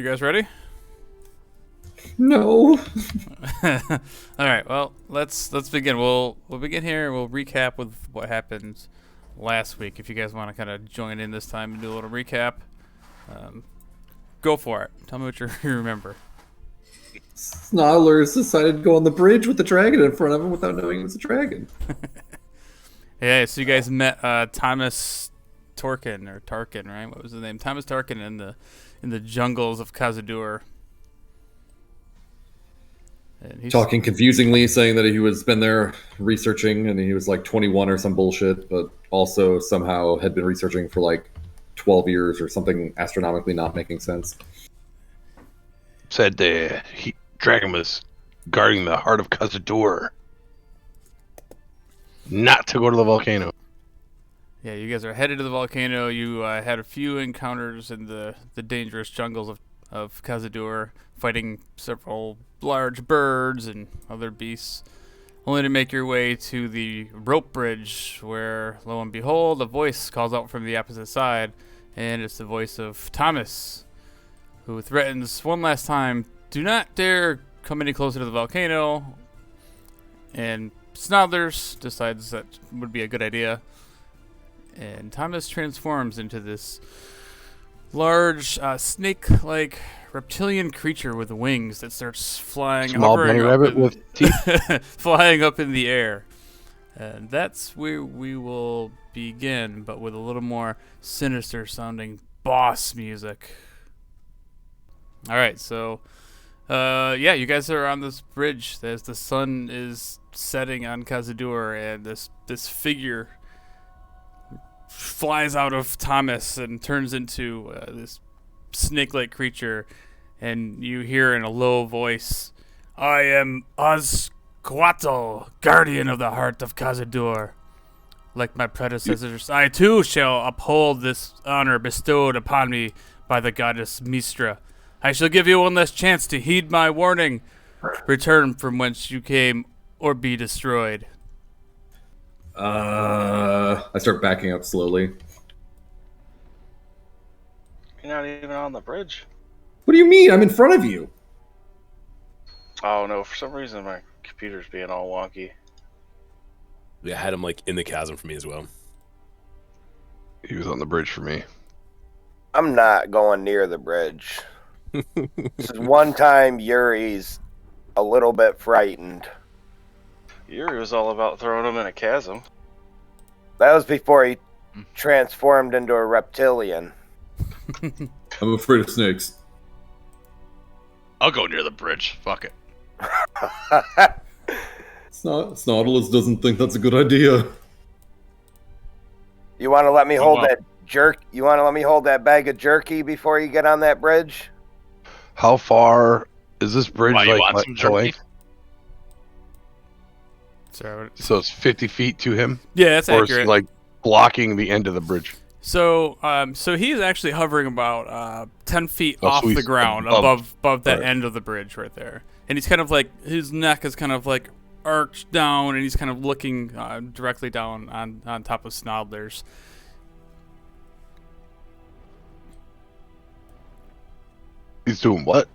You guys ready? No. All right. Well, let's begin. We'll begin here. We'll recap with what happened last week. If you guys want to kind of join in this time and do a little recap, go for it. Tell me what you remember. Snodlers decided to go on the bridge with the dragon in front of him without knowing it was a dragon. Yeah. So you guys met Thomas Tarkin, right? What was his name? Thomas Tarkin in the jungles of Kaza-Dur. And he's Talking confusingly, saying that he was been there researching and he was like 21 or some bullshit, but also somehow had been researching for like 12 years or something astronomically not making sense. Said the dragon was guarding the heart of Kaza-Dur, not to go to the volcano. Yeah, you guys are headed to the volcano. You had a few encounters in the dangerous jungles of Kaza-Dur, fighting several large birds and other beasts, only to make your way to the rope bridge where, lo and behold, a voice calls out from the opposite side, and it's the voice of Thomas, who threatens one last time, do not dare come any closer to the volcano, and Snodlers decides that would be a good idea. And Thomas transforms into this large, snake-like reptilian creature with wings that starts flying, Small bunny rabbit with teeth, flying up in the air. And that's where we will begin, but with a little more sinister-sounding boss music. All right, so yeah, you guys are on this bridge as the sun is setting on Kaza-Dur, and this figure flies out of Thomas and turns into this snake-like creature, and you hear in a low voice, I am Ozquatl, guardian of the heart of Kaza-Dur. Like my predecessors, I too shall uphold this honor bestowed upon me by the goddess Mistra. I shall give you one last chance to heed my warning. Return from whence you came or be destroyed. I start backing up slowly. You're not even on the bridge. What do you mean? I'm in front of you. Oh no, for some reason my computer's being all wonky. Yeah, I had him like in the chasm for me as well. he was on the bridge for me. I'm not going near the bridge. This is one time Yuri's a little bit frightened. Yuri was all about throwing him in a chasm. That was before he transformed into a reptilian. I'm afraid of snakes. I'll go near the bridge. Fuck it. Snodlers doesn't think that's a good idea. You want to let me hold well. that jerk? You want to let me hold that bag of jerky before you get on that bridge? How far is this bridge? Why, you like want some the jerky? length? So it's 50 feet to him, Yeah, that's or is he accurate. like blocking the end of the bridge? So he's actually hovering about 10 feet Oh, off so the he's ground, above. above that Right. end of the bridge right there. And he's kind of like, his neck is kind of like arched down, and he's kind of looking directly down on top of Snodlers. He's doing what?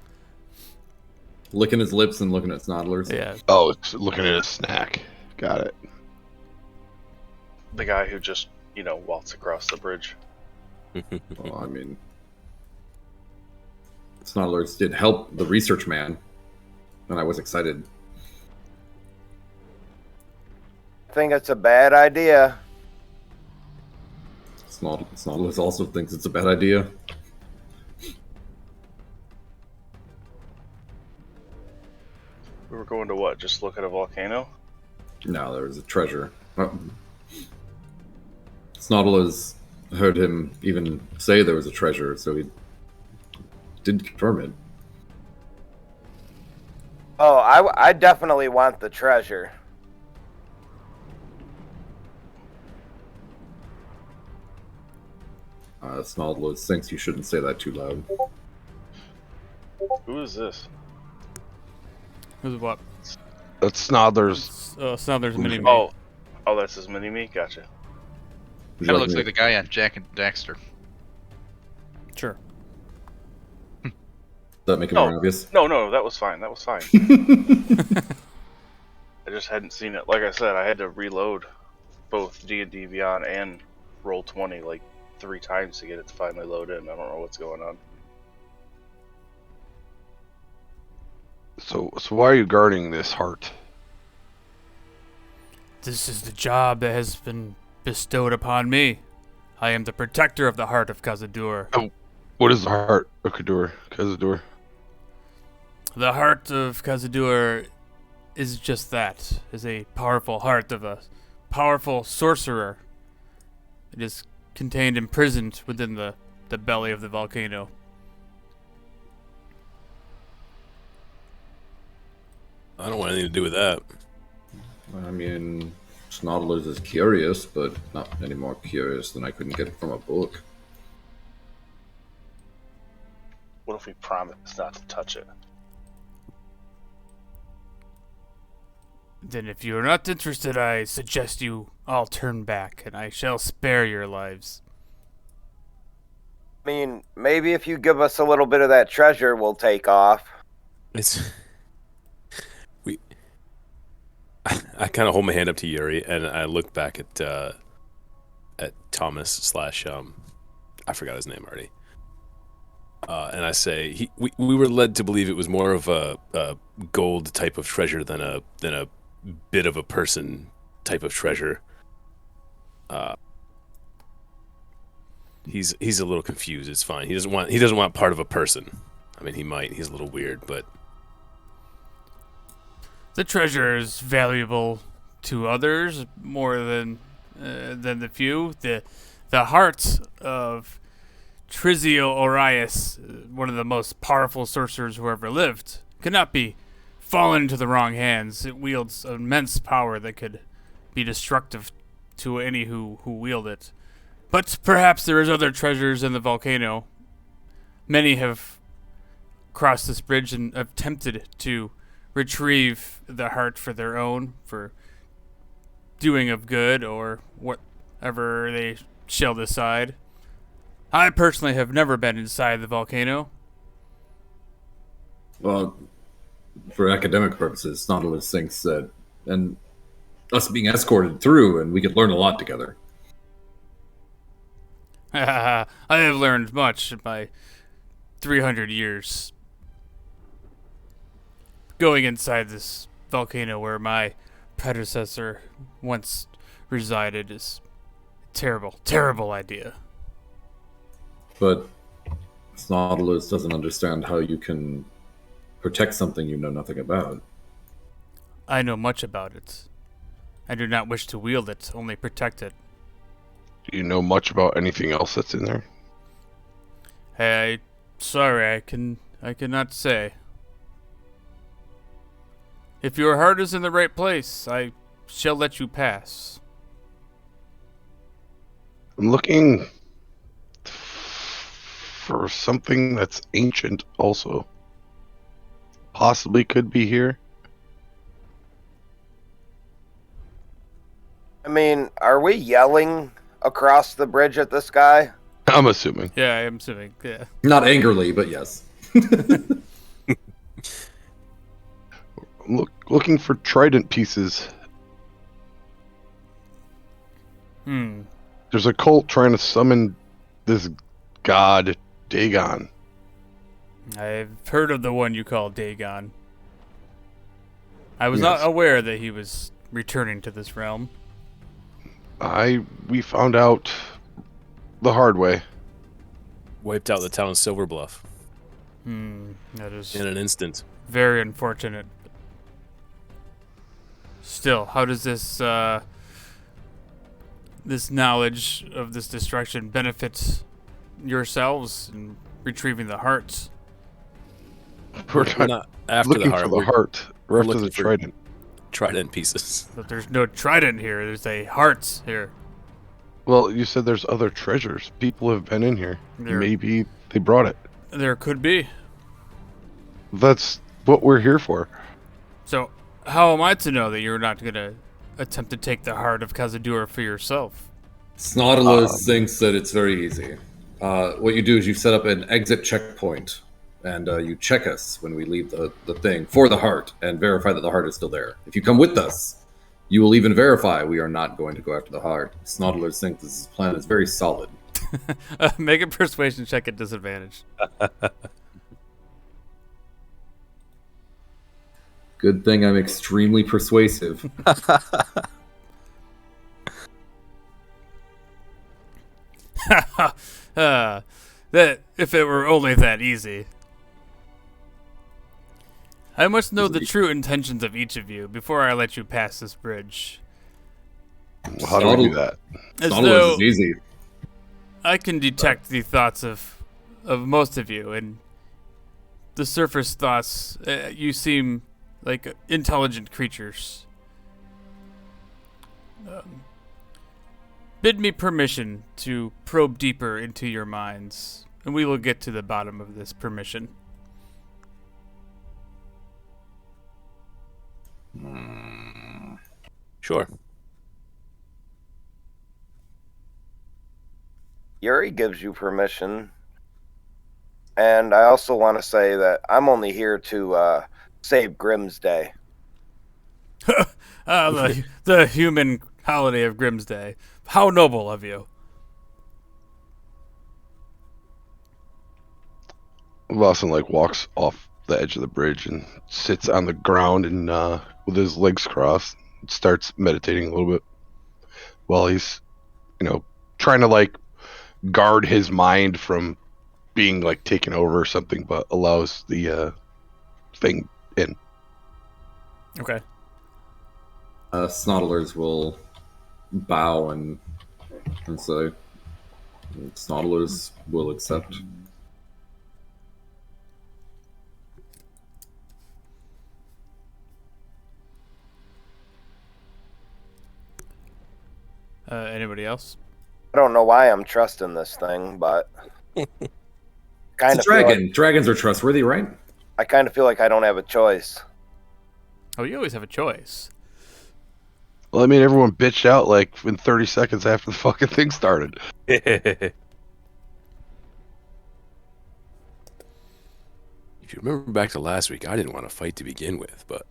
Licking his lips and looking at Snodlers. Yeah. Oh, it's looking at a snack. Got it. The guy who just, waltzed across the bridge. Well, I mean, Snodlers did help the research man, and I was excited. I think it's a bad idea. Snodlers also thinks it's a bad idea. We were going to what? Just look at a volcano? No, there was a treasure. Snodlers heard him even say there was a treasure, so he did confirm it. Oh, I definitely want the treasure. Snodlers thinks you shouldn't say that too loud. Who is this? Who's what? That's Snodlers. Snodlers mini me. Oh, that's his mini-me? Gotcha. Would you Kind of looks me- like the guy on Jack and Daxter. Sure. that make it No. more obvious? No, that was fine. That was fine. I just hadn't seen it. Like I said, I had to reload both D&D Beyond and Roll20 like 3 times to get it to finally load in. I don't know what's going on. So why are you guarding this heart? This is the job that has been bestowed upon me. I am the protector of the heart of Kaza-Dur. What is the heart of Kaza-Dur? The heart of Kaza-Dur is just that, is a powerful heart of a powerful sorcerer. It is contained, imprisoned within the belly of the volcano. I don't want anything to do with that. I mean, Nautilus is curious, but not any more curious than I couldn't get from a book. What if we promise not to touch it? Then if you are not interested, I suggest you all turn back, and I shall spare your lives. I mean, maybe if you give us a little bit of that treasure, we'll take off. I kind of hold my hand up to Yuri, and I look back at Thomas / I forgot his name already. And I say, we were led to believe it was more of a gold type of treasure than a bit of a person type of treasure. He's a little confused. It's fine. He doesn't want part of a person. I mean, he might. He's a little weird, but The treasure is valuable to others more than the few. The heart of Trizio Orias, one of the most powerful sorcerers who ever lived, cannot be fallen into the wrong hands. It wields immense power that could be destructive to any who wield it. But perhaps there is other treasures in the volcano. Many have crossed this bridge and attempted to retrieve the heart for their own, for doing of good or whatever they shall decide. I personally have never been inside the volcano. Well, for academic purposes, Nautilus thinks that, and us being escorted through, and we could learn a lot together. I have learned much in my 300 years. Going inside this volcano where my predecessor once resided is a terrible, terrible idea. But Nautilus doesn't understand how you can protect something you know nothing about. I know much about it. I do not wish to wield it, only protect it. Do you know much about anything else that's in there? Sorry, I cannot say. If your heart is in the right place, I shall let you pass. I'm looking for something that's ancient also. Possibly could be here. I mean, are we yelling across the bridge at this guy? I'm assuming. Yeah, I am assuming, yeah. Not angrily, but yes. Looking for trident pieces. There's a cult trying to summon this god, Dagon. I've heard of the one you call Dagon. I was Yes. not aware that he was returning to this realm. We found out the hard way. wiped out the town of Silver Bluff That is in an instant. very unfortunate. Still, how does this this knowledge of this destruction benefit yourselves in retrieving the hearts? We're We're not after looking the heart. for the We're heart. We're after looking the for- trident. trident pieces. But there's no trident here. There's a heart here. Well, you said there's other treasures. People have been in here. There- Maybe they brought it. There could be. That's what we're here for. So, how am I to know that you're not going to attempt to take the heart of Kaza-Dur for yourself? Nautilus thinks that it's very easy. What you do is you set up an exit checkpoint, and you check us when we leave the thing for the heart and verify that the heart is still there. If you come with us, you will even verify we are not going to go after the heart. Snoddlers think this plan is very solid. Make a persuasion check at disadvantage. Good thing I'm extremely persuasive. That if it were only that easy. I must know the true intentions of each of you before I let you pass this bridge. How do we do that? As Snoddlers though is easy. I can detect the thoughts of most of you, and the surface thoughts. You seem like intelligent creatures. Bid me permission to probe deeper into your minds, and we will get to the bottom of this permission. Sure. Yuri gives you permission. And I also want to say that I'm only here to save Grimsday. The human holiday of Grimsday. How noble of you. Lawson walks off the edge of the bridge and sits on the ground and with his legs crossed, starts meditating a little bit while he's, trying to guard his mind from being taken over or something, but allows the thing in. Okay. Snoddlers will bow and say, Snoddlers will accept. Anybody else? I don't know why I'm trusting this thing, but It's a dragon. Dragons are trustworthy, right? I kind of feel like I don't have a choice. Oh, you always have a choice. Well, I mean, everyone bitched out in 30 seconds after the fucking thing started. If you remember back to last week, I didn't want to fight to begin with, but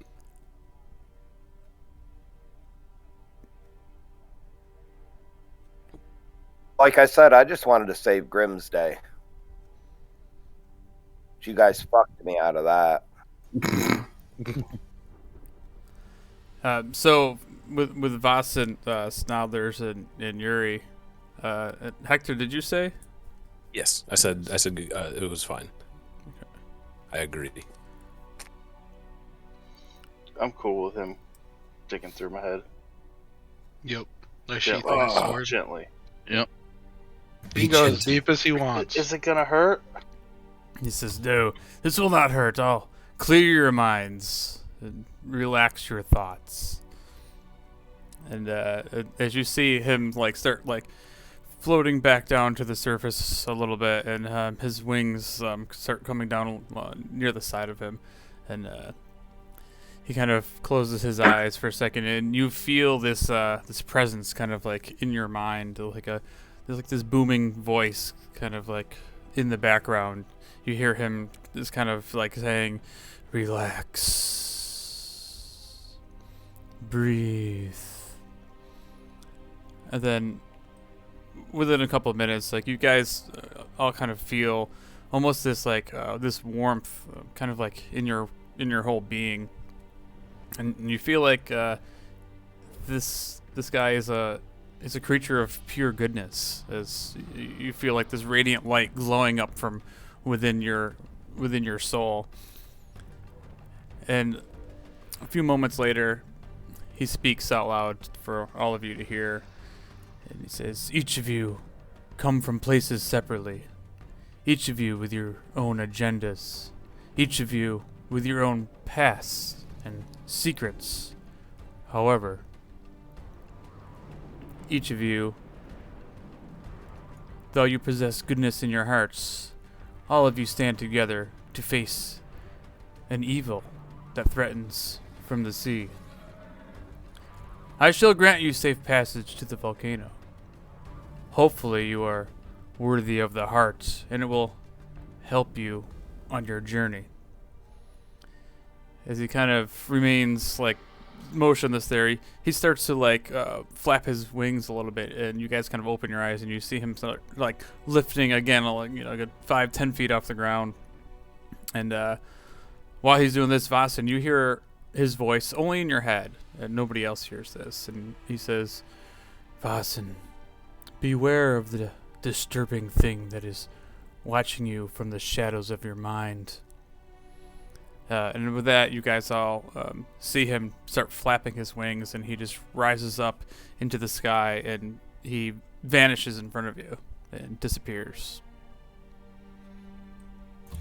Like I said, I just wanted to save Grimsday. You guys fucked me out of that. So with Voss and Snoddlers and Yuri, Hector, did you say? yes, I said it was fine. I agree. I'm cool with him digging through my head. Yep. I sheath Gently. my sword. Gently. He can go as deep as he wants. Is it gonna hurt? He says, "No, this will not hurt. I'll clear your minds and relax your thoughts." And as you see him start floating back down to the surface a little bit, and his wings start coming down near the side of him, and he kind of closes his eyes for a second, and you feel this presence kind of in your mind, there's this booming voice kind of in the background. You hear him just kind of saying, "Relax, breathe," and then within a couple of minutes, you guys all kind of feel almost this this warmth, kind of in your whole being, and you feel this guy is a creature of pure goodness, as you feel this radiant light glowing up from within your soul. And a few moments later, he speaks out loud for all of you to hear, and he says, "Each of you come from places separately, each of you with your own agendas, each of you with your own pasts and secrets. However, each of you, though you possess goodness in your hearts, all of you stand together to face an evil that threatens from the sea. I shall grant you safe passage to the volcano. Hopefully you are worthy of the heart, and it will help you on your journey. As he kind of remains like motionless there, he starts to like flap his wings a little bit, and you guys kind of open your eyes and you see him start, like lifting again, like a good 5-10 feet off the ground. And while he's doing this, Vasen, you hear his voice only in your head, and nobody else hears this. And he says, "Vasen, beware of the disturbing thing that is watching you from the shadows of your mind." And with that, you guys all see him start flapping his wings, and he just rises up into the sky, and he vanishes in front of you and disappears.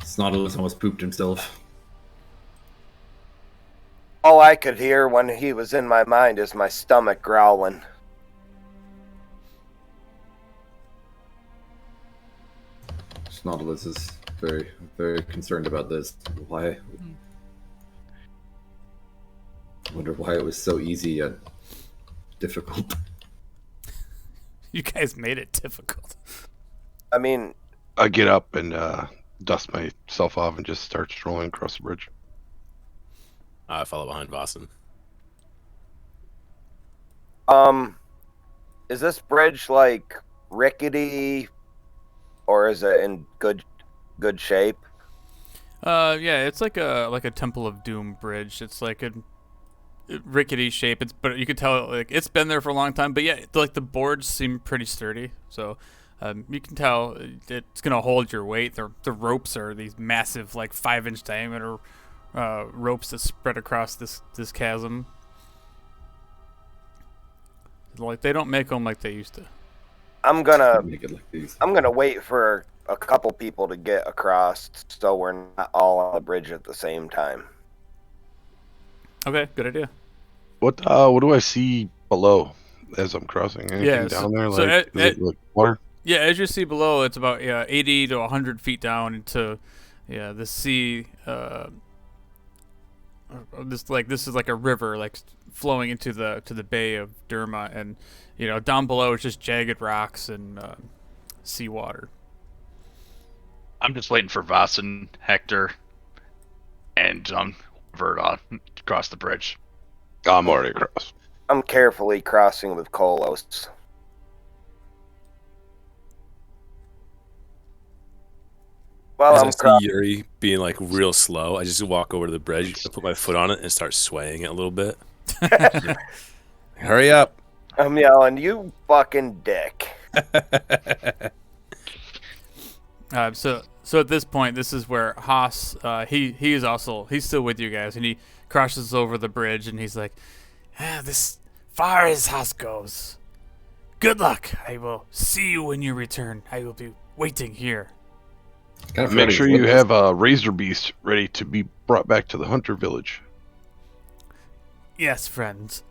Snodulus almost pooped himself. All I could hear when he was in my mind is my stomach growling. Snodulus is very, very concerned about this. Why? I wonder why it was so easy yet difficult. You guys made it difficult. I mean, I get up and dust myself off and just start strolling across the bridge. I follow behind Vasen. Is this bridge like rickety, or is it in good shape? Yeah, it's like a Temple of Doom bridge. It's like a rickety shape. But you can tell like it's been there for a long time. But yeah, like the boards seem pretty sturdy. So you can tell it's gonna hold your weight. The ropes are these massive, like 5-inch diameter ropes that spread across this chasm. Like they don't make them like they used to. I'm gonna Make it like these. wait for a couple people to get across, so we're not all on the bridge at the same time. Okay, good idea. What do I see below as I'm crossing? Anything Yeah, down there? so Like, is it like water? Yeah, as you see below, it's about 80 to 100 feet down into the sea. This is like a river, like flowing into the bay of Derma, and down below it's just jagged rocks and seawater. I'm just waiting for Vasen, Hector, and Verdon to cross the bridge. I'm already across. I'm carefully crossing with Kolos. Well, As I'm I see Yuri being like real slow, I just walk over to the bridge, I put my foot on it, and start swaying it a little bit. Hurry up! I'm yelling, "You fucking dick!" So at this point, this is where Haas, he's still with you guys, and he crosses over the bridge, and he's like, "This far as Haas goes. Good luck. I will see you when you return. I will be waiting here." Kind of Make forgetting sure what you this- have a razor beast ready to be brought back to the hunter village. Yes, friends.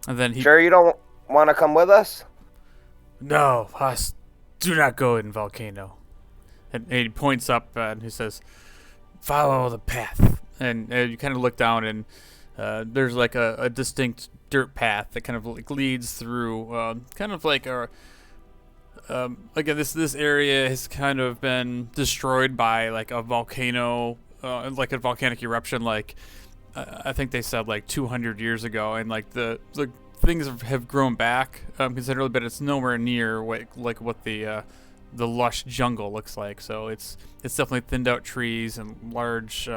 And then he Sure you don't want to come with us? No, Haas, do not go in volcano. And he points up and he says, "Follow the path." And you kind of look down, and there's like a distinct dirt path that kind of like leads through, kind of like a. Again, this area has kind of been destroyed by like a volcano, like a volcanic eruption. Like I think they said like 200 years ago, and like the things have grown back considerably, but it's nowhere near what the lush jungle looks like. So it's definitely thinned out trees and large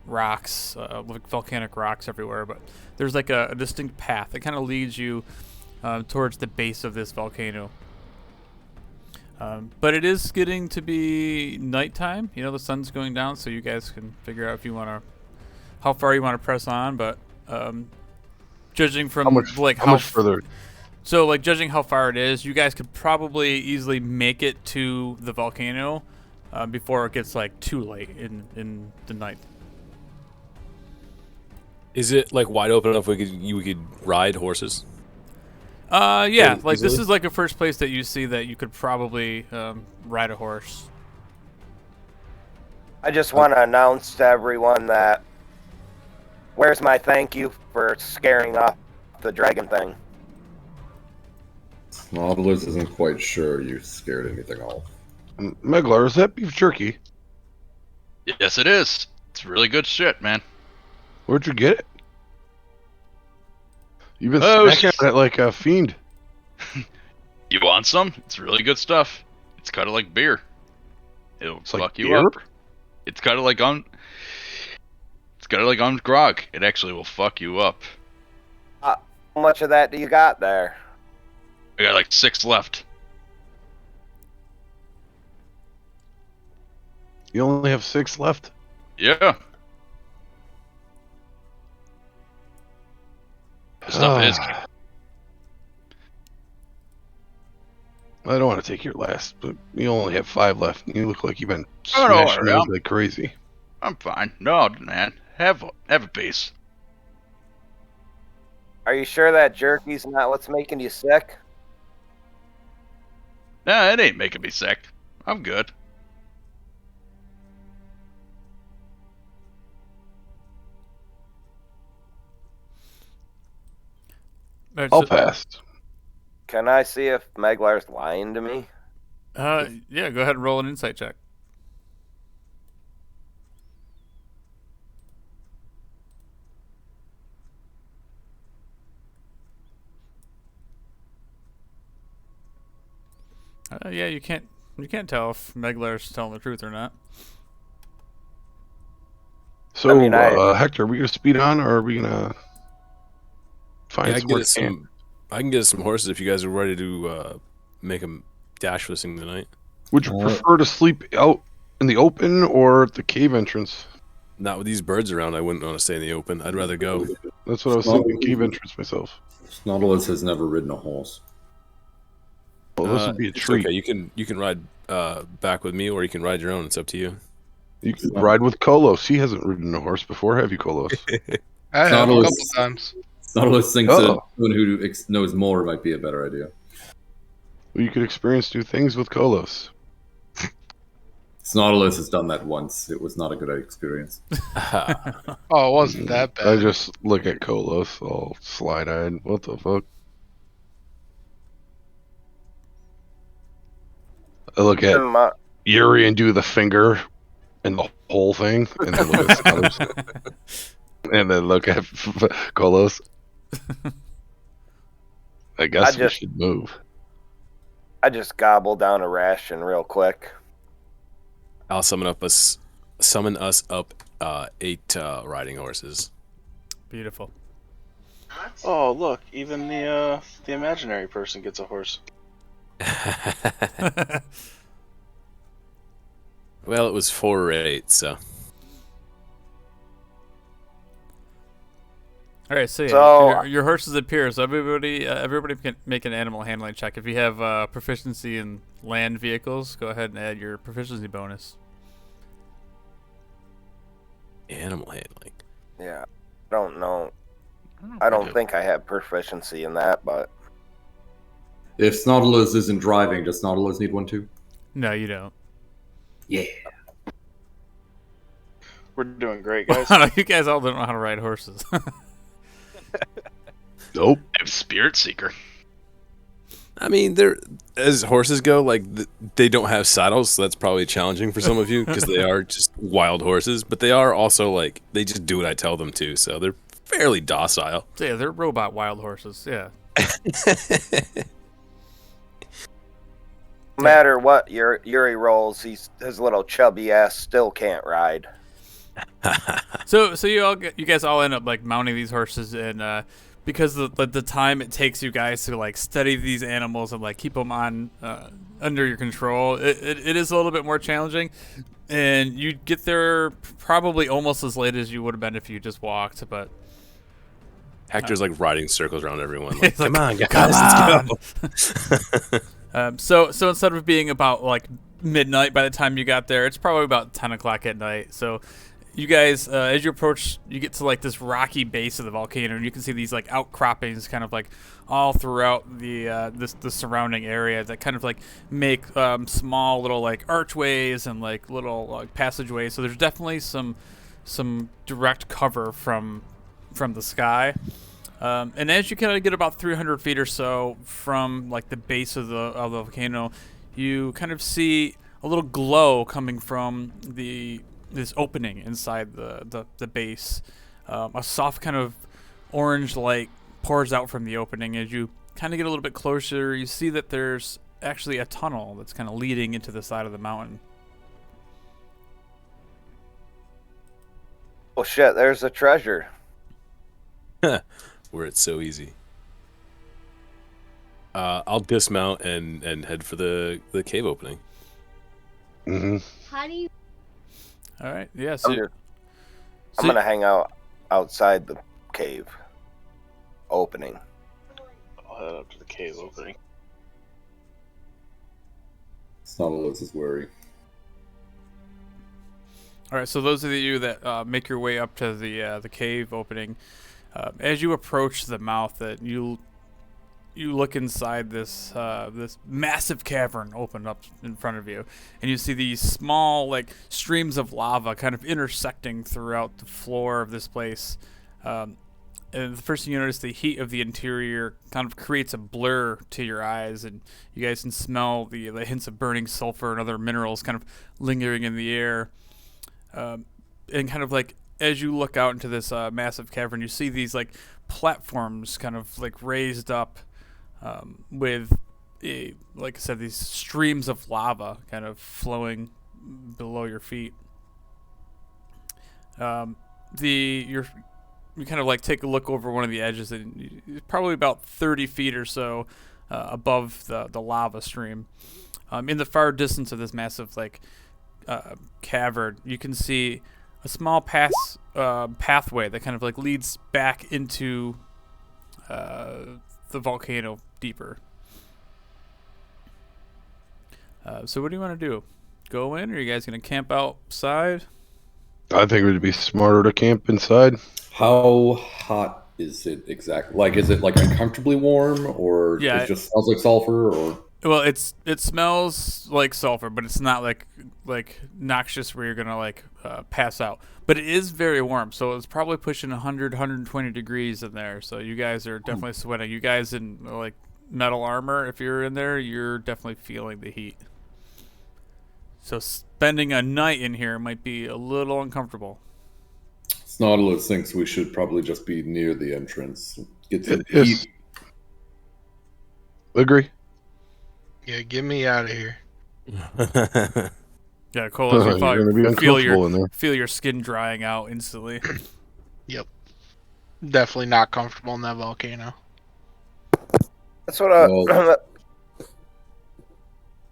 rocks, like volcanic rocks everywhere. But there's like a distinct path that kind of leads you towards the base of this volcano. But it is getting to be nighttime. The sun's going down, so you guys can figure out if you want to, how far you want to press on. But judging from How much further? So like judging how far it is, you guys could probably easily make it to the volcano before it gets like too late in the night. Is it like wide open enough we could ride horses? Yeah, like this easily? is like a first place that you see that you could probably ride a horse. I just want to announce to everyone that where's my thank you for scaring off the dragon thing? Snodulus isn't quite sure you scared anything off. Meglar, is that beef jerky? Yes, it is. It's really good shit, man. Where'd you get it? You've been Oh, snacking on it like a fiend. You want some? It's really good stuff. It's kind of like beer. It'll It's fuck like you beer? up. It's kind of like on. It's kind of like on grog. It actually will fuck you up. How much of that do you got there? I got like 6 left. You only have 6 left. Yeah. The stuff is. I don't want to take your last, but you only have 5 left. You look like you've been Oh, no, smashing those like crazy. I'm fine. No, man. Have a piece. Are you sure that jerky's not what's making you sick? Nah, it ain't making me sick. I'm good. All right, I'll so- pass. Can I see if Meglar's lying to me? Yeah, go ahead and roll an insight check. Yeah, you can't tell if Meglar's telling the truth or not. So, I mean, Hector, are we gonna speed on, or are we gonna find Yeah, I can get us camp? some. I can get us some horses if you guys are ready to make a dash for this thing tonight. Would you prefer to sleep out in the open or at the cave entrance? Not with these birds around. I wouldn't want to stay in the open. I'd rather go. That's what I was thinking. Cave entrance myself. Nautilus has never ridden a horse. Well, this would be a It's treat. okay. You can ride back with me, or you can ride your own. It's up to you. You can ride with Kolos. He hasn't ridden a horse before, have you, Kolos? I have a Nautilus- couple times. Nautilus thinks Oh. that someone who knows more might be a better idea. Well, you could experience new things with Kolos. Nautilus has done that once. It was not a good experience. Oh, it wasn't that bad. I just look at Kolos all slide-eyed. What the fuck? I look at My- Yuri and do the finger and the whole thing, and then look at Scotters, and then look at Kolos. I guess we should move. I just gobbled down a ration real quick. I'll summon us up 8 riding horses. Beautiful. Oh, look, even the imaginary person gets a horse. Well, it was 4 or 8, so. All right, so yeah, So- your horses appear. So everybody can make an animal handling check. If you have proficiency in land vehicles, go ahead and add your proficiency bonus. Animal handling. Yeah, I don't know. I don't think I have proficiency in that, but If Nautilus isn't driving, does Nautilus need one too? No, you don't. Yeah. We're doing great, guys. You guys all don't know how to ride horses. Nope. I'm Spirit Seeker. I mean, they're as horses go, like they don't have saddles, so that's probably challenging for some of you because they are just wild horses. But they are also like they just do what I tell them to, so they're fairly docile. So, yeah, they're robot wild horses. Yeah. no matter what Yuri rolls, his little chubby ass still can't ride. So you guys all end up like mounting these horses, and because of the time it takes you guys to like study these animals and like keep them on under your control, it is a little bit more challenging, and you get there probably almost as late as you would have been if you just walked. But Hector's like riding circles around everyone. Like, He's like, come on, guys, "Come let's go. so instead of being about like midnight by the time you got there, it's probably about 10 o'clock at night. So you guys, as you approach, you get to like this rocky base of the volcano, and you can see these like outcroppings kind of like all throughout the the surrounding area that kind of like make small little like archways and like little like passageways. So there's definitely some direct cover from the sky. And as you kind of get about 300 feet or so from like the base of the volcano, you kind of see a little glow coming from the this opening inside the base. A soft kind of orange light pours out from the opening. As you kind of get a little bit closer, you see that there's actually a tunnel that's kind of leading into the side of the mountain. Oh shit, there's a treasure. Where it's so easy. I'll dismount and head for the cave opening. Mm-hmm. How do you? All right. Yeah. So, I'm gonna hang out outside the cave opening. I'll head up to the cave opening. Nautilus is wary. All right. So those of you that make your way up to the cave opening, as you approach the mouth, that you look inside this this massive cavern open up in front of you, and you see these small like streams of lava kind of intersecting throughout the floor of this place. And the first thing you notice, the heat of the interior kind of creates a blur to your eyes, and you guys can smell the hints of burning sulfur and other minerals kind of lingering in the air. And kind of like as you look out into this massive cavern, you see these like platforms kind of like raised up with, like I said, these streams of lava kind of flowing below your feet. You kind of like take a look over one of the edges, and probably about 30 feet or so above the lava stream. In the far distance of this massive like cavern, you can see a small pathway that kind of like leads back into the volcano deeper. So what do you want to do? Go in, or are you guys gonna camp outside? I think it would be smarter to camp inside. How hot is it exactly? Like, is it like uncomfortably warm, or Yeah, it just smells like sulfur, or? Well, it smells like sulfur, but it's not like noxious where you're gonna like pass out. But it is very warm, so it's probably pushing 100, 120 degrees in there. So you guys are definitely sweating. You guys in like metal armor, if you're in there, you're definitely feeling the heat. So spending a night in here might be a little uncomfortable. Nautilus thinks we should probably just be near the entrance. Get some Yes. heat. Agree. Yeah, get me out of here. Yeah, Cole, as you You're gonna be uncomfortable in there. feel your skin drying out instantly. Yep. Definitely not comfortable in that volcano. That's what I.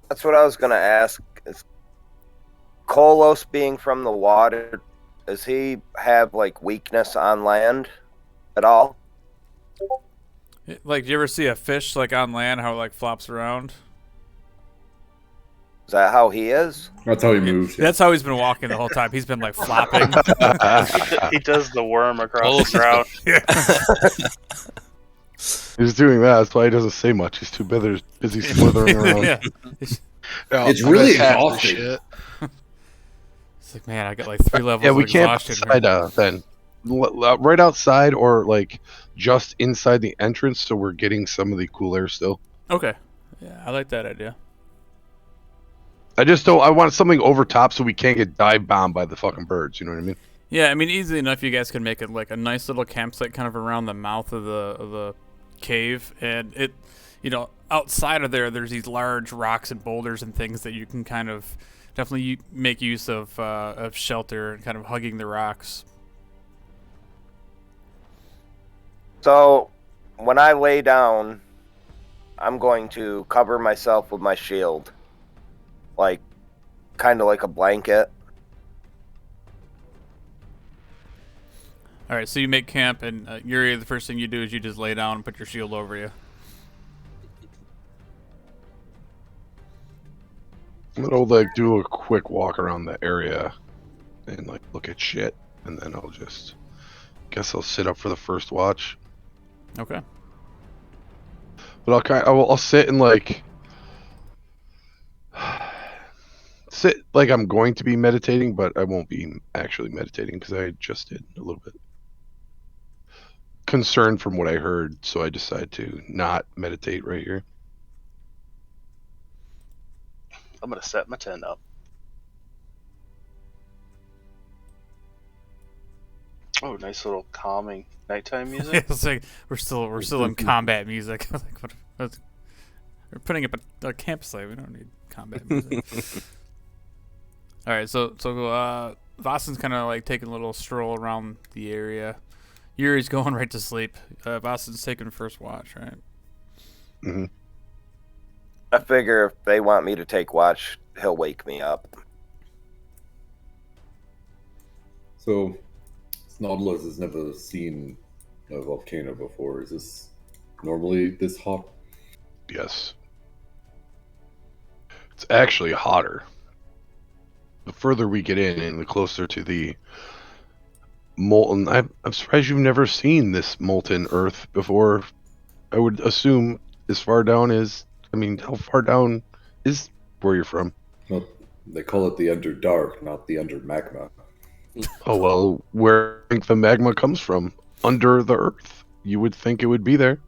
That's what I was gonna ask. Is Kolos being from the water? Does he have like weakness on land at all? Like, do you ever see a fish like on land how it like flops around? Is that how he is? That's how he moves. That's how he's been walking the whole time. He's been like flopping. He does the worm across the ground. He's doing that. That's why he doesn't say much. He's too busy slithering around. Yeah. No, It's really half the exhausting. shit. It's like, man, I got like 3 levels Yeah, of we camp exhaustion outside then. Right outside, or like just inside the entrance, so we're getting some of the cool air still. Okay. Yeah, I like that idea. I just don't. I want something over top so we can't get dive bombed by the fucking birds. You know what I mean? Yeah, I mean, easily enough, you guys can make it like a nice little campsite kind of around the mouth of the cave, and it, outside of there's these large rocks and boulders and things that you can kind of definitely make use of shelter and kind of hugging the rocks. So, when I lay down, I'm going to cover myself with my shield, like, kind of like a blanket. All right, so you make camp, and Yuri, the first thing you do is you just lay down and put your shield over you. I'm gonna like do a quick walk around the area and like look at shit, and then I'll sit up for the first watch. Okay. But I'll sit and like sit like I'm going to be meditating, but I won't be actually meditating because I just did a little bit. Concerned from what I heard, so I decided to not meditate right here. I'm gonna set my tent up. Oh, nice little calming nighttime music. It's like we're still in combat music. I was like, we're putting up a campsite. We don't need combat music. All right, so Vassen's kind of like taking a little stroll around the area. Yuri's going right to sleep. Vassen's taking first watch, right? Mm-hmm. I figure if they want me to take watch, he'll wake me up. So, Nautilus has never seen a volcano before. Is this normally this hot? Yes. It's actually hotter. The further we get in and the closer to the molten... I'm surprised you've never seen this molten earth before. I would assume as far down as... I mean, how far down is where you're from? Well, they call it the Underdark, not the Under Magma. Oh, well, where do you think the magma comes from? Under the earth. You would think it would be there.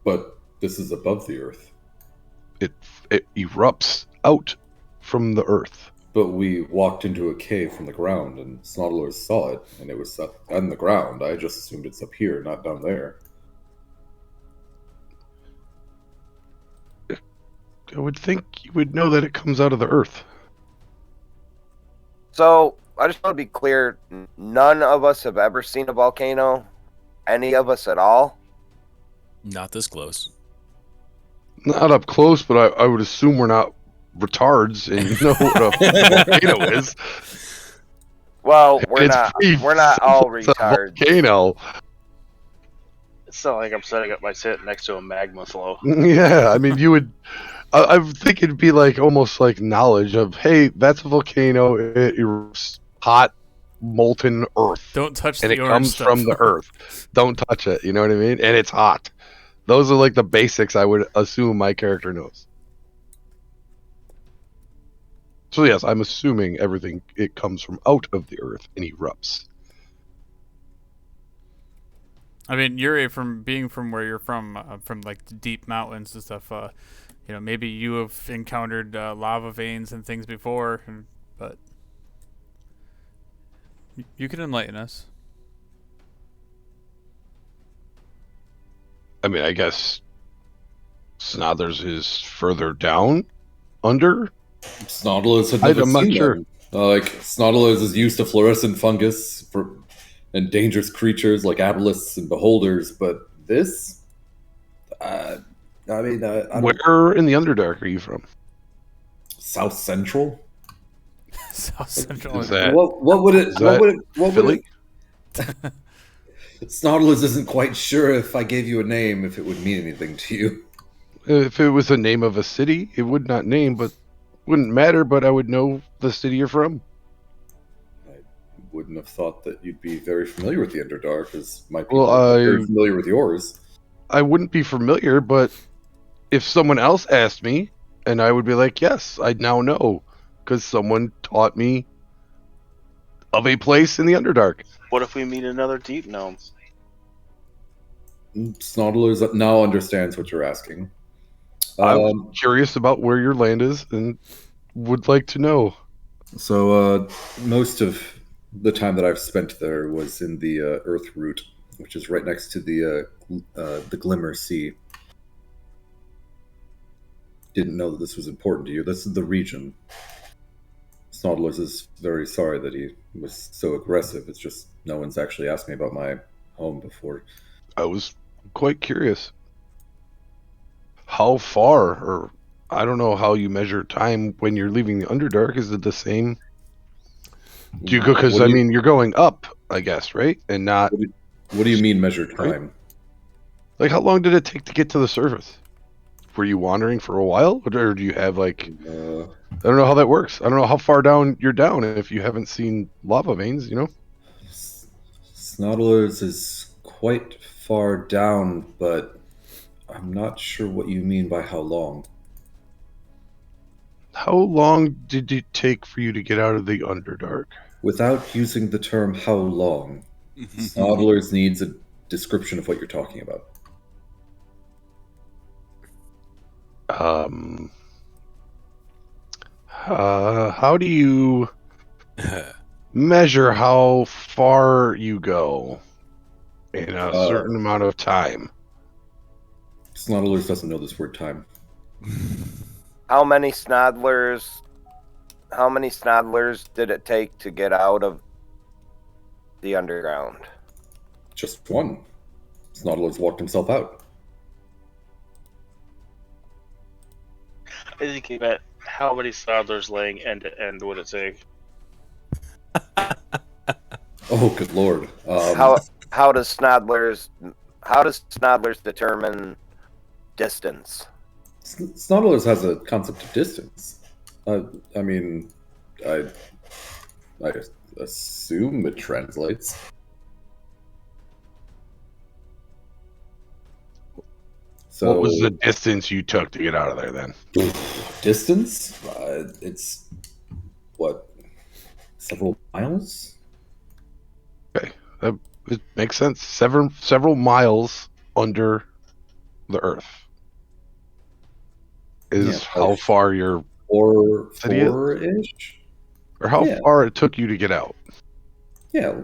But this is above the earth. It erupts out from the earth. But we walked into a cave from the ground, and Snodlers saw it, and it was up on the ground. I just assumed it's up here, not down there. I would think you would know that it comes out of the earth. So, I just want to be clear, none of us have ever seen a volcano. Any of us at all. Not this close. Not up close, but I would assume we're not retards and know what a volcano is. Well, we're It's not. pretty We're not all simple. It's a retards. volcano. It's not like I'm setting up my tent next to a magma flow. Yeah, I mean, you would. I think it'd be like almost like knowledge of, hey, that's a volcano. It erupts hot, molten earth. Don't touch And the it orange comes stuff. from the earth. Don't touch it. You know what I mean? And it's hot. Those are like the basics I would assume my character knows. So yes, I'm assuming everything, it comes from out of the earth and erupts. I mean, Yuri, from being from where you're from like the deep mountains and stuff, maybe you have encountered lava veins and things before, but you can enlighten us. I mean, I guess Snothers is further down, under. Snodlers had never I'm not seen sure. them. Like, Snodlers is used to fluorescent fungus and dangerous creatures like abelisks and beholders, but this? I don't... Where in the Underdark are you from? South Central? South Central. Is that What would it... Philly? Snodlers isn't quite sure if I gave you a name, if it would mean anything to you. If it was the name of a city, it would not name, but wouldn't matter, but I would know the city you're from. I wouldn't have thought that you'd be very familiar with the Underdark, as my Well, people are very familiar with yours. I wouldn't be familiar, but if someone else asked me, and I would be like, yes, I now know, because someone taught me of a place in the Underdark. What if we meet another deep gnome? Snodlers now understands what you're asking. I'm curious about where your land is and would like to know. So most of the time that I've spent there was in the Earth Root, which is right next to the Glimmer Sea. Didn't know that this was important to you. This is the region. Snodlers is very sorry that he was so aggressive. It's just no one's actually asked me about my home before. I was quite curious. How far, or I don't know how you measure time when you're leaving the Underdark. Is it the same? Do you go, because I mean, you're going up, I guess, right? And not. What do you mean measure time? Right? Like, how long did it take to get to the surface? Were you wandering for a while, or do you have like? I don't know how that works. I don't know how far down you're down if you haven't seen lava veins. You know. Snodlers is quite far down, but I'm not sure what you mean by how long. How long did it take for you to get out of the Underdark? Without using the term how long, Snodlers needs a description of what you're talking about. How do you measure how far you go in a certain amount of time. Snodlers doesn't know this word time. How many Snodlers did it take to get out of the underground? Just one. Snodlers walked himself out. I think he meant how many Snodlers laying end to end would it take? Oh, good lord. How does Snodlers determine distance? Snodlers has a concept of distance. I mean, I assume it translates. So, What was the distance you took to get out of there then? distance? It's what, several miles? Okay, it makes sense. Several miles under the earth is how far you're, four-ish. or how far it took you to get out. Yeah,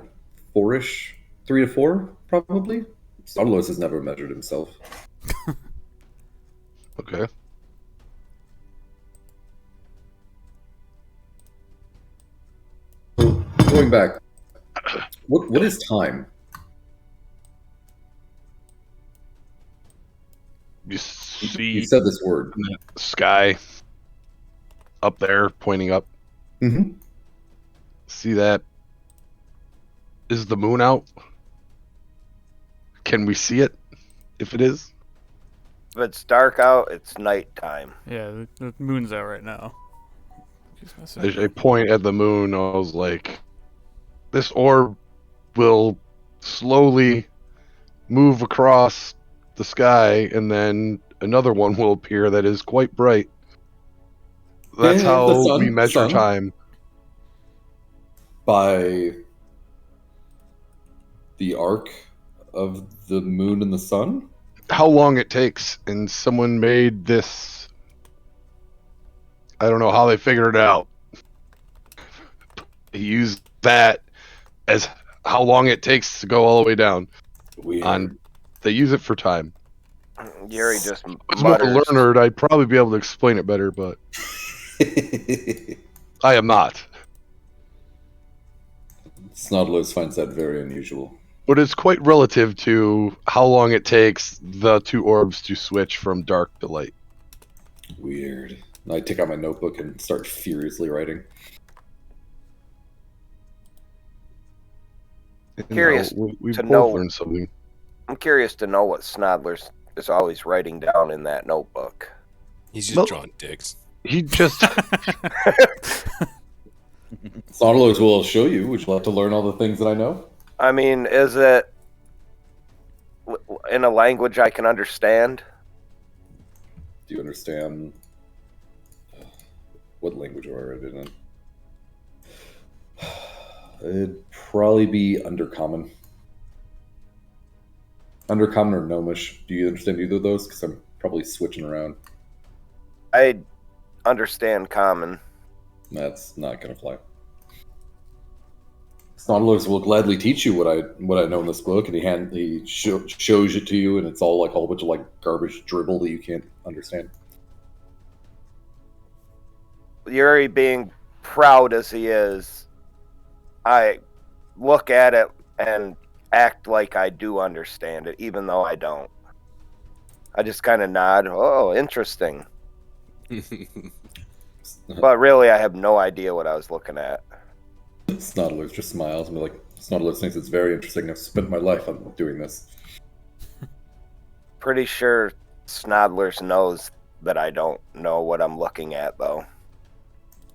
4-ish, 3 to 4, probably. Snodlers has never measured himself. Okay. Going back, what is time? You see You said this word. the sky up there pointing up. Mm-hmm. See that? Is the moon out? Can we see it? If it is? If it's dark out, it's nighttime. Yeah, the moon's out right now. There's a point at the moon. I was like, this orb will slowly move across the sky, and then another one will appear that is quite bright. That's Yeah, how the sun, we measure sun. time. By the arc of the moon and the sun? How long it takes, and someone made this. I don't know how they figured it out. He used that as how long it takes to go all the way down. Weird. They use it for time. Yuri just If I was more mutters. learned, I'd probably be able to explain it better, but I am not. Snodlers finds that very unusual. But it's quite relative to how long it takes the two orbs to switch from dark to light. Weird. I take out my notebook and start furiously writing. Curious We to both know- learned something. I'm curious to know what Snodlers is always writing down in that notebook. He's just Well- drawing dicks. He just Snodlers will show you. Would you like to learn all the things that I know? I mean, is it in a language I can understand? Do you understand? What language do I write it in? It'd probably be Undercommon. Undercommon or Gnomish. Do you understand either of those? Because I'm probably switching around. I understand common. That's not gonna fly. Snodlers will gladly teach you what I know in this book, and he shows it to you, and it's all like a whole bunch of like garbage dribble that you can't understand. Yuri, being proud as he is, I look at it and act like I do understand it, even though I don't. I just kind of nod. Oh, interesting. But really, I have no idea what I was looking at. Snodlers just smiles and be like, Snodlers thinks it's very interesting. I've spent my life on doing this. Pretty sure Snodlers knows that I don't know what I'm looking at, though.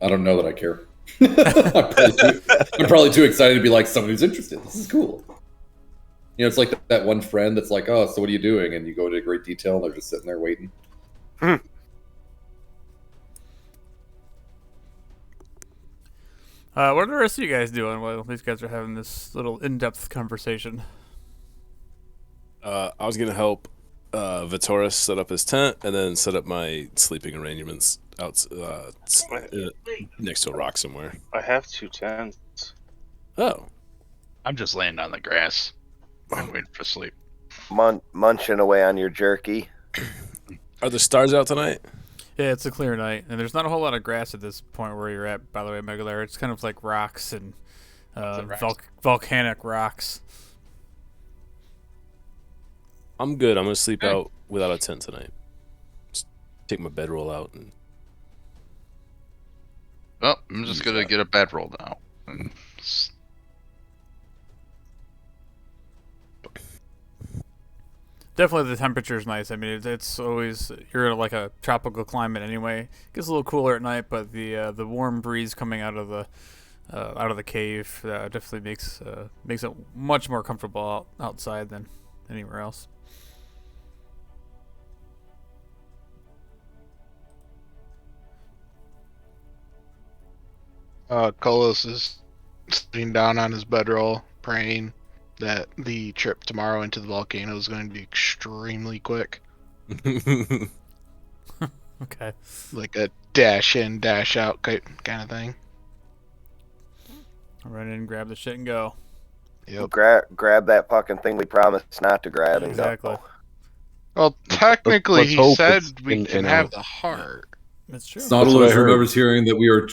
I don't know that I care. I'm probably too excited to be like someone who's interested. This is cool. You know, it's like that one friend that's like, oh, so what are you doing? And you go into great detail and they're just sitting there waiting. What are the rest of you guys doing while these guys are having this little in-depth conversation? I was gonna help Vitoris set up his tent and then set up my sleeping arrangements out next to a rock somewhere. I have 2 tents. Oh, I'm just laying on the grass and waiting for sleep. Munching away on your jerky. are the stars out tonight? Yeah, it's a clear night, and there's not a whole lot of grass at this point where you're at. By the way, Megalar, it's kind of like rocks and volcanic rocks. I'm good. I'm gonna sleep Okay. out without a tent tonight. Just take my bedroll out and Well, I'm just gonna get a bedroll now. And Definitely, the temperature's nice. I mean, it's always you're in like a tropical climate anyway. It gets a little cooler at night, but the warm breeze coming out of the cave definitely makes it much more comfortable outside than anywhere else. Kolos is sitting down on his bedroll, praying that the trip tomorrow into the volcano is going to be extremely quick. Okay. Like a dash in, dash out kind of thing. Run in, grab the shit, and go. Yep. Grab that fucking thing we promised not to grab and Exactly. go. Well, technically, let's he hope said it's we in can and have out. the heart. That's true. what I Snodulus heard. remembers hearing that we're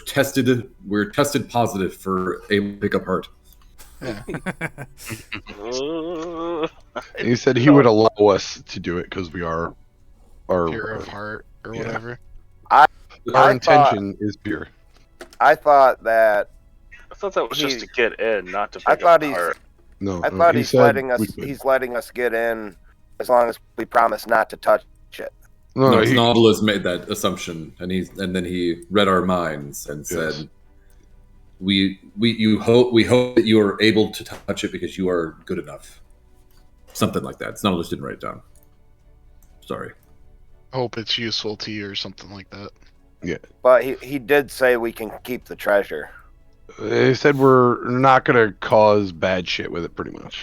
tested positive for a pickup heart. Yeah. He said he would allow us to do it because we are Pure of heart or yeah. whatever. Our I intention is pure. I thought that I thought that was just to get in, not to pick I up thought the he's heart. No, I thought he he's said letting us we could. he's letting us get in as long as we promise not to touch it. No, No, he, Snodulus made that assumption, and then he read our minds and Yes. said, we hope that you are able to touch it because you are good enough." Something like that. Snodulus didn't write it down. Sorry. Hope it's useful to you or something like that. But he did say we can keep the treasure. They said we're not gonna cause bad shit with it. Pretty much,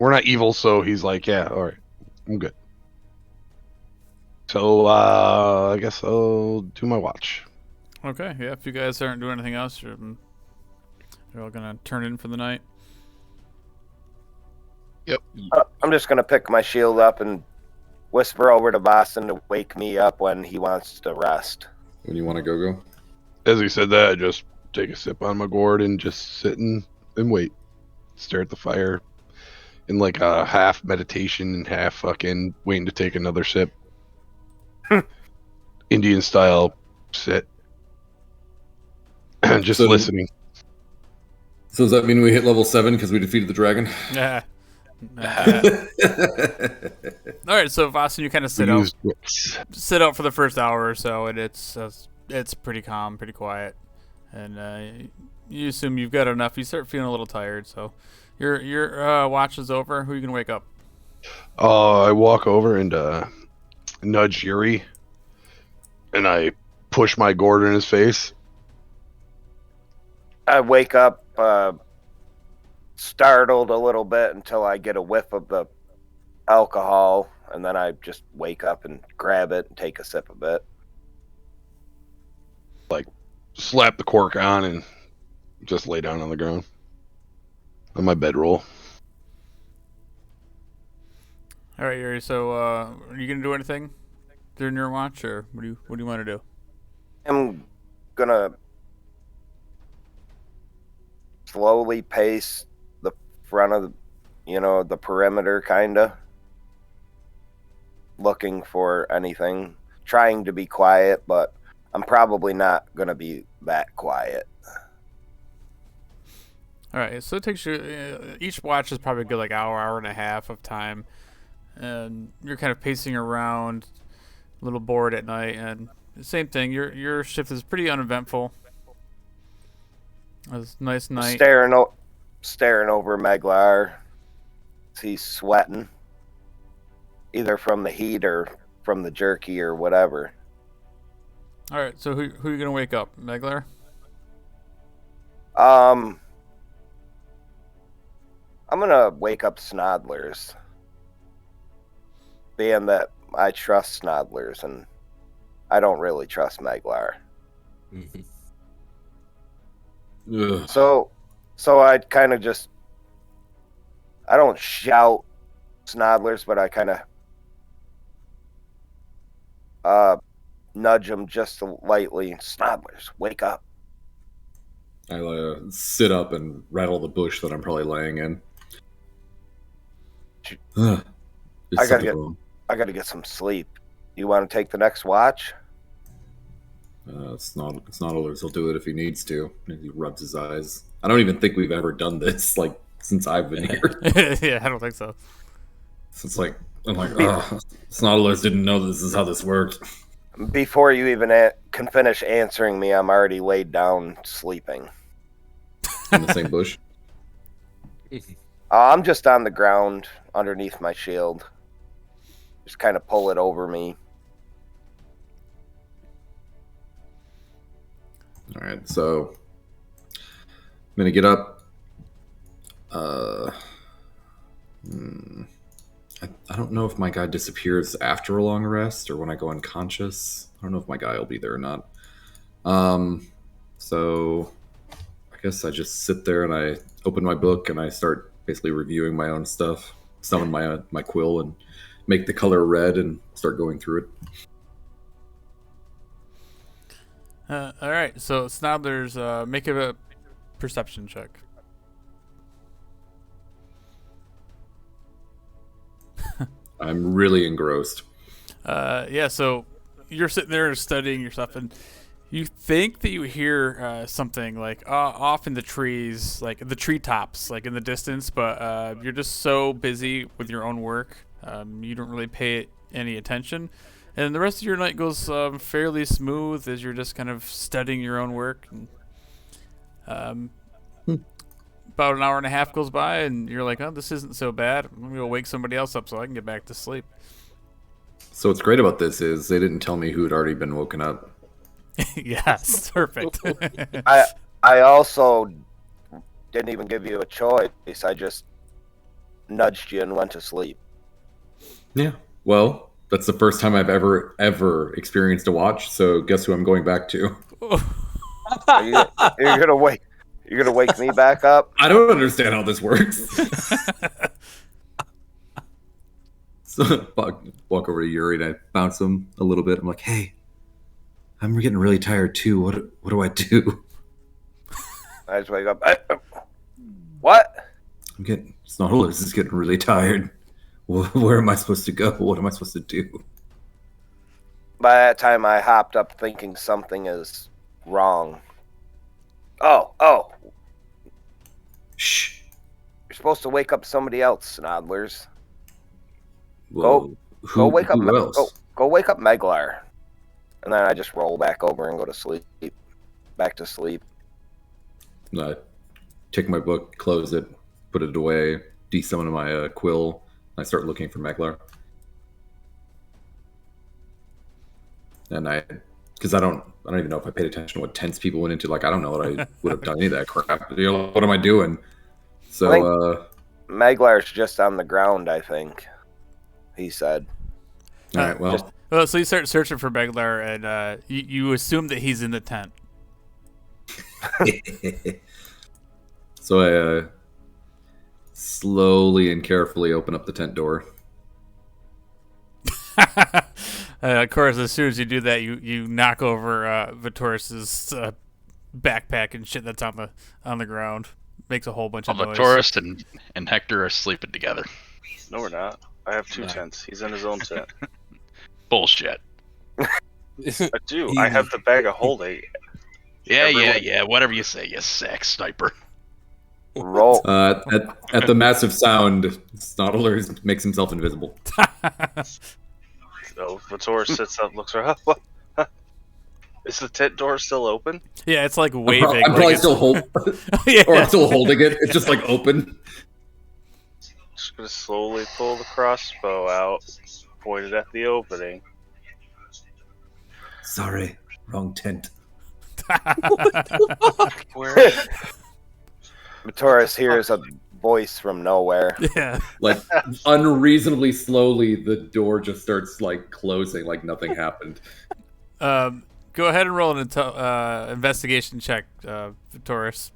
we're not evil. So he's like, yeah, all right, I'm good. So I guess I'll do my watch. Okay, yeah. If you guys aren't doing anything else, you're all gonna turn in for the night. I'm just gonna pick my shield up and whisper over to Boston to wake me up when he wants to rest. When you want to go. As he said that, I just take a sip on my gourd and just sit and wait, stare at the fire, in like a half meditation and half fucking waiting to take another sip. Indian style sit, just So- listening. So does that mean we hit level 7 because we defeated the dragon? Yeah. All right, so Vossen, you kind of Use wits. sit out for the first hour or so, and it's pretty calm, pretty quiet, and you assume you've got enough. You start feeling a little tired, so your watch is over. Who are you gonna wake up? I walk over and nudge Yuri, and I push my gourd in his face. I wake up startled a little bit until I get a whiff of the alcohol, and then I just wake up and grab it and take a sip of it. Slap the cork on and just lay down on the ground on my bedroll. All right, Yuri. So are you gonna do anything during your watch, or what do you want to do? I'm gonna slowly pace the front of the perimeter, kinda looking for anything, trying to be quiet, but I'm probably not gonna be that quiet. All right, so it takes you. Each watch is probably a good like hour and a half of time, and you're kind of pacing around, a little bored at night, and the same thing. Your shift is pretty uneventful. It was a nice night. Staring over Meglar. He's sweating, either from the heat or from the jerky or whatever. All right, so who are you gonna wake up, Meglar? I'm gonna wake up Snodlers, being that I trust Snodlers and I don't really trust Meglar. Ugh. So So I kind of just, I don't shout Snodlers, but I kind of nudge him just lightly. Snodlers, wake up. I sit up and rattle the bush that I'm probably laying in. There's I gotta something wrong. I gotta get some sleep. You want to take the next watch? It's not always. He'll do it if he needs to. And he rubs his eyes. I don't even think we've ever done this like since I've been here. Yeah, I don't think so. So it's like I'm like, Snodlers didn't know this is how this worked. Before you even can finish answering me, I'm already laid down sleeping. In the same bush. I'm just on the ground underneath my shield. Just kind of pull it over me. All right, so I'm gonna get up. I don't know if my guy disappears after a long rest or when I go unconscious. I don't know if my guy will be there or not. So I guess I just sit there and I open my book and I start basically reviewing my own stuff, summon my quill and make the color red and start going through it. All right, so Snodlers, make a perception check. I'm really engrossed. Yeah, so you're sitting there studying your stuff, and you think that you hear something like off in the trees, like the treetops, like in the distance, but you're just so busy with your own work, you don't really pay it any attention. And the rest of your night goes fairly smooth as you're just kind of studying your own work. And, about an hour and a half goes by, and you're like, oh, this isn't so bad. I'm going to go wake somebody else up so I can get back to sleep. So what's great about this is they didn't tell me who had already been woken up. Yes, perfect. I also didn't even give you a choice. I just nudged you and went to sleep. Yeah, well, that's the first time I've ever experienced a watch, so guess who I'm going back to? You're gonna wake me back up? I don't understand how this works. So walk over to Yuri and I bounce him a little bit. I'm like, hey, I'm getting really tired too. What do I do? I just wake up. What? Snodlers is getting really tired. Where am I supposed to go? What am I supposed to do? By that time, I hopped up thinking something is wrong. Oh. Shh. You're supposed to wake up somebody else, Snodlers. Well, Go wake up. Who else? Go wake up Meglar. And then I just roll back over and go to sleep. Back to sleep. I take my book, close it, put it away, de-summon my quill. I start looking for Meglar. And because I don't even know if I paid attention to what tents people went into. Like, I don't know that I would have done any of that crap. You know, what am I doing? So, Meglar's just on the ground, I think. He said. All right, well. So you start searching for Meglar, and you assume that he's in the tent. So I slowly and carefully open up the tent door. Of course, as soon as you do that, you knock over Vitoris's backpack and shit that's on the ground. Makes a whole bunch of noise. Vitoris and Hector are sleeping together. No, we're not. I have two tents. He's in his own tent. Bullshit. I do. I have the bag of holding. Yeah. Whatever you say, you sex sniper. Roll. At the massive sound, Snodlers makes himself invisible. So Vitoris sits up, looks around. What? Is the tent door still open? Yeah, it's like waving. I'm probably still holding, Yeah. or I'm still holding it. It's just like open. Just gonna slowly pull the crossbow out, point it at the opening. Sorry, wrong tent. Where? Vitoris hears a voice from nowhere. Yeah. Like unreasonably slowly, the door just starts like closing, like nothing happened. Go ahead and roll an investigation check, Vitoris.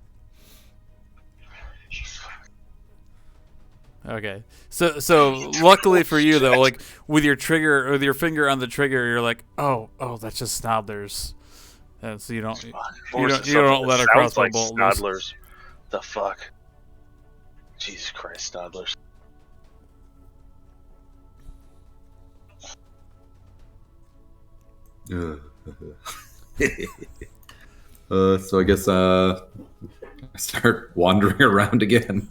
Okay. So luckily for you though, like with your trigger or with your finger on the trigger, you're like, oh, that's just Snodlers, and so you don't let a Sounds crossbow like bolt loose. Snodlers. The fuck? Jesus Christ, Snodlers. So I guess I start wandering around again.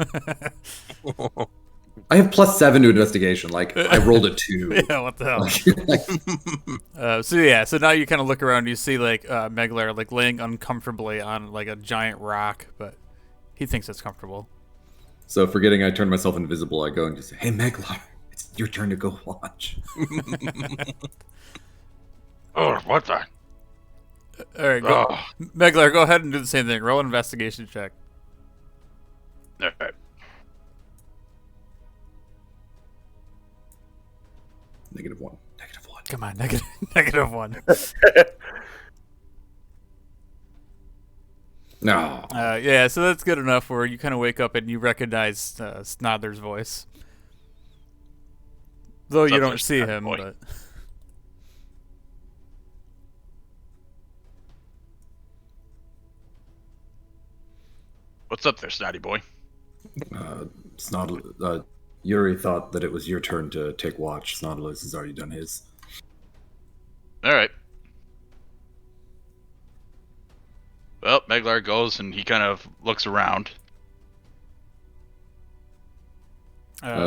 I have +7 to investigation. Like I rolled a 2. Yeah, what the hell? Like, So now you kind of look around, and you see like Meglar like laying uncomfortably on like a giant rock, but he thinks it's comfortable. so forgetting I turned myself invisible, I go and just say, "Hey, Meglar, it's your turn to go watch." Oh, what the? All right, go. Oh. Meglar, go ahead and do the same thing. Roll an investigation check. All right. -1. Come on, -1. No. Yeah, so that's good enough where you kind of wake up and you recognize Snodler's voice. Though you don't see him, but... What's up there, snotty boy? Yuri thought that it was your turn to take watch. Snodlers has already done his. All right. Well, Meglar goes and he kind of looks around.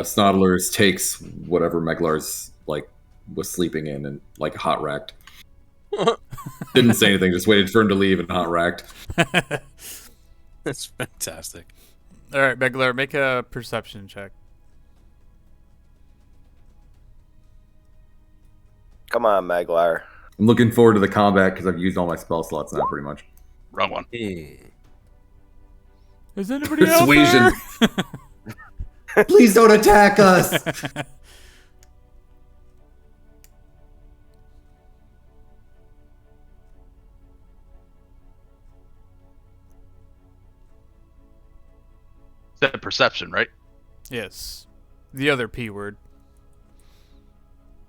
Snodlers takes whatever Meglar's like was sleeping in and like hot racked. Didn't say anything, just waited for him to leave and hot racked. That's fantastic. All right, Meglar, make a perception check. Come on, Meglar. I'm looking forward to the combat because I've used all my spell slots now, pretty much. Wrong one. Is anybody out Persuasion. there? Please don't attack us. Is that perception, right? Yes. The other P word.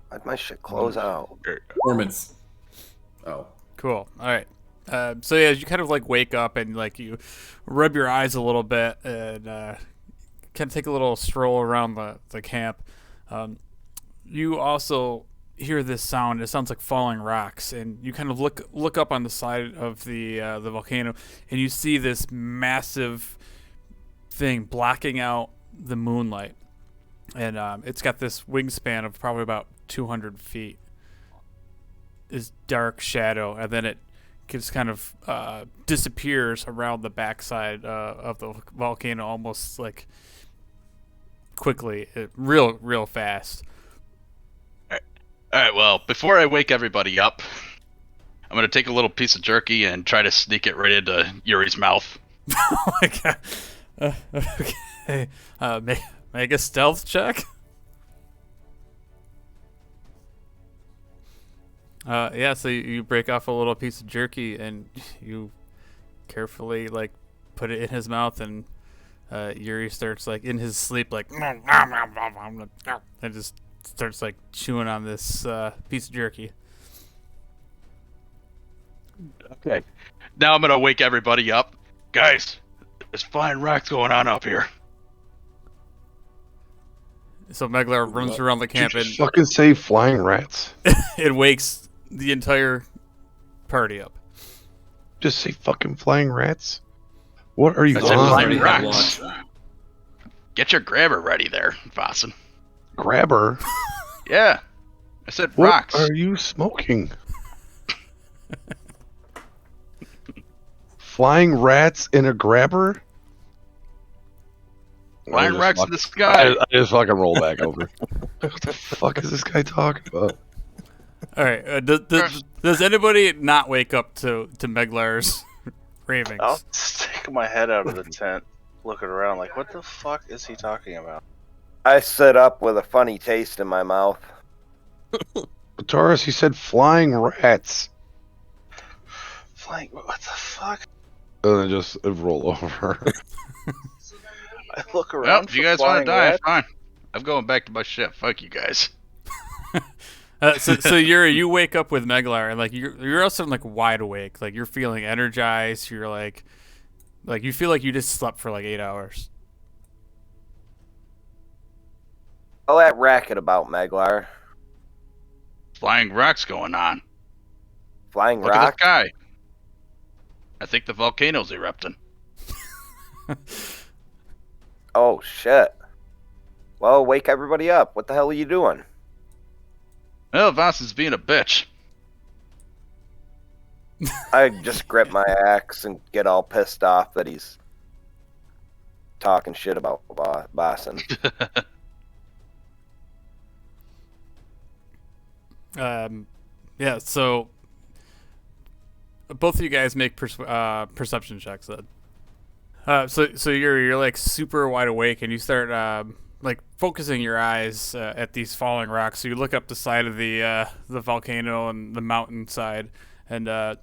Why'd my shit close out? Performance. Oh. Cool. All right. So yeah, you kind of like wake up and like you rub your eyes a little bit and kind of take a little stroll around the camp. You also hear this sound. It sounds like falling rocks, and you kind of look up on the side of the volcano, and you see this massive thing blocking out the moonlight, and it's got this wingspan of probably about 200 feet. This dark shadow, and then it just kind of disappears around the backside of the volcano, almost like quickly, real fast. All right, well, before I wake everybody up, I'm going to take a little piece of jerky and try to sneak it right into Yuri's mouth. Oh my god. Okay. Make a stealth check. Yeah, so you break off a little piece of jerky and you carefully like put it in his mouth, and Yuri starts like in his sleep like and just starts like chewing on this piece of jerky. Okay. Now I'm going to wake everybody up. Guys, there's flying rocks going on up here. So Meglar runs around the camp Did and you fucking say flying rats? it wakes the entire party up. Just say fucking flying rats? What are you I said on? flying rocks. Get your grabber ready there, Vossen. Grabber? Yeah. I said What rocks. are you smoking? Flying rats in a grabber? Flying rocks in the sky. I just fucking roll back over. What the fuck is this guy talking about? All right. Does anybody not wake up to Meglar's ravings? I'll stick my head out of the tent, looking around like, what the fuck is he talking about? I sit up with a funny taste in my mouth. Taurus, he said flying rats. Flying, what the fuck? And then just roll over. I look Well, around. if you for guys want flying to die, rats. fine. I'm going back to my ship. Fuck you guys. So Yuri, you wake up with Meglar, and like you're also like wide awake, like you're feeling energized. You're like you feel like you just slept for like 8 hours. All that racket about Meglar. Flying rocks going on. Flying Look rock. at the sky. I think the volcano's erupting. Oh, shit. Well, wake everybody up. What the hell are you doing? Well, Voss is being a bitch. I just grip my axe and get all pissed off that he's talking shit about Boston. Yeah. So both of you guys make perception checks then. So you're like super wide awake, and you start like focusing your eyes at these falling rocks. So you look up the side of the volcano and the mountainside, and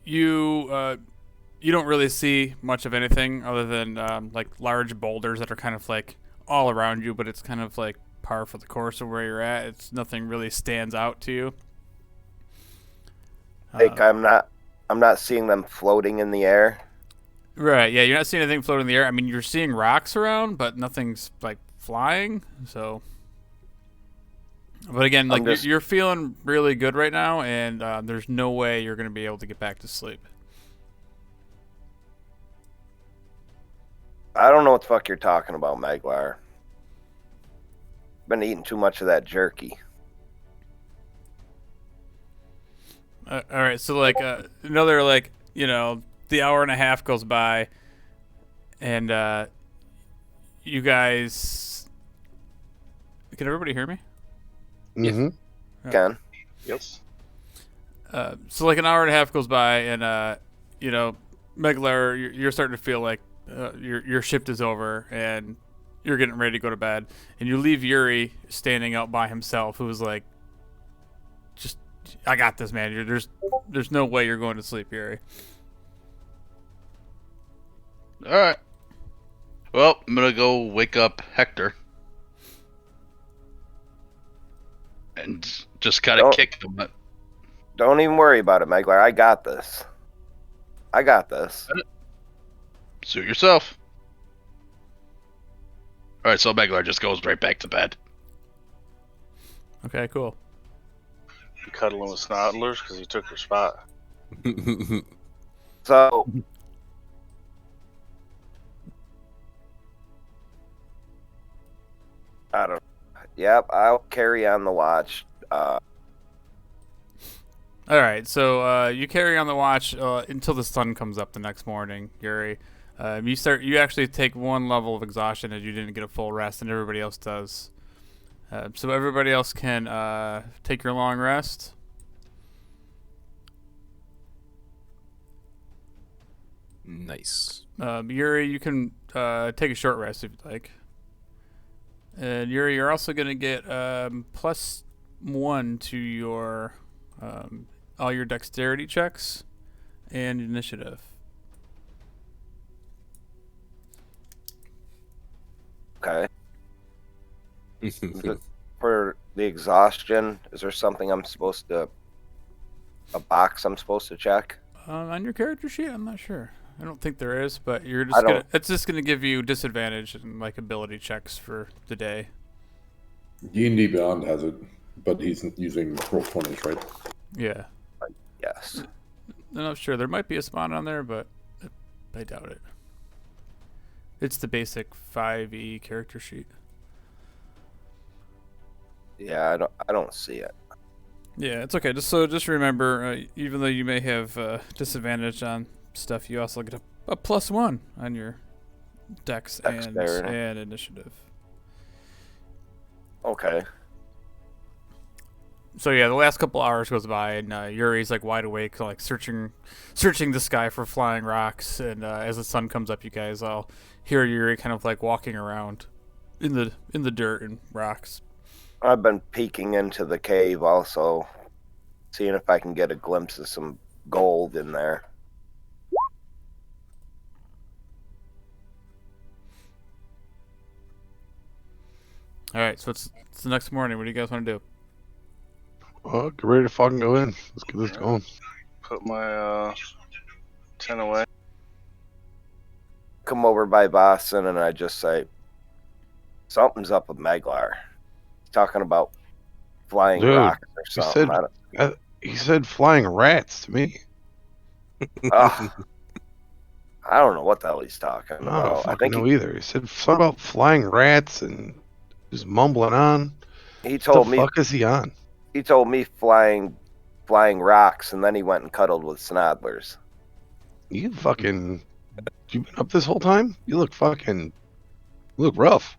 you don't really see much of anything other than like large boulders that are kind of like all around you, but it's kind of like par for the course of where you're at. It's nothing really stands out to you. Like I'm not seeing them floating in the air. Right, yeah, you're not seeing anything floating in the air. I mean, you're seeing rocks around, but nothing's like flying. So, but again, like you're feeling really good right now, and there's no way you're going to be able to get back to sleep. I don't know what the fuck you're talking about, Meglar. Been eating too much of that jerky. All right, so like another like the hour and a half goes by, and you guys, can everybody hear me? Mm-hmm. Ken? Yes. So like an hour and a half goes by, and Meglar, you're starting to feel like your shift is over, and you're getting ready to go to bed, and you leave Yuri standing out by himself, who's like, just, I got this, man. There's no way you're going to sleep, Yuri. All right. Well, I'm gonna go wake up Hector and just kind of kick him. Don't even worry about it, Meglar. I got this. Suit yourself. All right, so Meglar just goes right back to bed. Okay, cool. You cuddling with Snodlers because he took her spot. So, I don't. Yep, I'll carry on the watch. All right, so you carry on the watch until the sun comes up the next morning, Yuri. You actually take one level of exhaustion as you didn't get a full rest, and everybody else does. So everybody else can take your long rest. Nice. Yuri, you can take a short rest if you'd like. And Yuri, you're also going to get +1 to your all your dexterity checks and initiative. Okay. For the exhaustion, is there something a box I'm supposed to check? On your character sheet, I'm not sure. I don't think there is, but it's just gonna give you disadvantage and like ability checks for the day. D&D Beyond has it, but he's using Roll20s, right? Yeah. Yes. I'm not sure. There might be a spot on there, but I doubt it. It's the basic 5e character sheet. Yeah, I don't see it. Yeah, it's okay. Just remember, even though you may have disadvantage on stuff, you also get a +1 on your dex and initiative. Okay. So yeah, the last couple hours goes by, and Yuri's like wide awake, like searching the sky for flying rocks. And as the sun comes up, you guys all hear Yuri kind of like walking around in the dirt and rocks. I've been peeking into the cave also, seeing if I can get a glimpse of some gold in there. All right, so it's the next morning. What do you guys want to do? Well, get ready to fucking go in. Let's get this going. Put my 10 away. Come over by Boston and I just say, something's up with Meglar. He's talking about flying Dude, rocks or he something. said he said flying rats to me. Ugh. I don't know what the hell he's talking I don't about. I fucking think know either. He said something about flying rats and just mumbling on. he What the told me fuck is he on? he told me flying rocks, and then he went and cuddled with Snodlers. You been up this whole time? You look rough.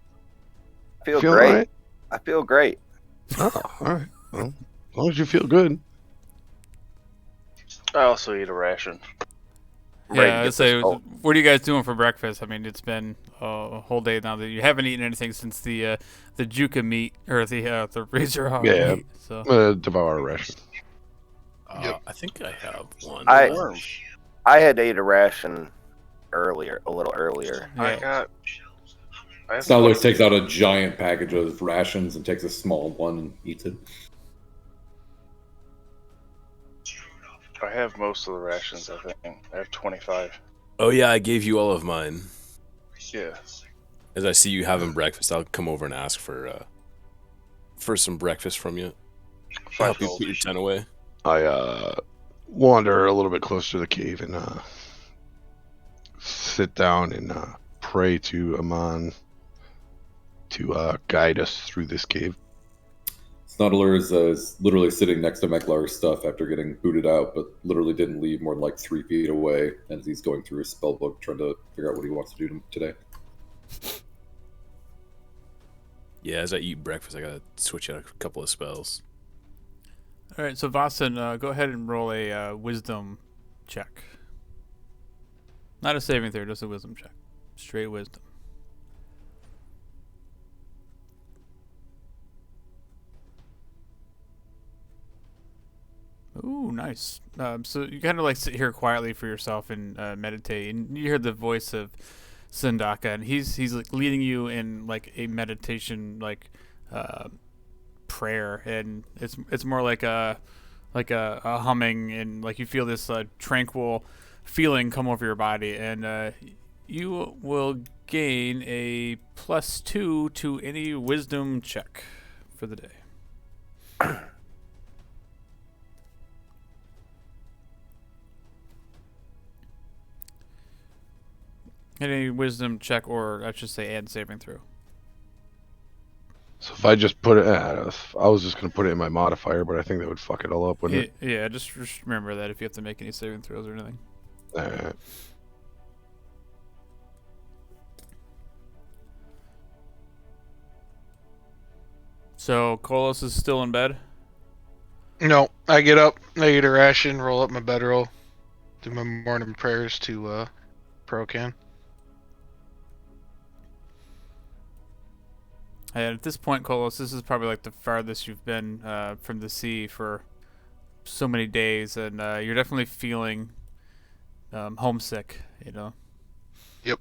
I feel Feeling great. all right? I feel great. Oh, all right. Well, as long as you feel good. I also eat a ration. Ready to Yeah, I'd get say, this boat. what are you guys doing for breakfast? I mean, it's been a whole day now that you haven't eaten anything since the Juka meat or the Razor Hog Yeah. meat. So I'm gonna devour a ration. Yep. I think I have one. I had ate a ration a little earlier. yeah, I have Snodlers takes out a giant package of rations and takes a small one and eats it. I have most of the rations, I think. I have 25. Oh yeah, I gave you all of mine. Yeah. As I see you having breakfast, I'll come over and ask for some breakfast from you. Help you put your 10 away. I wander a little bit closer to the cave and sit down and pray to Amon to guide us through this cave. Snodlers is literally sitting next to Meklar's stuff after getting booted out, but literally didn't leave more than like 3 feet away as he's going through his spell book trying to figure out what he wants to do today. Yeah, as I eat breakfast, I gotta switch out a couple of spells. All right, so Vossen, go ahead and roll a wisdom check. Not a saving throw, just a wisdom check. Straight wisdom. Ooh, nice. So you kind of like sit here quietly for yourself and meditate, and you hear the voice of Sandaka, and he's like leading you in like a meditation like prayer, and it's more like a humming, and like you feel this tranquil feeling come over your body, and you will gain a +2 to any wisdom check for the day. Any wisdom check, or I should say, and saving throw. So if I just put it, I was just gonna put it in my modifier, but I think that would fuck it all up, wouldn't it? Yeah, just remember that if you have to make any saving throws or anything. Alright. So Kolos is still in bed. No, I get up, I eat a ration, roll up my bedroll, do my morning prayers to Procan. And at this point, Kolos, this is probably like the farthest you've been from the sea for so many days, and you're definitely feeling homesick. You know. Yep.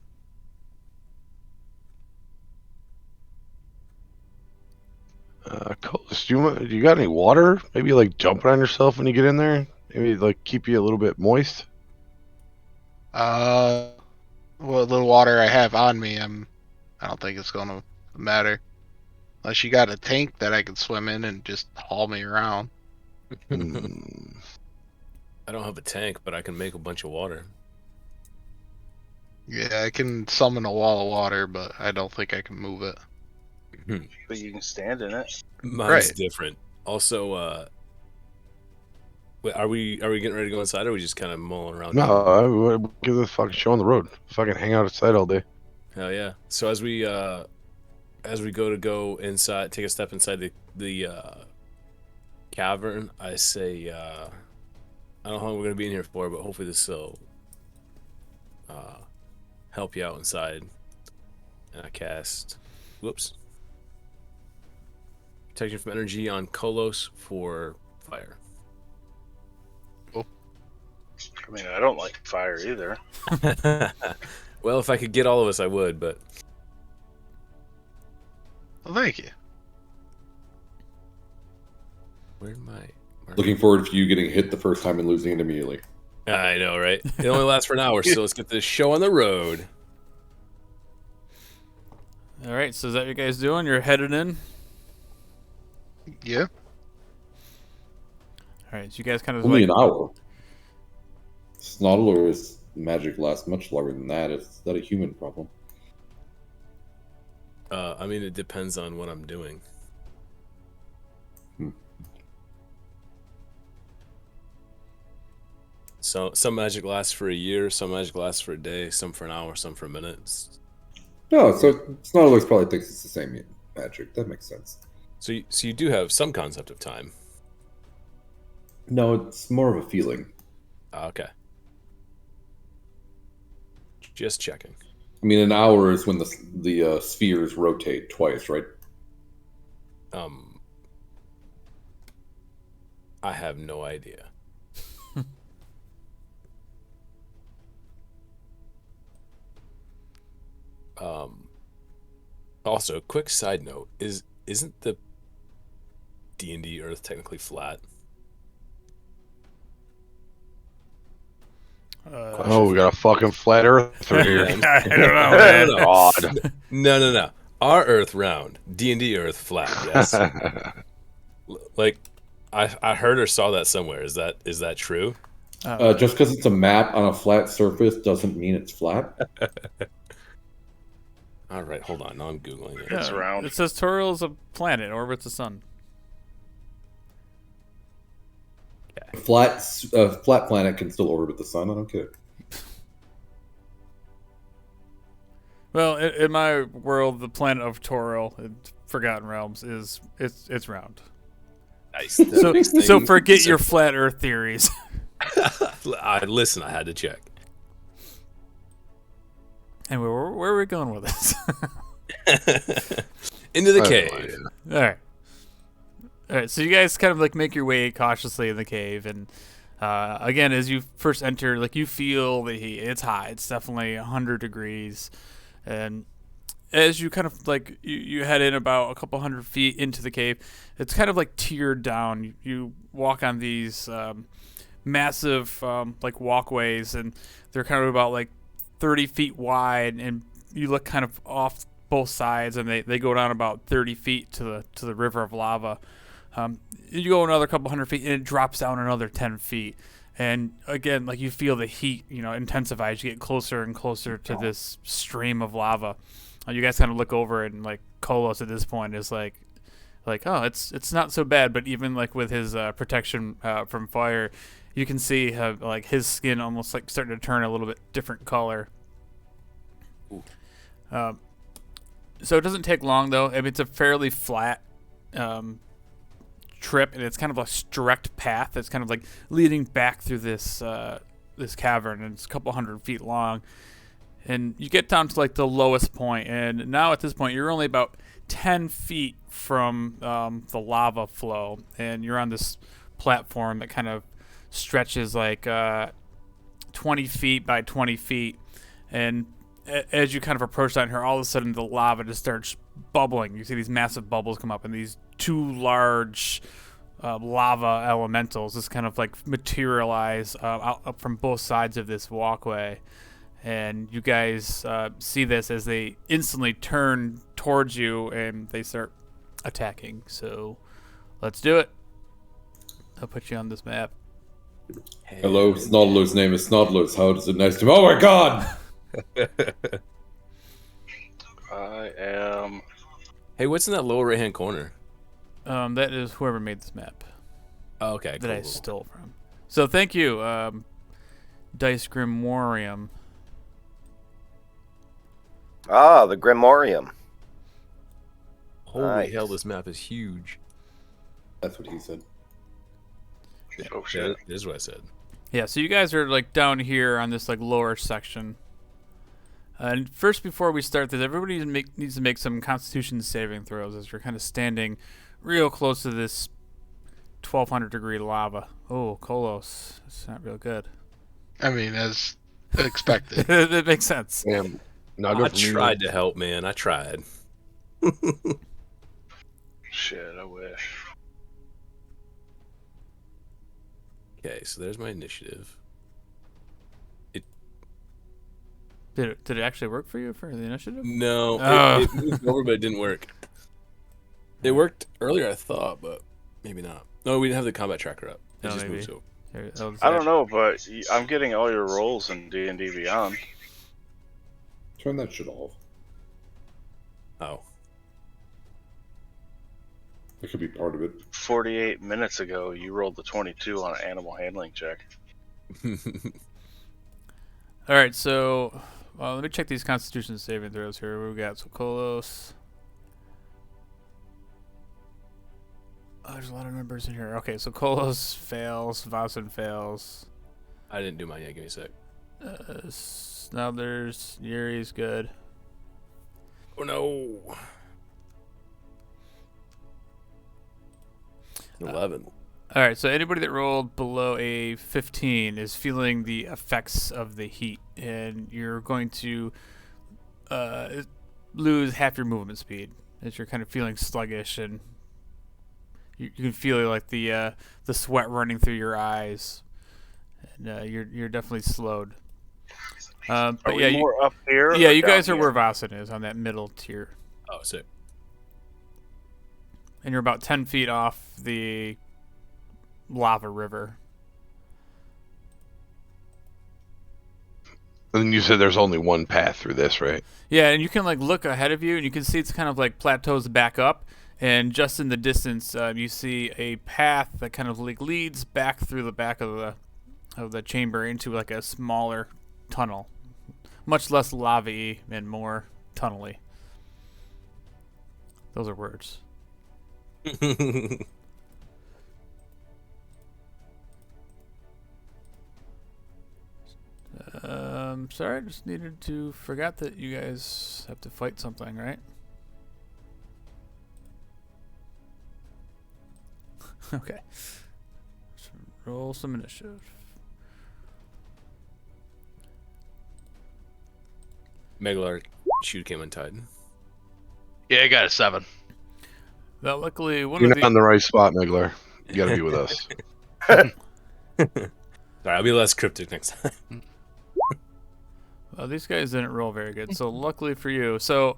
Colas, do you got any water? Maybe like jumping on yourself when you get in there. Maybe like keep you a little bit moist. What little water I have on me, I don't think it's gonna matter. Unless you got a tank that I can swim in and just haul me around. I don't have a tank, but I can make a bunch of water. Yeah, I can summon a wall of water, but I don't think I can move it. But you can stand in it. Mine's Right. different. Also, wait, are we getting ready to go inside, or are we just kind of mulling around? No, I would give this fucking show on the road. Fucking hang out outside all day. Hell yeah! So as we go inside, take a step inside the cavern, I say, I don't know how long we're gonna be in here for, but hopefully this will help you out inside. And I cast, protection from energy on Kolos for fire. I mean, I don't like fire either. Well, if I could get all of us, I would, but Well, thank you. Where am I? Looking forward to you getting hit the first time and losing it immediately. I know, right? It only lasts for an hour, so let's get this show on the road. All right, so is that what you guys doing? You're headed in. Yeah. All right, so you guys kind of Only like an hour. Snodler's magic lasts much longer than that. Is that a human problem? I mean, it depends on what I'm doing. So some magic lasts for a year, some magic lasts for a day, some for an hour, some for minutes. No, so Snodler's probably thinks it's the same magic. That makes sense. So you do have some concept of time. No, it's more of a feeling. Okay. Just checking. I mean, an hour is when the spheres rotate twice, right? I have no idea. Also, quick side note, isn't the D&D Earth technically flat? Oh, we got a fucking flat earther here. I don't know, man. God. No. Our Earth round, D&D Earth flat. Yes. Like, I heard or saw that somewhere. Is that true? Just because it's a map on a flat surface doesn't mean it's flat. All right, hold on. Now I'm googling it. It's round. It says Toriel is a planet, orbits the sun. Flat planet can still orbit the sun. I don't care. Well, in my world, the planet of Toriel, in Forgotten Realms, it's round. Nice. So forget your flat Earth theories. Listen, I had to check. And where are we going with this? Into the cave. All right, so you guys kind of like make your way cautiously in the cave, and again, as you first enter, like you feel the heat. It's hot. It's definitely 100 degrees, and as you kind of like you head in about a couple 100 feet into the cave, it's kind of like tiered down. You walk on these massive like walkways, and they're kind of about like 30 feet wide, and you look kind of off both sides, and they go down about 30 feet to the river of lava. You go another couple 100 feet, and it drops down another 10 feet. And again, like you feel the heat, intensify as you get closer and closer to this stream of lava. You guys kind of look over it, and like Kolos at this point is like, oh, it's not so bad. But even like with his protection from fire, you can see how like his skin almost like starting to turn a little bit different color. So it doesn't take long though. I mean, it's a fairly flat trip, and it's kind of a direct path that's kind of like leading back through this cavern, and it's a couple 100 feet long. And you get down to like the lowest point, and now at this point you're only about 10 feet from the lava flow, and you're on this platform that kind of stretches like 20 feet by 20 feet. And as you kind of approach down here, all of a sudden the lava just starts bubbling. You see these massive bubbles come up, and these two large lava elementals just kind of like materialize up from both sides of this walkway. And you guys see this as they instantly turn towards you, and they start attacking. So let's do it. I'll put you on this map. Hello, Snodler's name is Snodler's. How is it nice to... Oh my god! I am... Hey, what's in that lower right-hand corner? That is whoever made this map. Oh, okay, that I stole from. So thank you, Dice Grimorium. Ah, the Grimorium. Holy hell, this map is huge. That's what he said. Yeah, oh shit! That is what I said. Yeah, so you guys are like down here on this like lower section. And first, before we start this, everybody needs to make some Constitution saving throws as you're kind of standing real close to this 1,200 degree lava. Oh, Kolos, it's not real good. I mean, as expected. That makes sense. Damn. I tried to help, man. I tried. shit, I wish. Okay, so there's my initiative. Did it actually work for you for the initiative? No, Oh. it moved over, but it didn't work. It worked earlier, I thought, but maybe not. No, we didn't have the combat tracker up. It No, just maybe. moves over. Here, I'll just I don't know, but I'm getting all your rolls in D&D Beyond. Turn that shit off. Oh. That could be part of it. 48 minutes ago, you rolled the 22 on an animal handling check. All right, so let me check these Constitution saving throws here. What we got? So Kolos. Oh, there's a lot of numbers in here. Okay, so Kolos fails, Vasen fails. I didn't do mine yet. Give me a sec. Snuthers, Yuri's good. Oh no. 11. All right, so anybody that rolled below a 15 is feeling the effects of the heat, and you're going to lose half your movement speed as you're kind of feeling sluggish, and you can feel like the sweat running through your eyes, and you're definitely slowed. But Are yeah, we more up here? yeah, or you down guys are here? where Vasen is on that middle tier, Oh, sick. and you're about 10 feet off the lava river. And you said there's only one path through this, right? Yeah, and you can like look ahead of you, and you can see it's kind of like plateaus back up, and just in the distance, you see a path that kind of like leads back through the back of the chamber into like a smaller tunnel, much less lava-y and more tunnel-y. Those are words. Sorry, I just needed to forgot that you guys have to fight something, right? Okay. So roll some initiative. Meglar shoot came untied. Yeah, I got a 7. Well, luckily one You're of not the on the right spot, Megler. You gotta be with us. Sorry, I'll be less cryptic next time. these guys didn't roll very good, so luckily for you. So,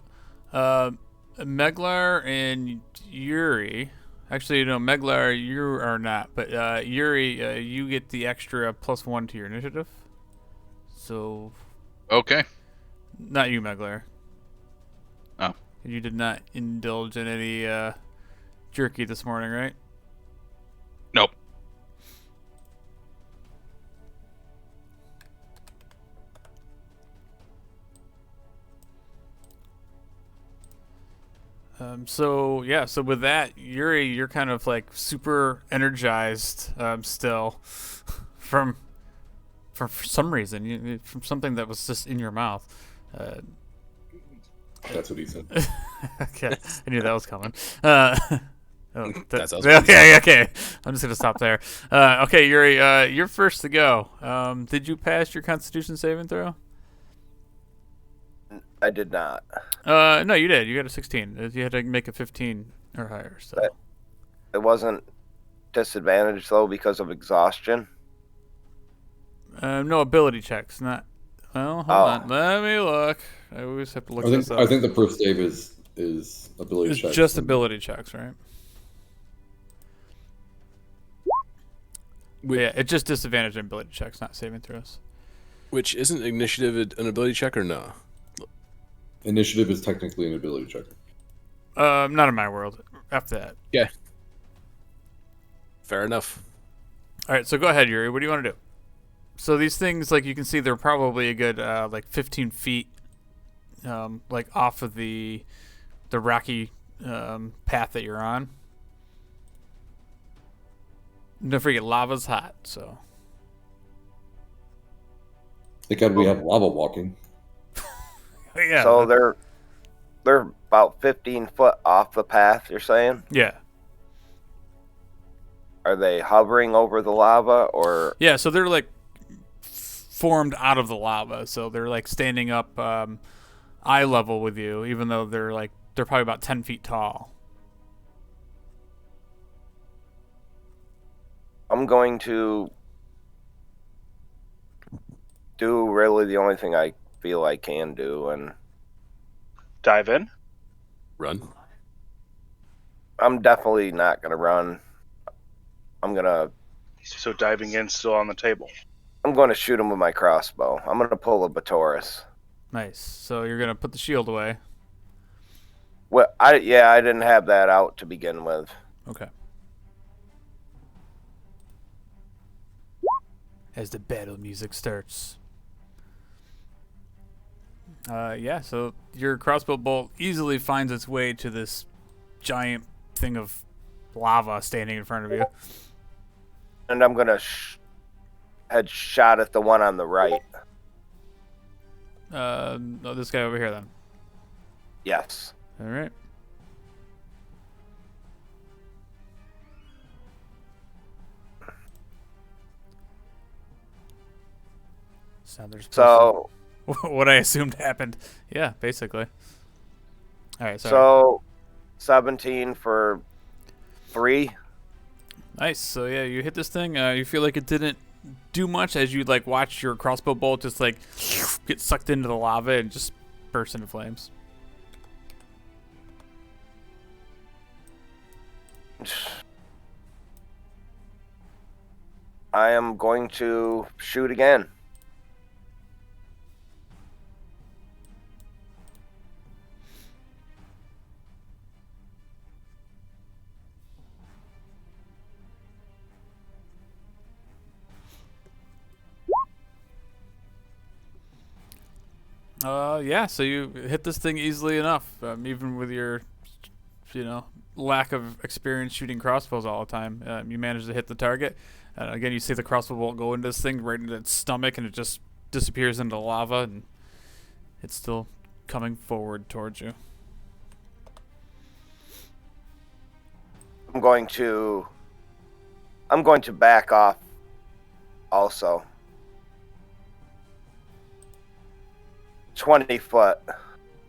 Meglar and Yuri. Actually, no, Meglar, you are not. But Yuri, you get the extra +1 to your initiative. So, Okay. not you, Meglar. Oh. You did not indulge in any jerky this morning, right? Nope. So yeah, so with that, Yuri, you're kind of like super energized still from for some reason, from something that was just in your mouth. That's what he said. Okay, I knew that was coming. That sounds Okay. I'm just gonna stop there. Okay, Yuri, you're first to go. Did you pass your Constitution saving throw? I did not. No, you did. You got a 16. You had to make a 15 or higher. So. It wasn't disadvantaged though because of exhaustion. No ability checks. Not. Well, hold on. Let me look. I always have to look this up. I think the first save is ability It's checks. just ability checks, right? Yeah, it's just disadvantage in ability checks, not saving throws. Which isn't initiative an ability check or no? Initiative is technically an ability check. Not in my world. After that. Yeah. Fair enough. All right, so go ahead, Yuri. What do you want to do? So these things, like you can see, they're probably a good like 15 feet, like off of the rocky path that you're on. And don't forget, lava's hot, so. Thank God we have lava walking. Yeah. So they're about 15 foot off the path, you're saying? Yeah. Are they hovering over the lava or Yeah, so they're like formed out of the lava, so they're like standing up eye level with you, even though they're probably about 10 feet tall. I'm going to do really the only thing I feel I can do, and Dive in. Run. I'm definitely not going to run. I'm going So diving in still on the table. to shoot him with my crossbow. I'm going to pull a Batoris. Nice. So you're gonna put the shield away. Well, I didn't have that out to begin with. Okay. As the battle music starts. Yeah, so your crossbow bolt easily finds its way to this giant thing of lava standing in front of you. And I'm going to head shot at the one on the right. No, this guy over here then. Yes. All right. So what I assumed happened. Yeah, basically. All right, sorry. So 17 for 3. Nice. So yeah, you hit this thing. You feel like it didn't do much as you like watch your crossbow bolt just like get sucked into the lava and just burst into flames. I am going to shoot again. Yeah, so you hit this thing easily enough, even with your, lack of experience shooting crossbows all the time. You managed to hit the target. Again, you see the crossbow bolt go into this thing right into its stomach, and it just disappears into the lava, and it's still coming forward towards you. I'm going to back off also. 20 foot.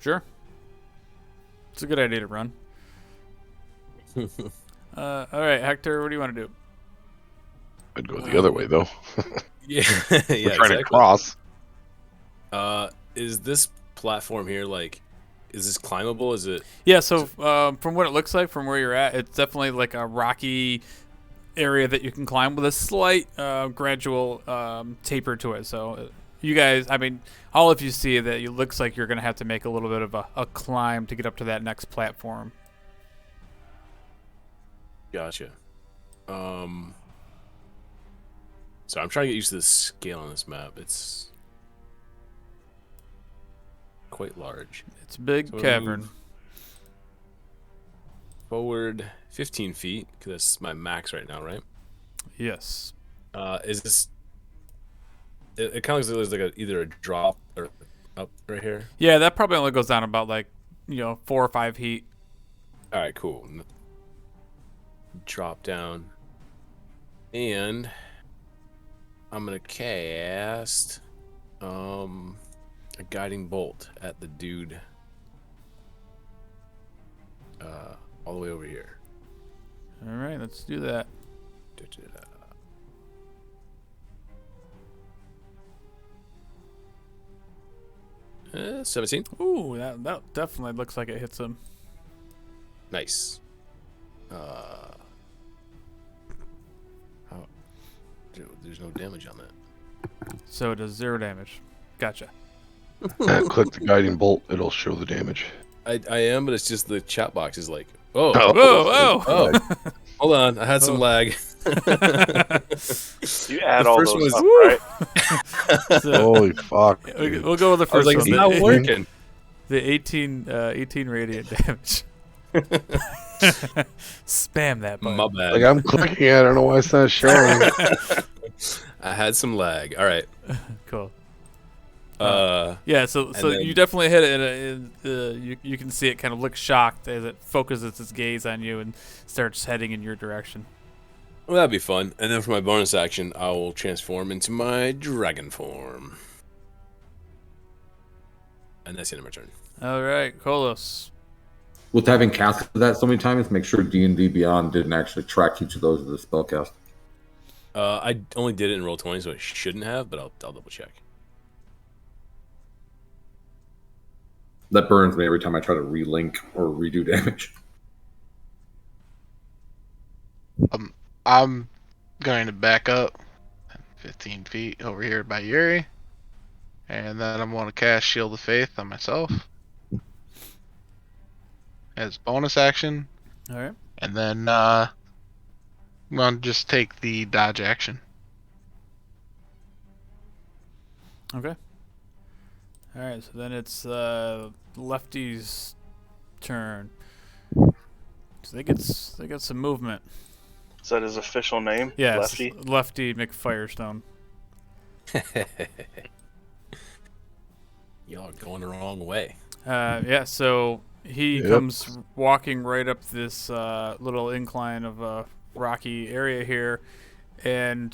Sure. It's a good idea to run. All right, Hector, what do you want to do? I'd go the other way though. Yeah, We're trying to cross. Is this platform here is this climbable? Is it? Yeah, so from what it looks like, from where you're at, it's definitely like a rocky area that you can climb with a slight gradual taper to it. So you guys, all of you see that it looks like you're going to have to make a little bit of a climb to get up to that next platform. Gotcha. So I'm trying to get used to the scale on this map. It's quite large. It's a big cavern. Forward 15 feet, because that's my max right now, right? Yes. Is this... It kind of looks like either a drop or up right here. Yeah, that probably only goes down about 4 or 5 feet. All right, cool. Drop down. And I'm going to cast a guiding bolt at the dude all the way over here. All right, let's do that. 17. Ooh, that definitely looks like it hits him. Nice. There's no damage on that. So it does 0 damage. Gotcha. Click the guiding bolt. It'll show the damage. I am, but it's just the chat box is like, oh, whoa. Hold on, I had some lag. You add The all first those one up, right? So, Holy fuck. we'll go with the I was first like, one. it's not working. The 18 radiant damage. Spam that button. My bad. Like I'm clicking it. I don't know why it's not showing. I had some lag. All right. Cool. Yeah. So then, you definitely hit it, and you can see it kind of look shocked as it focuses its gaze on you and starts heading in your direction. Well, that'd be fun. And then for my bonus action, I will transform into my dragon form. And that's the end of my turn. All right, Kolos. With having casted that so many times, make sure D&D Beyond didn't actually track each of those as a spellcast. I only did it in roll 20, so I shouldn't have, but I'll double check. That burns me every time I try to relink or redo damage. I'm going to back up 15 feet over here by Yuri. And then I'm going to cast Shield of Faith on myself as bonus action. All right. And then I'm going to just take the dodge action. Okay. All right. So then it's Lefty's turn. So they get some movement. Is that his official name? Yeah. Lefty? Lefty McFirestone. Y'all are going the wrong way. Yeah. So he comes walking right up this little incline of a rocky area here, and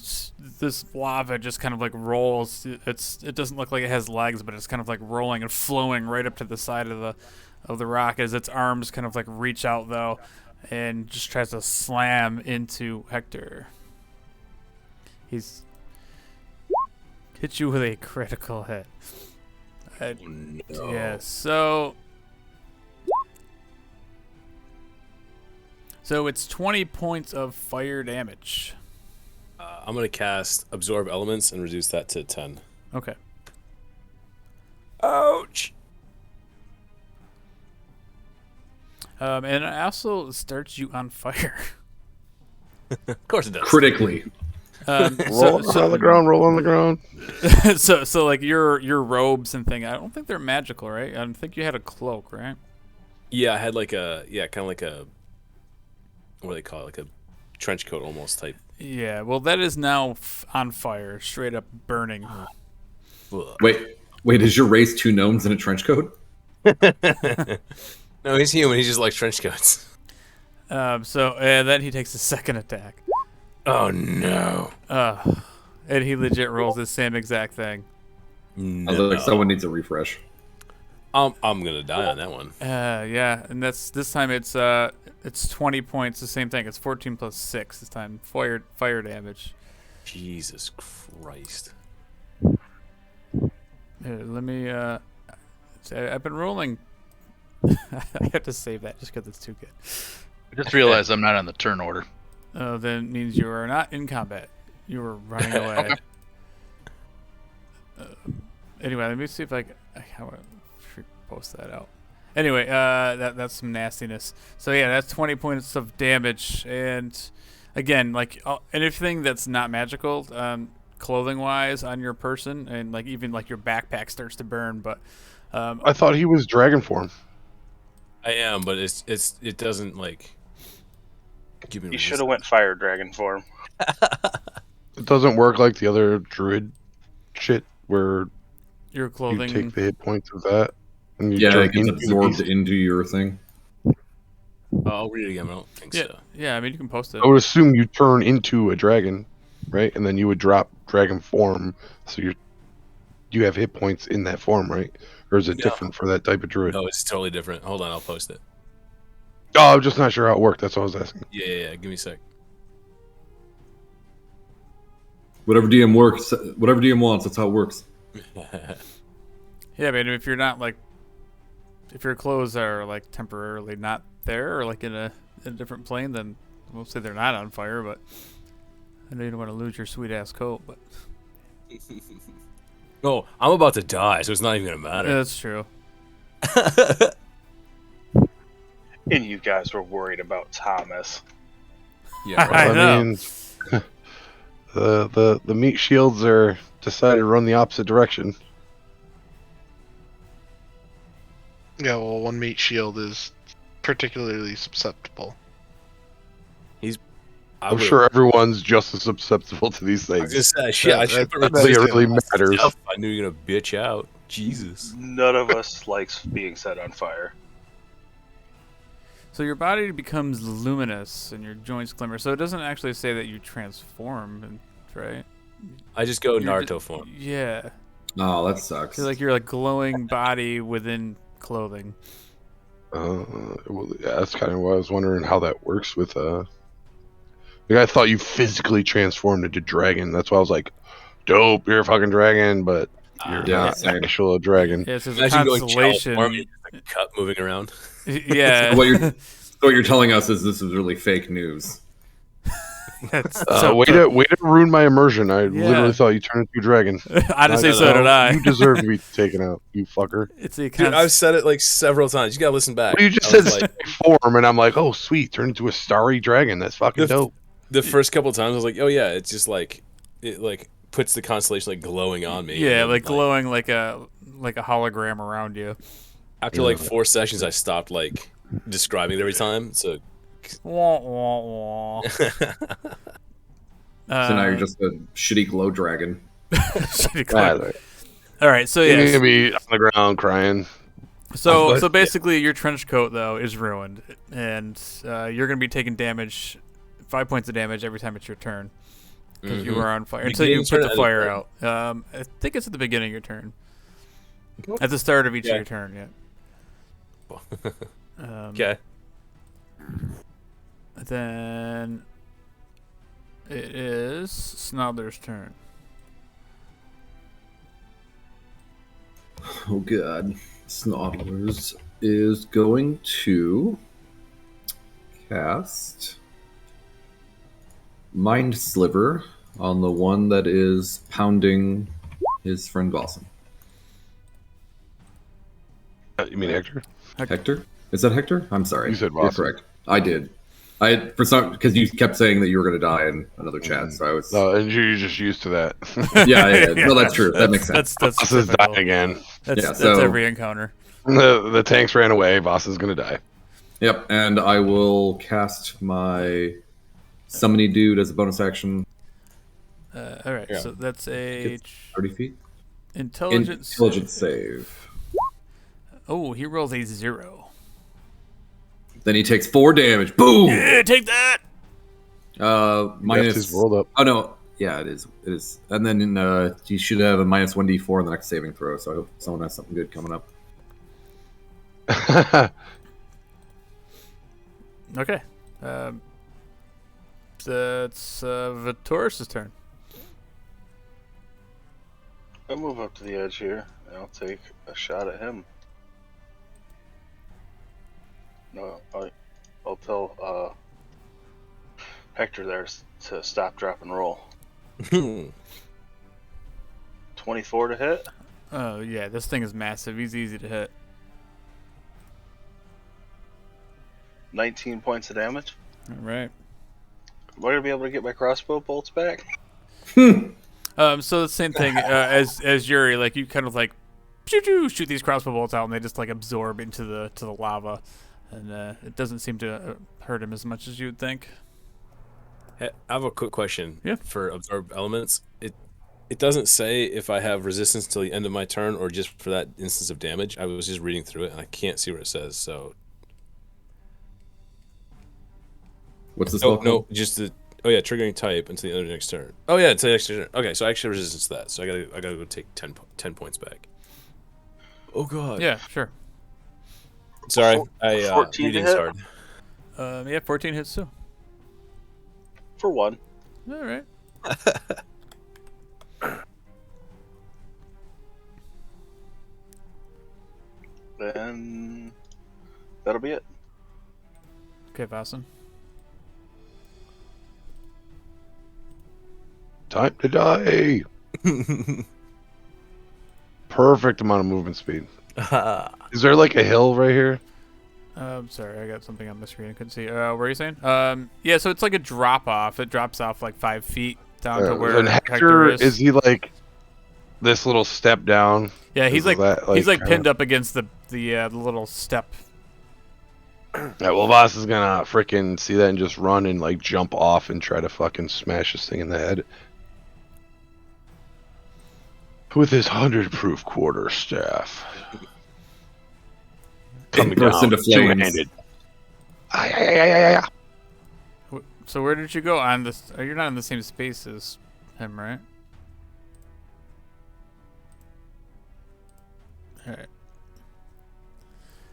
this lava just kind of like rolls. It doesn't look like it has legs, but it's kind of like rolling and flowing right up to the side of the rock as its arms kind of like reach out though, and just tries to slam into Hector. He's hit you with a critical hit. No. Yeah, so it's 20 points of fire damage. I'm going to cast Absorb Elements and reduce that to 10. Okay. Ouch! And it also starts you on fire. Of course it does. Critically. Roll on the ground. Roll on the ground. So like your robes and thing, I don't think they're magical, right? I think you had a cloak, right? Yeah, I had like kind of like a, what do they call it? Like a trench coat almost type. Yeah, well that is now on fire, straight up burning. Ugh. Wait, is your race 2 gnomes in a trench coat? No, he's human. He just likes trench coats. So then he takes a second attack. Oh no! And he legit rolls the same exact thing. I was like, someone needs a refresh. I'm gonna die on that one. Yeah, and this time it's 20 points, the same thing. It's 14 plus 6 this time. Fire damage. Jesus Christ! Here, let me I've been rolling. I have to save that just because it's too good. I just realized I'm not on the turn order. Then means you are not in combat. You are running away. Okay. Anyway, let me see if I should post that out. Anyway, that's some nastiness. So yeah, that's 20 points of damage, and again, like anything that's not magical, clothing wise on your person, and like even like your backpack starts to burn. But I thought he was dragon form. I am, but it doesn't like. Give me You should have went fire dragon form. It doesn't work like the other druid shit where your clothing. you take the hit points of that. And you Yeah, turn it gets into absorbed these. into your thing. I'll read it again. I don't think so. Yeah, I mean you can post it. I would assume you turn into a dragon, right? And then you would drop dragon form, so you have hit points in that form, right? Or is it No. different for that type of druid? No, it's totally different. Hold on, I'll post it. Oh, I'm just not sure how it worked. That's what I was asking. Yeah. Give me a sec. Whatever DM works, whatever DM wants, that's how it works. Yeah, but if you're not like, if your clothes are like temporarily not there or like in a different plane, then we'll say they're not on fire. But I know you don't want to lose your sweet ass coat, but Oh, I'm about to die, so it's not even gonna yeah, matter. that's true. And you guys were worried about Thomas. Yeah, I right. know. mean, the meat shields are decided to run the opposite direction. Yeah, well, one meat shield is particularly susceptible. I'm sure everyone's just as susceptible to these I was things. gonna say, shit, I should that- It really matters. I knew you were gonna bitch out. Jesus. None of us likes being set on fire. So your body becomes luminous and your joints glimmer. So it doesn't actually say that you transform, right? I just go You're Naruto form. Yeah. Oh, that sucks. So like you're like glowing body within clothing. Well, yeah, that's kind of why I was wondering how that works with Like, I thought you physically transformed into dragon. That's why I was like, dope, you're a fucking dragon, but you're Yeah, not same. actual dragon. Yeah, so there's a Imagine going constellation. California, just a cup moving around. Yeah. So what you're telling us is this is really fake news. That's Way to ruin my immersion. I Yeah. literally thought you turned into a dragon. Honestly, so did I. You deserve to be taken out, you fucker. It's a Dude, I've said it like several times. You gotta listen back. Well, you just I said was like, stay form, and I'm like, oh, sweet, turned into a starry dragon. That's fucking dope. the first couple times I was like, oh yeah, it's just like it like puts the constellation like glowing on me. Yeah, And like glowing like a hologram around you. after like 4 sessions, I stopped like describing it every time. So Wah, wah, wah. So now you're just a shitty glow dragon. Shitty Ah, clip. All right, so You're yeah, gonna be on the ground crying. so basically your trench coat though is ruined, and you're gonna be taking damage, 5 points of damage every time it's your turn because you are on fire until you put the fire out. I think it's at the beginning of your turn, at the start of each of your turn. Yeah. okay. Then it is Snodder's turn. Oh god. Snoddlers is going to cast Mind Sliver on the one that is pounding his friend Blossom. You mean Hector? Hector? Is that Hector? I'm sorry. You said You're Blossom. correct. I did. Because you kept saying that you were going to die in another chat, so I was. No, and you're just used to that. Yeah. No, that's true. That makes sense. That's Boss is typical. dying again. That's so- every encounter. The tanks ran away. Boss is gonna die. Yep, and I will cast my Summony Dude as a bonus action. All right, so that's a Gets 30 feet. intelligence. Intelligence save. Oh, he rolls a 0. Then he takes 4 damage. Boom! Yeah, take that. Minus. His rolled up. Oh no, yeah, it is. It is. And then you should have a minus 1d4 in the next saving throw. So I hope someone has something good coming up. Okay. That's Vitoris' turn. I'll move up to the edge here, and I'll take a shot at him. No, I'll tell Hector there to stop, drop, and roll. 24 to hit. Oh yeah, this thing is massive. He's easy to hit. 19 points of damage. All right. Am I gonna be able to get my crossbow bolts back? So the same thing as Yuri, like you kind of like shoot these crossbow bolts out, and they just like absorb into the lava, and it doesn't seem to hurt him as much as you would think. Hey, I have a quick question. Yeah. For absorb elements, it doesn't say if I have resistance till the end of my turn or just for that instance of damage. I was just reading through it and I can't see what it says. So What's this? no, just the triggering type until the end of the next turn. Oh yeah, until the next turn. Okay, so I actually have resistance to that. So I gotta go take 10 points back. Oh god. Yeah, sure. Sorry, 14 to reading's hit? hard. Yeah, 14 hits too. For one. All right. Then that'll be it. Okay, Vasan. Time to die. Perfect amount of movement speed. Is there like a hill right here? Sorry, I got something on the screen I couldn't see. What were you saying? Yeah, so it's like a drop off. It drops off like 5 feet down to where And Hector is. he like this little step down? Yeah, he's Is like that, he's like kinda- pinned up against the little step. Yeah, well, Voss is gonna freaking see that and just run and like jump off and try to fucking smash this thing in the head with his 100-proof quarterstaff. Coming bursts down, into flames. two-handed. Ay. So where did you go on this? You're not in the same space as him, right? All right.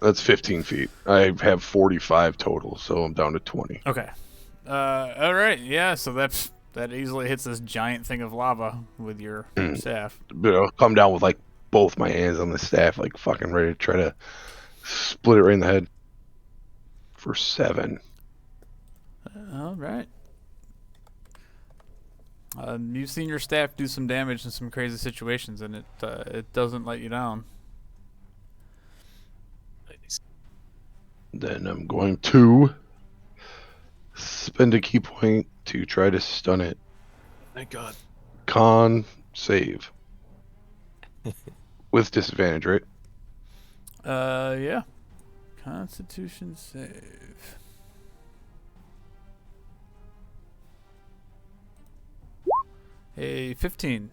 That's 15 feet. I have 45 total, so I'm down to 20. Okay. All right. Yeah. So that easily hits this giant thing of lava with your staff. Come down with like both my hands on the staff, like fucking ready to try to split it right in the head for 7. All right. You've seen your staff do some damage in some crazy situations, and it doesn't let you down. Nice. Then I'm going to spend a key point to try to stun it. Thank God. Con save. With disadvantage, right? Yeah. Constitution save. A 15.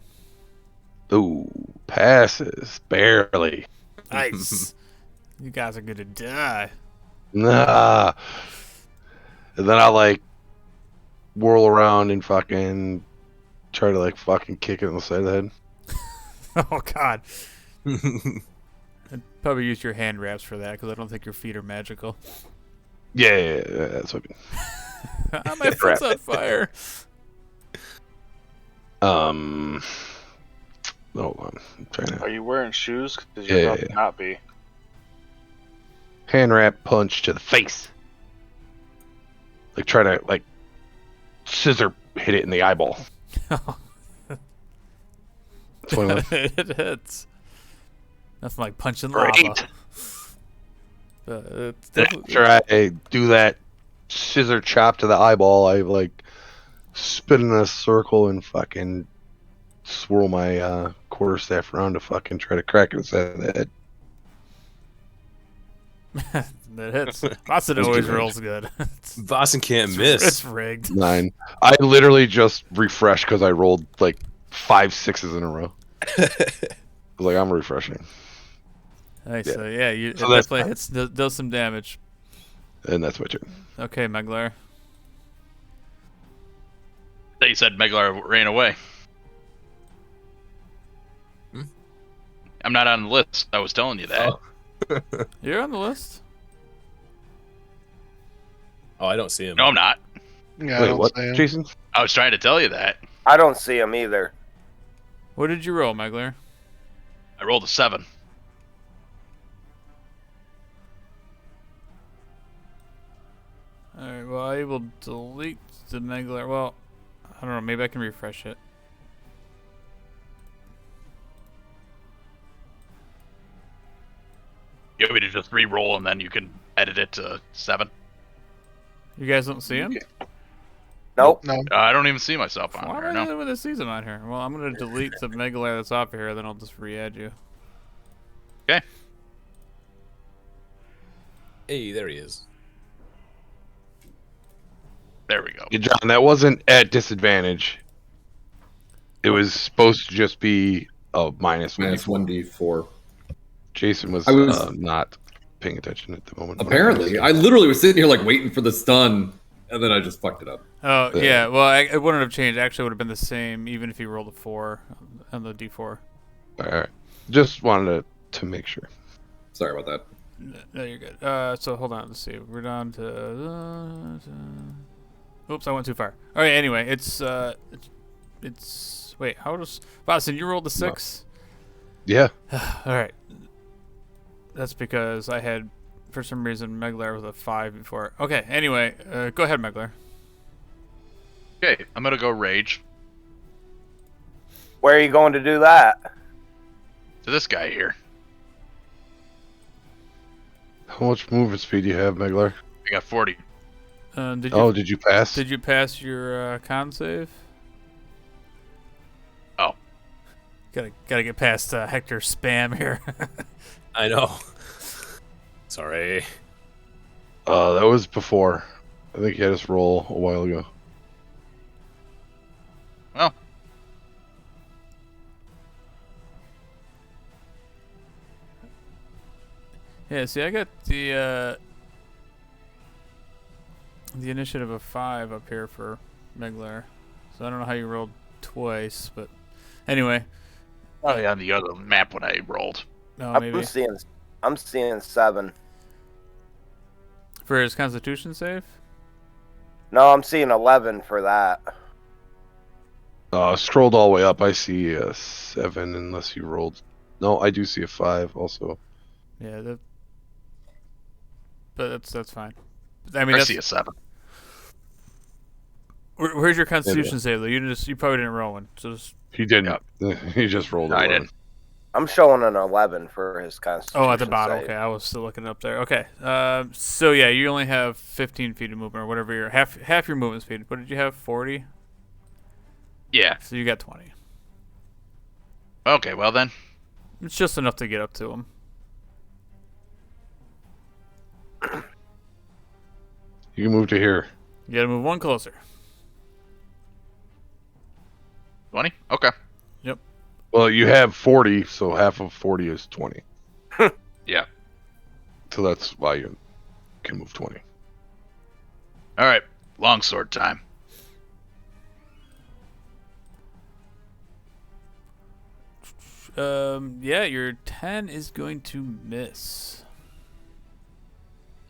Ooh, passes. Barely. Nice. You guys are gonna die. Nah. And then I like whirl around and fucking try to like fucking kick it in the side of the head. Oh God. I'd probably use your hand wraps for that because I don't think your feet are magical. Yeah, that's what My foot's on fire. Hold on. I'm trying to Are you wearing shoes? Because you're about to not be. hand wrap punch to the face. Like try to like scissor hit it in the eyeball. 21. It hits. Nothing like punching Great. lava. It's After I do that scissor chop to the eyeball, I like spin in a circle and fucking swirl my quarterstaff around to fucking try to crack it inside the head. That hits. Boston always rolls good. Boston can't miss. It's rigged. 9. I literally just refreshed because I rolled like 5 6s in a row. I was like, I'm refreshing. Nice. Yeah. So yeah, it So that's definitely hits, does some damage. And that's my turn. Okay, Meglar. They said Meglar ran away. Hmm? I'm not on the list. I was telling you that. Oh. You're on the list. Oh, I don't see him. No, I'm not. Yeah, I Wait, don't what, see him. Jason? I was trying to tell you that. I don't see him either. What did you roll, Meglar? I rolled a 7. Alright, well, I will delete the Meglar. Well, I don't know. Maybe I can refresh it. You want me to just re-roll and then you can edit it to 7? You guys don't see him? Nope. No. I don't even see myself on Why there. am I No. with a season on here? Well, I'm going to delete the Meglar that's off of here, then I'll just re-add you. Okay. Hey, there he is. There we go. Yeah, John, that wasn't at disadvantage. It was supposed to just be a minus Minus 1d4. Jason was, I was- not paying attention at the moment. Apparently, I literally was sitting here like waiting for the stun, and then I just fucked it up. Oh, Yeah. yeah. Well, it wouldn't have changed. Actually, it would have been the same even if you rolled a 4 on the d4. Alright. Just wanted to make sure. Sorry about that. No, you're good. So hold on. Let's see. We're down to. Oops, I went too far. All right. Anyway, it's. Wait. How does Boston? You rolled a 6. Yeah. All right. That's because I had, for some reason, Meglar with a 5 before. Okay. Anyway, go ahead, Meglar. Okay, I'm gonna go rage Where are you going to do that? to this guy here. How much movement speed do you have, Meglar? I got 40. Did you? Did you pass? Did you pass your con save? Oh. Gotta get past Hector's spam here. I know. Sorry. That was before. I think he had us roll a while ago. Well, Yeah, see, I got the initiative of 5 up here for Meglar. So I don't know how you rolled twice, but anyway. probably on the other map when I rolled. No, I'm maybe. seeing 7. For his Constitution save? No, I'm seeing 11 for that. Scrolled all the way up. I see a 7 unless you rolled. No, I do see a 5 also. Yeah, but that's fine. I mean, I that's, see a 7. where's your Constitution save though? You probably didn't roll one. So just, He didn't. He just rolled. No, I 11. didn't. I'm showing an 11 for his constitution. oh, at the bottom. save. Okay, I was still looking up there. Okay. So yeah, you only have 15 feet of movement or whatever your half your movement speed. What did you have? 40. Yeah. So you got 20. Okay, well then. It's just enough to get up to him. You can move to here. You gotta move one closer. 20? Okay. Well, you have 40, so half of 40 is 20. Yeah. So that's why you can move 20. All right. Longsword time. Yeah, your 10 is going to miss.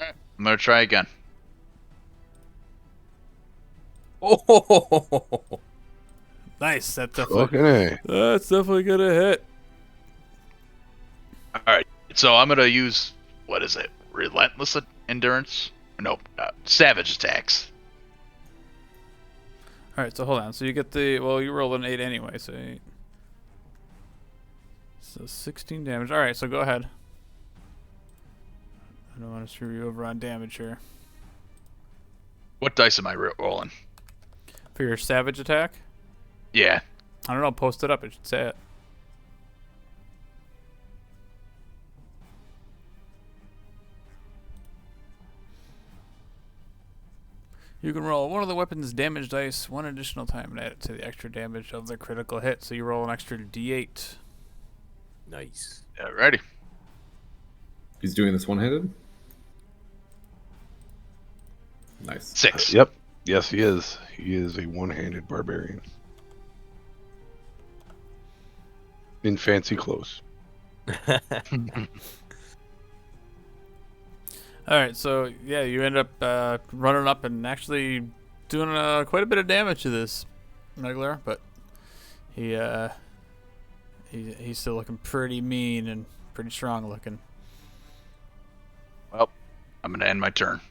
I'm going to try again. Oh, Nice. That's definitely, Okay. that's definitely gonna hit. All right. So I'm going to use, what is it? Relentless endurance? No, savage attacks. All right, so hold on. So you get you rolled an 8 anyway, so 8. So 16 damage. All right, so go ahead. I don't want to screw you over on damage here. What dice am I rolling? For your savage attack? Yeah. I don't know. Post it up. It should say it. You can roll one of the weapon's damage dice one additional time and add it to the extra damage of the critical hit. So you roll an extra d8. nice. Alrighty. He's doing this one-handed? Nice. 6. Yep. Yes, he is. He is a one-handed barbarian. In fancy clothes. All right, so yeah, you end up running up and actually doing quite a bit of damage to this Megler, but he's still looking pretty mean and pretty strong looking. Well, I'm going to end my turn.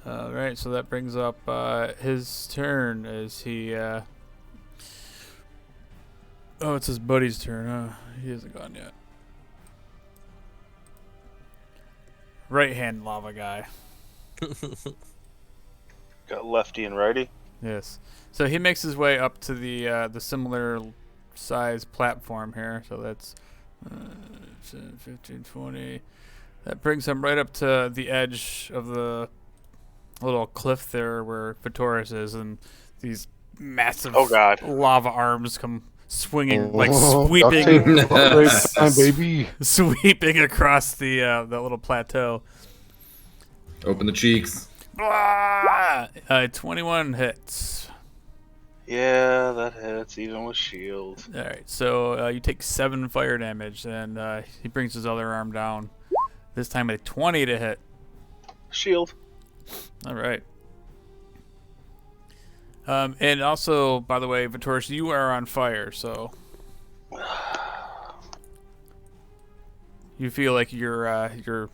All right, so that brings up his turn as he. Oh, it's his buddy's turn. He hasn't gone yet. Right hand lava guy. Got lefty and righty. Yes. So he makes his way up to the similar size platform here. So that's 10, 15, 20. That brings him right up to the edge of the little cliff there where Vitoris is, and these massive Oh, God. lava arms come swinging, Time, baby. sweeping across the little plateau. Open the cheeks. 21 hits. Yeah, that hits even with shield. All right, so you take 7 fire damage, and he brings his other arm down. This time a 20 to hit. Shield. All right. And also, by the way, Vitoris, you are on fire, so you feel like your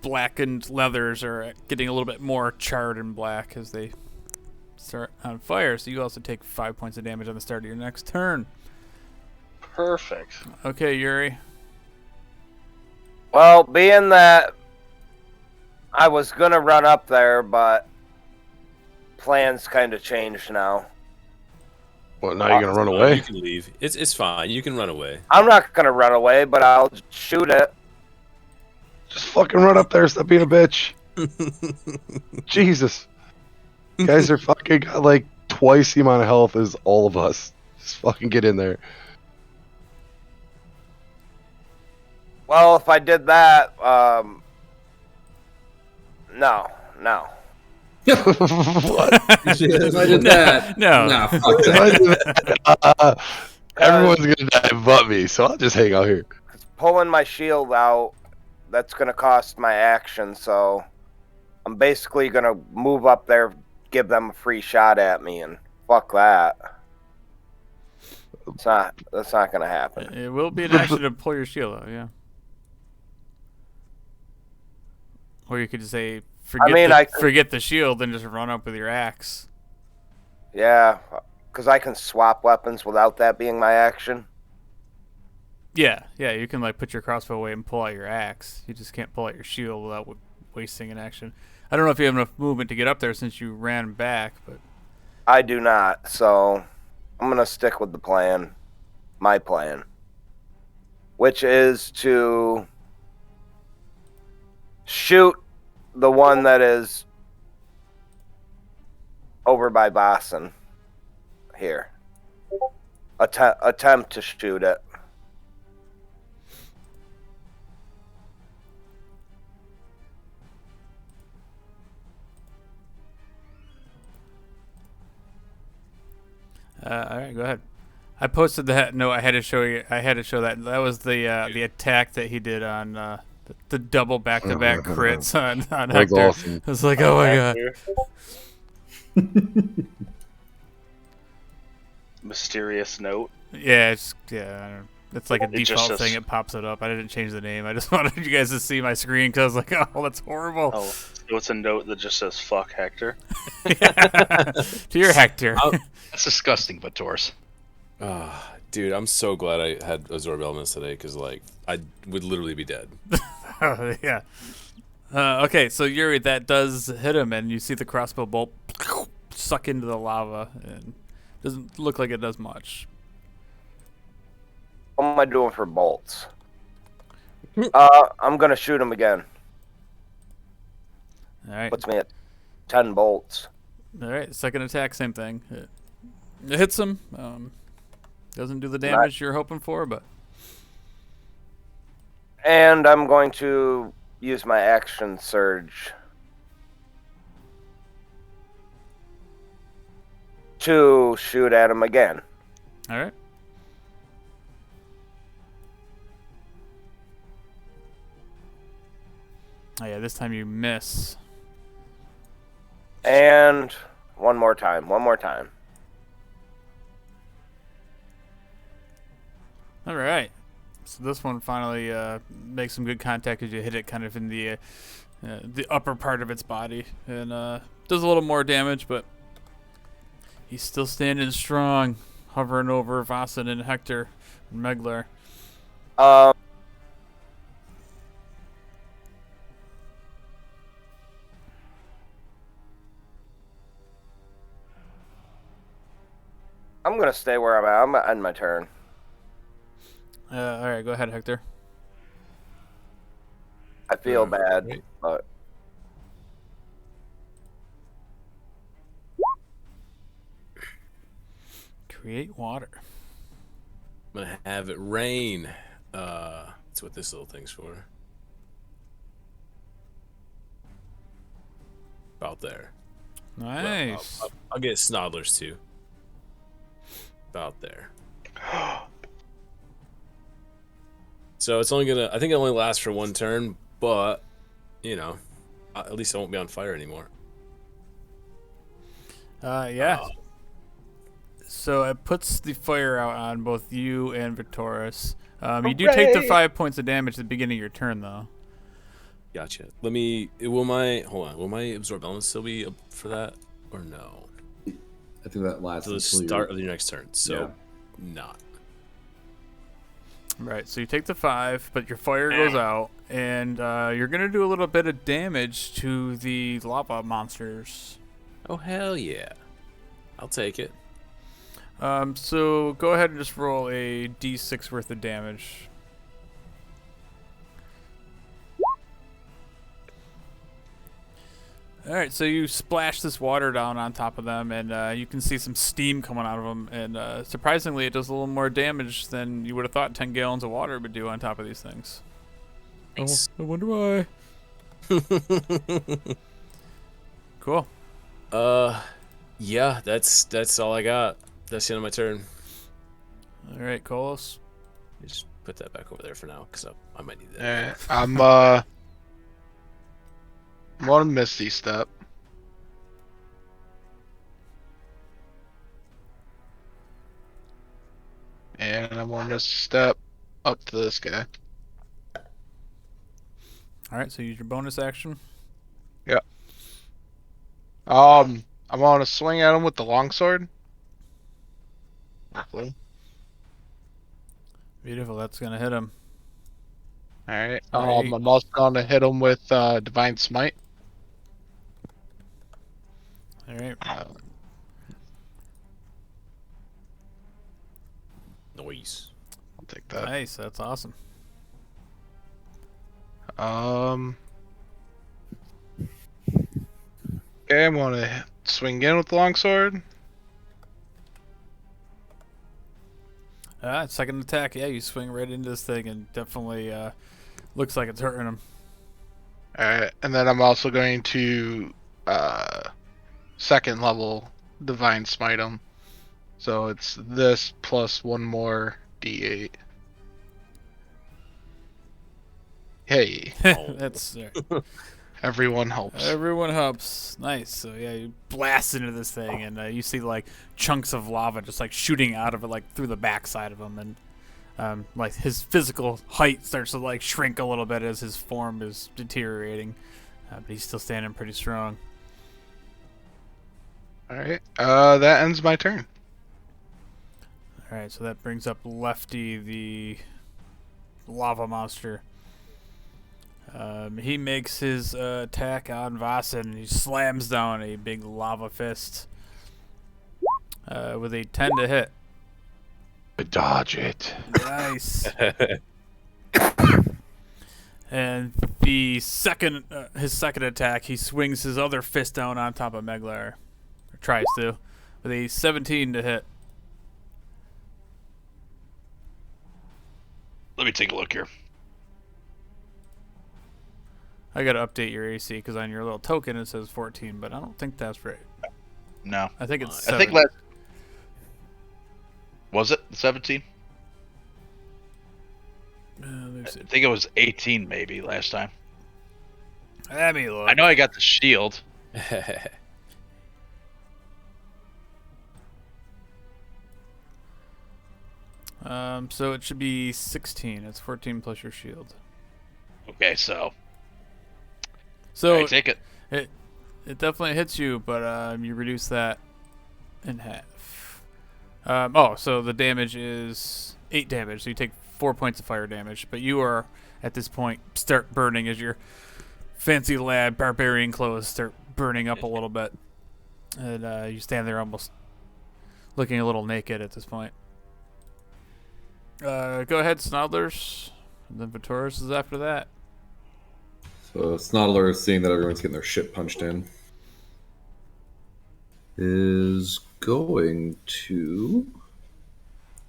blackened leathers are getting a little bit more charred and black as they start on fire. So you also take 5 points of damage on the start of your next turn. Perfect. Okay, Yuri. Well, being that I was gonna run up there, but plans kind of changed now. Well, now you're gonna run You away? can leave. It's fine. You can run away. I'm not gonna run away, but I'll shoot it. Just fucking run up there. Stop being a bitch. Jesus. You guys are fucking got like twice the amount of health as all of us. Just fucking get in there. Well, if I did that, no. What? If I did that. No. Nah, fuck that. Everyone's gonna die but me, so I'll just hang out here. Pulling my shield out that's gonna cost my action, so I'm basically gonna move up there, give them a free shot at me, and fuck that. That's not gonna happen. It will be an action to pull your shield out, yeah. Or you could say, forget the shield and just run up with your axe. Yeah, because I can swap weapons without that being my action. Yeah, you can like put your crossbow away and pull out your axe. You just can't pull out your shield without wasting an action. I don't know if you have enough movement to get up there since you ran back, but I do not, so I'm gonna stick with the plan. My plan. Which is to shoot the one that is over by Boston. Here. Attempt to shoot it. all right, go ahead. I posted that. No, I had to show you. I had to show that. That was the attack that he did on the double back-to-back crits on That's Hector. awesome. I was like, oh my god. Mysterious note. Yeah, I don't know. It's like a It just default says- thing. It pops it up. I didn't change the name. I just wanted you guys to see my screen because I was like, oh, that's horrible. Oh, so it's a note that just says "fuck Hector." To your Hector. That's disgusting, but Taurus. Dude, I'm so glad I had absorb elements today because like I would literally be dead. Yeah. Okay, so Yuri, that does hit him, and you see the crossbow bolt suck into the lava, and doesn't look like it does much. What am I doing for bolts? I'm gonna shoot him again. All right. Puts me at 10 bolts. All right. Second attack, same thing. It hits him. Doesn't do the damage you're hoping for, but And I'm going to use my action surge to shoot at him again. all right. Oh yeah, this time you miss. And one more time. All right. So this one finally makes some good contact as you hit it kind of in the upper part of its body, and does a little more damage, but he's still standing strong, hovering over Vasan and Hector and Meglar. I'm going to stay where I'm at. I'm going to end my turn. All right, go ahead, Hector. I feel bad, right. but Create water. I'm gonna have it rain. That's what this little thing's for. About there. Nice. Well, I'll get Snodlers too. About there. So it's only gonna. I think it only lasts for one turn, but you know, at least I won't be on fire anymore. Yeah. So it puts the fire out on both you and Victoris. You do take the 5 points of damage at the beginning of your turn, though. Gotcha. Let me. Will my absorb element still be up for that or no? I think that lasts To the until start of your next turn. So Yeah. not. Right, so you take the 5, but your fire goes out, and you're going to do a little bit of damage to the lava monsters. Oh hell yeah! I'll take it. So go ahead and just roll a d6 worth of damage. Alright, so you splash this water down on top of them, and you can see some steam coming out of them, and surprisingly it does a little more damage than you would have thought 10 gallons of water would do on top of these things. Nice. Oh, I wonder why. Cool. Yeah, that's all I got. That's the end of my turn. Alright, Kolos. Just put that back over there for now because I might need that. I'm on a Misty Step. And I'm on this step up to this guy. All right, so use your bonus action. I'm gonna swing at him with the longsword. Hopefully. Beautiful. That's gonna hit him. Alright. Alright. I'm also gonna hit him with Divine Smite. All right. Noise. I'll take that. Nice. That's awesome. Okay, I'm gonna swing in with the longsword. Second attack. Yeah, you swing right into this thing and definitely looks like it's hurting him. Alright, and then I'm also going to second level Divine Smite him. So it's this plus one more D8. Hey, That's everyone helps. everyone helps. Nice. So yeah, you blast into this thing, and you see like chunks of lava just like shooting out of it, like through the backside of him, and like his physical height starts to like shrink a little bit as his form is deteriorating, but he's still standing pretty strong. Alright, that ends my turn. All right, so that brings up Lefty, the lava monster. He makes his attack on Vasen, and he slams down a big lava fist with a 10 to hit. I dodge it. Nice. And the second, his second attack, he swings his other fist down on top of Meglar, or tries to, with a 17 to hit. Let me take a look here. I gotta update your AC because on your little token it says 14, but I don't think that's right. No. I think it's I 7. think last. Was it 17? Let me see. I think it was 18 maybe last time. Let me look. I know I got the shield. So it should be 16. It's 14 plus your shield. Okay, so So I take it. it definitely hits you, but you reduce that in half. So the damage is 8 damage. So you take 4 points of fire damage, but you are at this point start burning as your fancy lad barbarian clothes start burning up a little bit, and you stand there almost looking a little naked at this point. Go ahead, Snodlers. And then Vitoris is after that. So Snodler, seeing that everyone's getting their shit punched in, is going to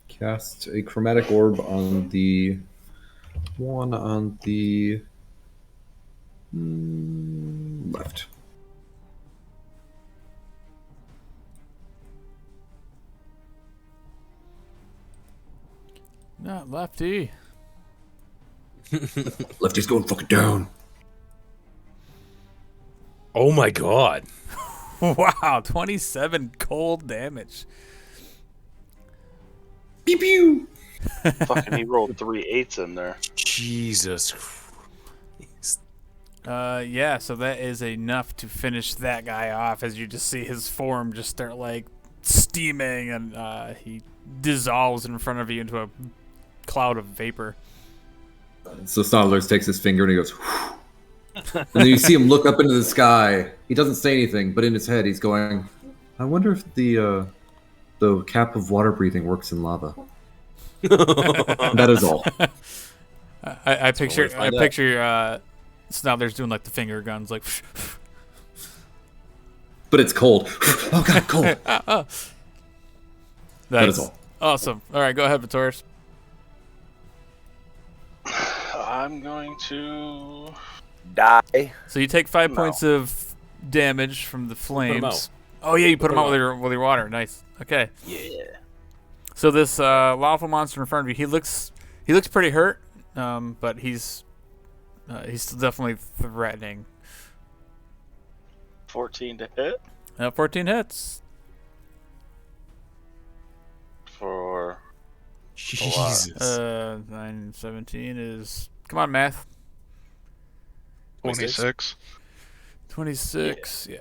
cast a chromatic orb on the one on the left. Not Lefty. Lefty's going fucking down. Oh my god. Wow, 27 cold damage. Pew pew. Fucking, he rolled 3 8s in there. Jesus Christ. Yeah, so that is enough to finish that guy off as you just see his form just start like steaming, and he dissolves in front of you into a cloud of vapor. So Snodler takes his finger and he goes, whew. And then you see him look up into the sky. He doesn't say anything, but in his head he's going, I wonder if the cap of water breathing works in lava. That is all. I picture Snodler's doing like the finger guns, like. But it's cold. Oh god, cold. That is all. Awesome. All right, go ahead, Vitoris. I'm going to. Die. So you take 5 No. points of damage from the Put 'em out. flames. Oh yeah, you put them out them with your water. Nice. Okay. Yeah. So this lava monster in front of you, he looks He looks pretty hurt, but he's still definitely threatening. 14 to hit 14 hits. for Jesus. 9, 17 is... Come on, math. 26. 26, yeah.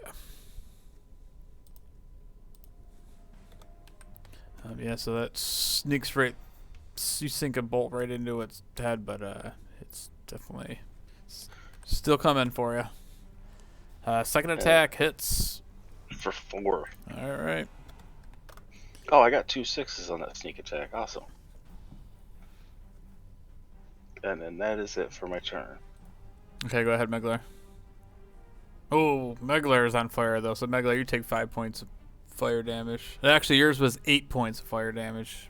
Yeah, so that sneaks right... You sink a bolt right into its head, but it's definitely still coming for you. Second attack hits. for 4. All right. Oh, I got 2 6s on that sneak attack. Awesome. And then that is it for my turn. Okay, go ahead, Megler. Oh, Megler is on fire, though. So, Megler, you take 5 points of fire damage. Actually, yours was 8 points of fire damage.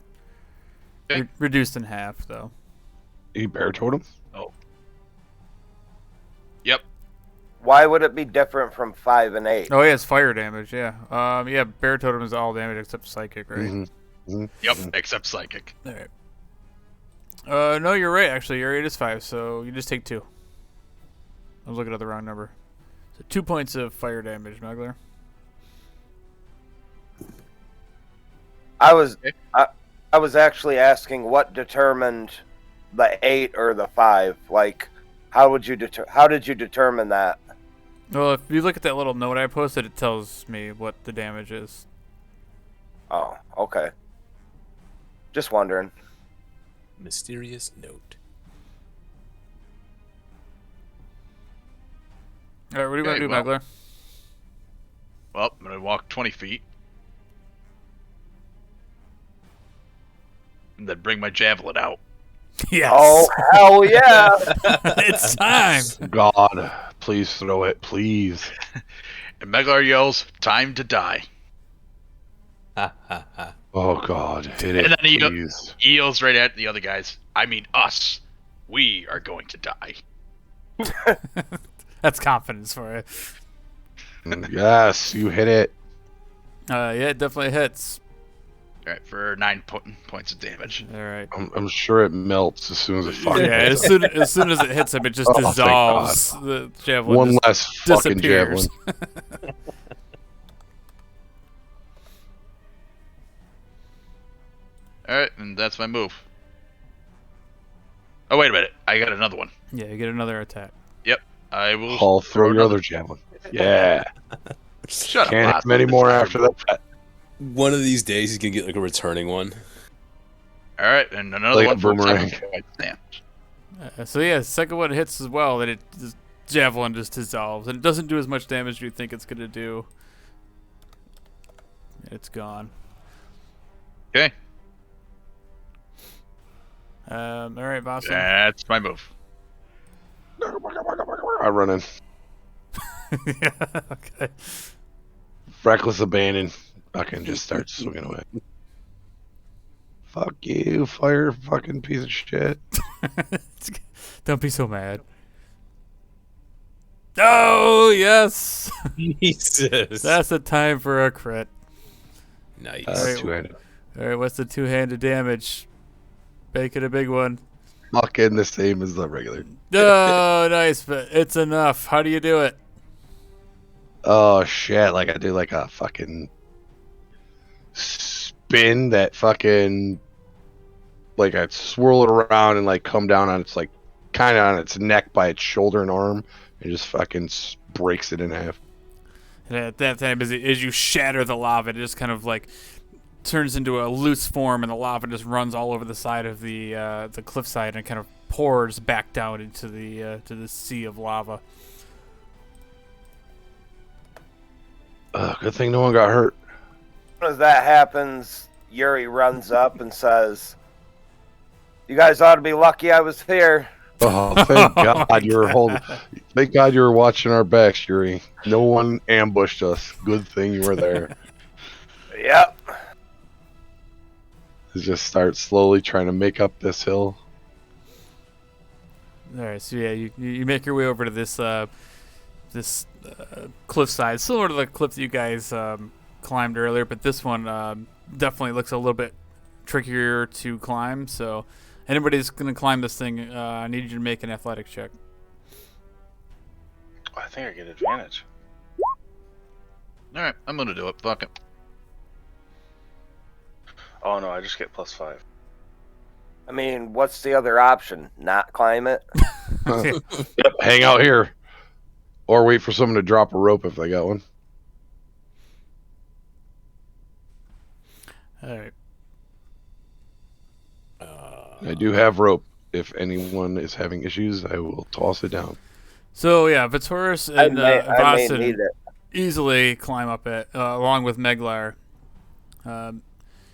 Okay. Reduced in half, though. You bear totem? Yep. Why would it be different from 5 and 8? Oh, yeah, it's fire damage, yeah. Yeah, bear totem is all damage except psychic, right? Mm-hmm. Yep. Except psychic. All right. No, you're right, actually. Your 8 is 5, so you just take 2. I was looking at the wrong number. So 2 points of fire damage, Megler. I was actually asking what determined the 8 or the 5. Like, how did you determine that? Well, if you look at that little note I posted, it tells me what the damage is. Oh, okay. Just wondering. Mysterious note. All right, what do you want to do, well- Megler? Well, I'm gonna walk 20 feet. And then bring my javelin out. Yes. Oh, hell yeah! It's time. God, please throw it, please. And Meglar yells, "Time to die." Ha ha ha. Oh God, hit it, And then he please. yells right at the other guys. I mean us. We are going to die. That's confidence for you. Yes, you hit it. Yeah, it definitely hits. All right, for 9 points of damage. All right. I'm sure it melts as soon as it fucking Yeah, hits. as soon as it hits him, it just Oh, thank dissolves. The javelin One just less fucking disappears. javelin. All right, and that's my move. Oh, wait a minute. I got another one. Yeah, you get another attack. I will Paul, throw your other javelin. Yeah. Shut Can't up. have many more after that. One of these days, he's gonna get like a returning one. All right, and another Like a one for boomerang. 7 points of damage. So yeah, the second one hits as well. That the javelin just dissolves, and it doesn't do as much damage as you think it's gonna do. It's gone. Okay, All right, Boston. that's my move. I run in. Yeah, okay. Reckless abandon. Fucking just start swinging away. Fuck you, fire fucking piece of shit. Don't be so mad. Oh yes, Jesus. that's the time for a crit. Nice. Alright. Two-handed. All right, what's the two-handed damage? Make it a big one. Fucking the same as the regular. Oh, nice, but it's enough. How do you do it? Oh shit! Like I do like a fucking spin that fucking like I swirl it around and like come down on its like kind of on its neck by its shoulder and arm and just fucking breaks it in half. And at that time, as you shatter the lava, it just kind of like turns into a loose form, and the lava just runs all over the side of the cliffside, and kind of pours back down into the sea of lava. Good thing no one got hurt. As soon as that happens, Yuri runs up and says, "You guys ought to be lucky I was here." Oh, thank Oh God my you were God. holding. Thank God you were watching our backs, Yuri. No one ambushed us. Good thing you were there. Yep. Just start slowly trying to make up this hill. All right, so yeah, you make your way over to this cliffside, similar to the cliff that you guys climbed earlier, but this one definitely looks a little bit trickier to climb. So anybody's gonna climb this thing, I need you to make an athletics check. I think I get advantage. All right, I'm gonna do it. Fuck it. Oh no, I just get +5. I mean, what's the other option? Not climb it? Yep, hang out here, or wait for someone to drop a rope if they got one. All right. I do have rope. If anyone is having issues, I will toss it down. So yeah, Vitoris I and may Vasen need it. easily climb up it, along with Meglar.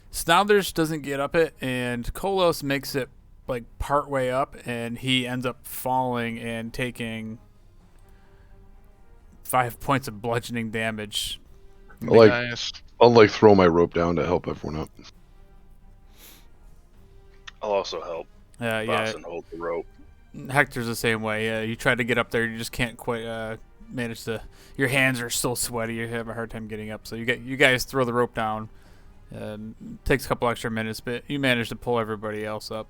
Snouders doesn't get up it, and Kolos makes it like part way up, and he ends up falling and taking 5 points of bludgeoning damage. Nice. I'll like throw my rope down to help everyone up. I'll also help Yeah, Boston hold the rope. Hector's the same way. Yeah, you try to get up there, you just can't quite manage to. Your hands are still sweaty. You have a hard time getting up. So you guys throw the rope down. It takes a couple extra minutes, but you manage to pull everybody else up.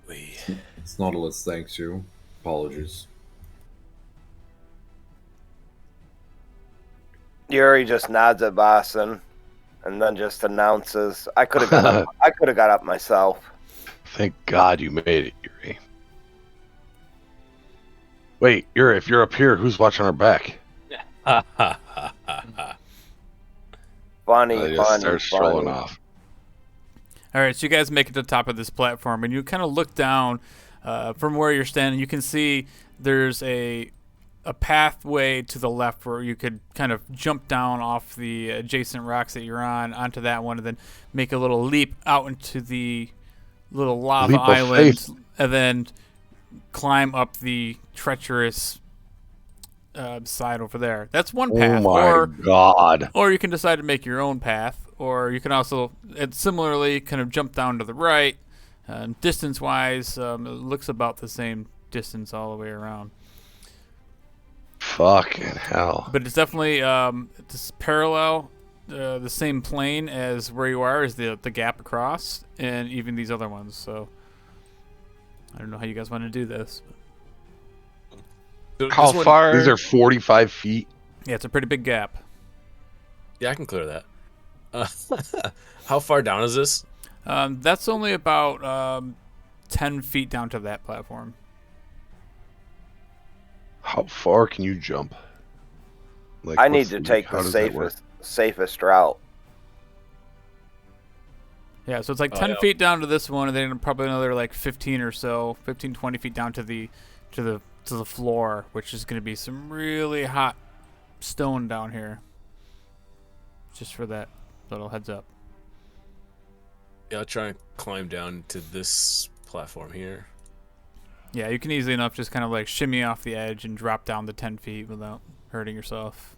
It's Nautilus, thanks you. Apologies. Yuri just nods at Boston and then just announces, I could have got up. I could have got up myself. Thank God you made it, Yuri. Wait, Yuri, if you're up here, who's watching our back? Funny, I just start strolling funny. off. All right, so you guys make it to the top of this platform, and you kind of look down from where you're standing. You can see there's a pathway to the left where you could kind of jump down off the adjacent rocks that you're on onto that one, and then make a little leap out into the little lava Leap of island, faith. and then climb up the treacherous side over there. That's one path. Oh my God. Or you can decide to make your own path, or you can also, similarly, kind of jump down to the right. Distance-wise, it looks about the same distance all the way around. Fucking hell. But it's definitely it's parallel, the same plane as where you are, is the gap across, and even these other ones. So I don't know how you guys want to do this. How far? These are 45 feet. Yeah, it's a pretty big gap. Yeah, I can clear that. How far down is this? That's only about 10 feet down to that platform. How far can you jump? Like, I need what's to take how the does that work? safest route. Yeah, so it's like 10 feet down to this one, and then probably another like 15 or so, 15, 20 feet down to the floor, which is going to be some really hot stone down here. Just for that little heads up. Yeah, I'll try and climb down to this platform here. Yeah, you can easily enough just kind of like shimmy off the edge and drop down to 10 feet without hurting yourself.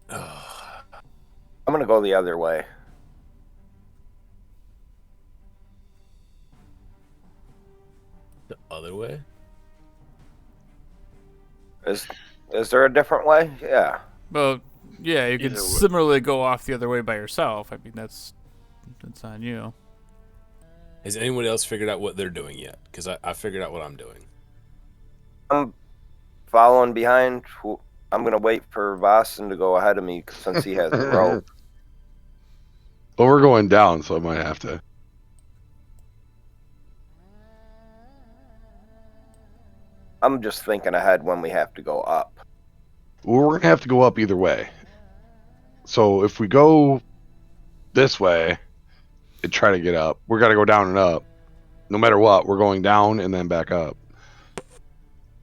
I'm gonna go the other way. The other way? Is there a different way? Yeah. Well, yeah, you could Either way. similarly go off the other way by yourself. I mean, that's on you. Has anyone else figured out what they're doing yet? Because I figured out what I'm doing. I'm following behind. I'm gonna wait for Boston to go ahead of me since he has the rope. Well, we're going down, so I might have to. I'm just thinking ahead when we have to go up. Well, we're gonna have to go up either way. So if we go this way and try to get up, we're gonna go down and up. No matter what, we're going down and then back up.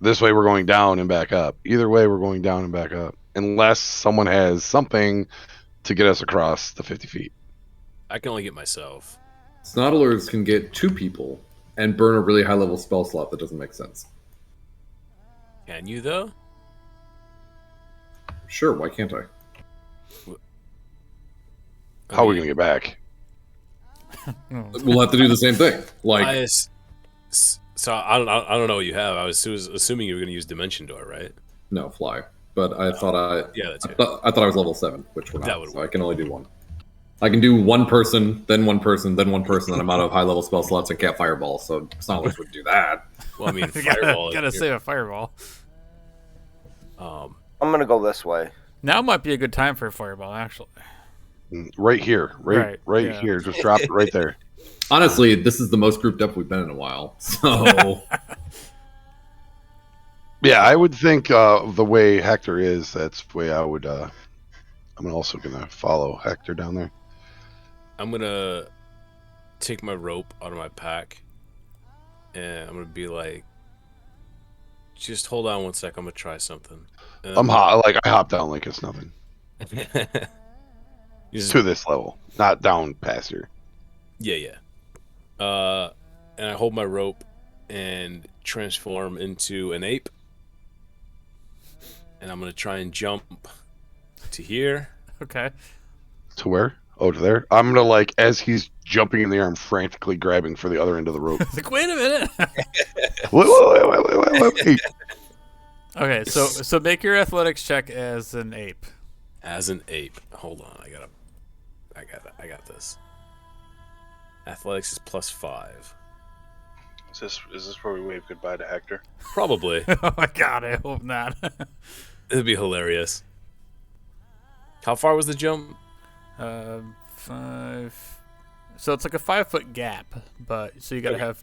This way, we're going down and back up. Either way, we're going down and back up, unless someone has something to get us across the 50 feet. I can only get myself. Snodlers can get 2 people and burn a really high level spell slot that doesn't make sense. Can you, though? Sure, why can't I? How are we gonna get back? We'll have to do the same thing. Like, So I don't know what you have. I was assuming you were going to use Dimension Door, right? no, fly. but I thought Yeah, that's I it. thought I was level 7, which we're That not. would So I can only do one. I can do one person, then one person, then one person, and I'm out of high level spell slots and can't fireball. So it's not like we would do that. Well, I mean, You fireball. gotta save a fireball. I'm gonna go this way. Now might be a good time for a fireball, actually. Right here, right yeah. here. Just drop it right there. Honestly, this is the most grouped up we've been in a while. So Yeah, I would think the way Hector is, that's the way I would. I'm also gonna follow Hector down there. I'm gonna take my rope out of my pack, and I'm gonna be like, "Just hold on one sec. I'm gonna try something." And I hop down like it's nothing You just- to this level, not down past here. yeah. And I hold my rope and transform into an ape, and I'm gonna try and jump to here. Okay. To where? Oh, to there. I'm gonna as he's jumping in the air, I'm frantically grabbing for the other end of the rope. Like, wait a minute. Wait. Okay, so make your athletics check as an ape. As an ape. Hold on, I got this. Athletics is +5. Is this where we wave goodbye to Hector? Probably. Oh my god, I hope not. It'd be hilarious. How far was the jump? 5. So it's like a 5-foot gap, but so you gotta have,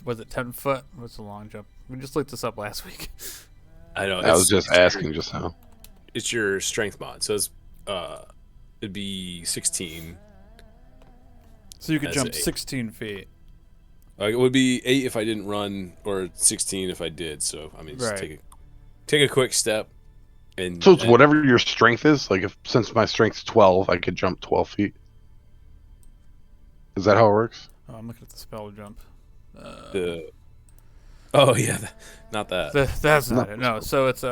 was it 10 foot? What's the long jump? We just looked this up last week. I know. I was just asking just now. It's your strength mod, so it's it'd be 16. So you could As jump an ape. 16 feet. It would be 8 if I didn't run, or 16 if I did. So I mean, just Right. take a quick step, and So it's whatever your strength is. Since my strength's 12, I could jump 12 feet. Is that how it works? Oh, I'm looking at the spell jump. Oh yeah, not that. That's not it. No, so it's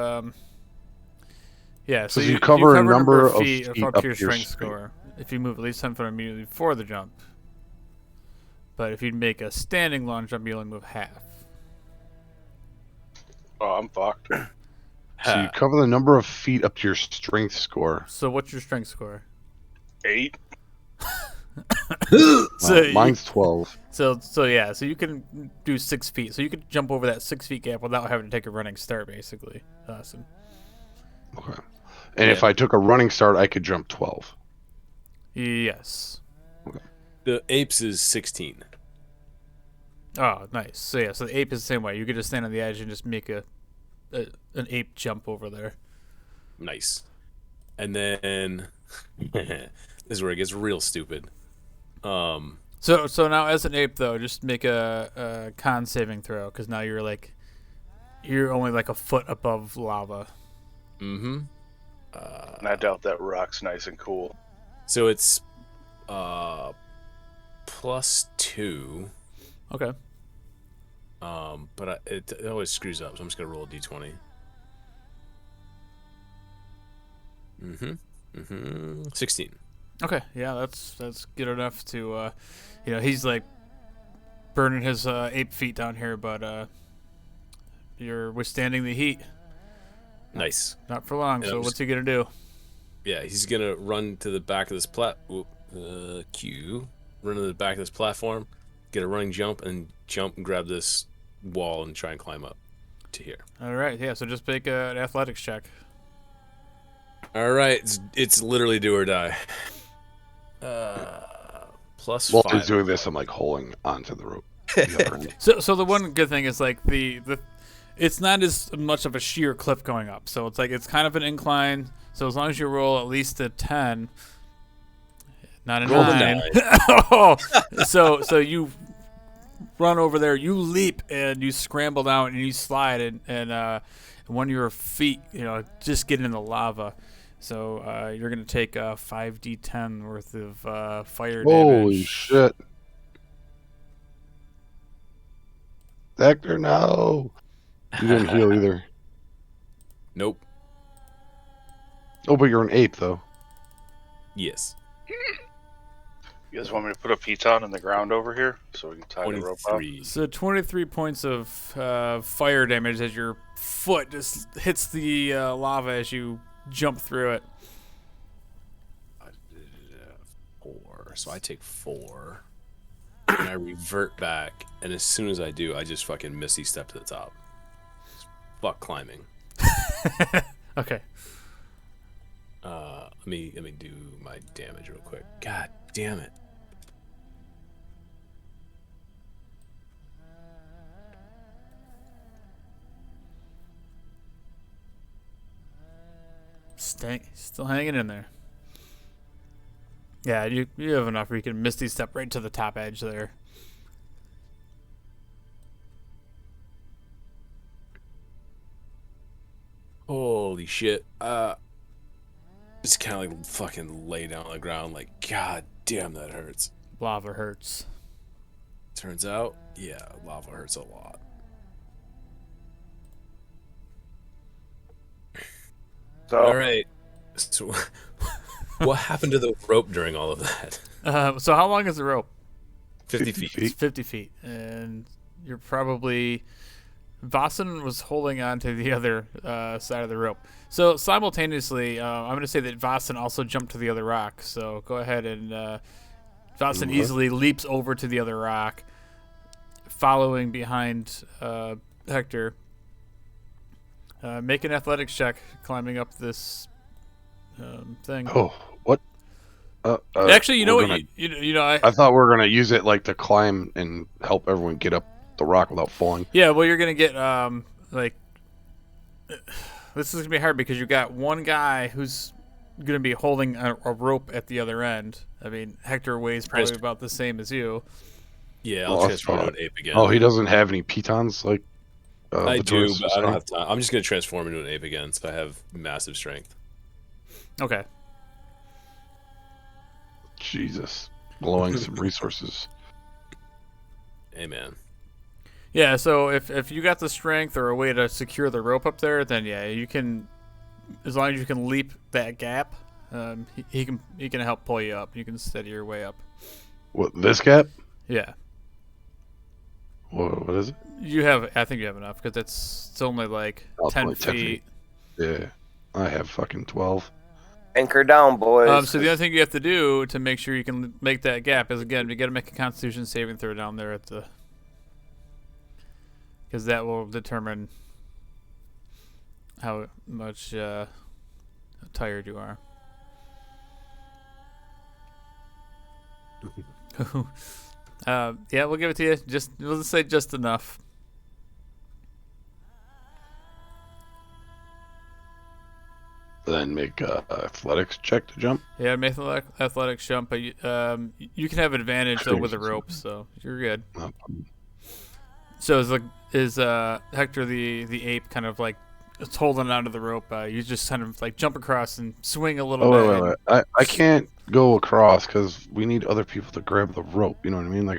yeah. So you cover a number of feet feet up up to your your strength score if you move at least 10 foot immediately before the jump. But if you make a standing long jump, you only move half. Oh, I'm fucked. So you cover the number of feet up to your strength score. So what's your strength score? 8. So Mine's 12. So yeah, so you can do 6 feet. So you could jump over that 6 feet gap without having to take a running start, basically. Awesome. Okay. And if I took a running start, I could jump 12. Yes. The apes is 16. Oh, nice. So yeah, so the ape is the same way. You could just stand on the edge and just make an ape jump over there. Nice. And then this is where it gets real stupid. So now as an ape though, just make a con saving throw because now you're only like a foot above lava. Mm-hmm. And I doubt that rock's nice and cool. So it's +2. Okay. But it always screws up, so I'm just gonna roll a d20. 16. Okay. Yeah, that's good enough to he's like burning his ape feet down here, but you're withstanding the heat. Nice. Not for long. Yeah, So what's he gonna do? Yeah, he's gonna run to the back of this run to the back of this platform, get a running jump, and grab this wall and try and climb up to here. All right. Yeah. So just make an athletics check. All right, it's literally do or die. +5. While he's doing this, I'm holding onto the rope. The other end. So the one good thing is the it's not as much of a sheer cliff going up. So it's kind of an incline. So as long as you roll at least a 10, not a Roll the 9. Oh, so you run over there, you leap and you scramble down and you slide and one of your feet, just get in the lava. So you're gonna take 5d10 worth of fire Holy damage. shit. Hector, no. You didn't heal either. Nope. Oh, but you're an ape, though. Yes. You guys want me to put a piton in the ground over here so we can tie the rope up? 23. So 23 points of fire damage as your foot just hits the lava as you jump through it. 4. So I take 4. And I revert back, and as soon as I do, I just fucking misty step to the top. Fuck climbing. Okay. Let me do my damage real quick. God damn it. Still hanging in there. Yeah, you have enough where you can misty step right to the top edge there. Holy shit. Just kind of like fucking lay down on the ground like, god damn, that hurts. Lava hurts. Turns out, yeah, lava hurts a lot. So All right. So, what happened to the rope during all of that? So how long is the rope? 50 feet. It's 50 feet. And you're probably... Vasan was holding on to the other side of the rope. So simultaneously, I'm going to say that Vasan also jumped to the other rock. So go ahead and Vasan easily leaps over to the other rock, following behind Hector. Make an athletics check climbing up this thing. Oh, what? Actually, you know we're what? gonna- You know, I thought we were gonna use it like to climb and help everyone get up the rock without falling. yeah, well, you're gonna get like this is gonna be hard because you got one guy who's gonna be holding a rope at the other end. I mean, Hector weighs probably about the same as you. Yeah, I'll Oh, transform into an ape again. Oh, he doesn't have any pitons like. I the do, tourists but were I don't saying? have time. I'm just going to transform into an ape again, so I have massive strength. Okay. Jesus, blowing some resources. Amen. Yeah, so if you got the strength or a way to secure the rope up there, then yeah, you can, as long as you can leap that gap, he can help pull you up. You can steady your way up. What, this gap? Yeah, What is it? I think you have enough because it's only like Oh, 10 only 10 feet. Yeah, I have fucking 12. anchor down, boys. So the other thing you have to do to make sure you can make that gap is again you got to make a Constitution saving throw down there at the, because that will determine how much tired you are. Yeah, we'll give it to you. We'll just say just enough. Then make a athletics check to jump. Yeah, make an athletics jump, but you can have advantage though with the rope, so you're good. So is Hector the ape kind of like it's holding onto the rope? You just kind of like jump across and swing a little bit. Oh, wait. I can't go across because we need other people to grab the rope. You know what I mean? Like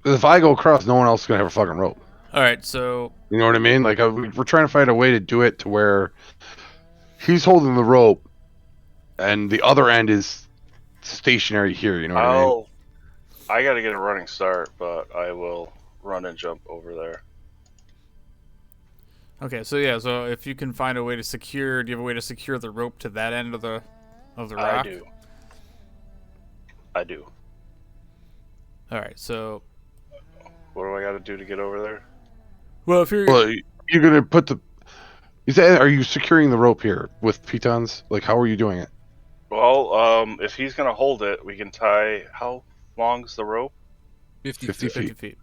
if I go across, no one else is gonna have a fucking rope. All right, so You know what I mean? Like we're trying to find a way to do it to where he's holding the rope, and the other end is stationary here. You know what I mean? I gotta get a running start, but I will run and jump over there. okay, so yeah, so if you can find a way to secure, do you have a way to secure the rope to that end of the rock? I do. All right, so What do I gotta do to get over there? well, if you're Well, you're gonna put the. Are you securing the rope here with pitons? Like, how are you doing it? Well, if he's gonna hold it, we can tie. How long's the rope? 50 50 50 feet. feet.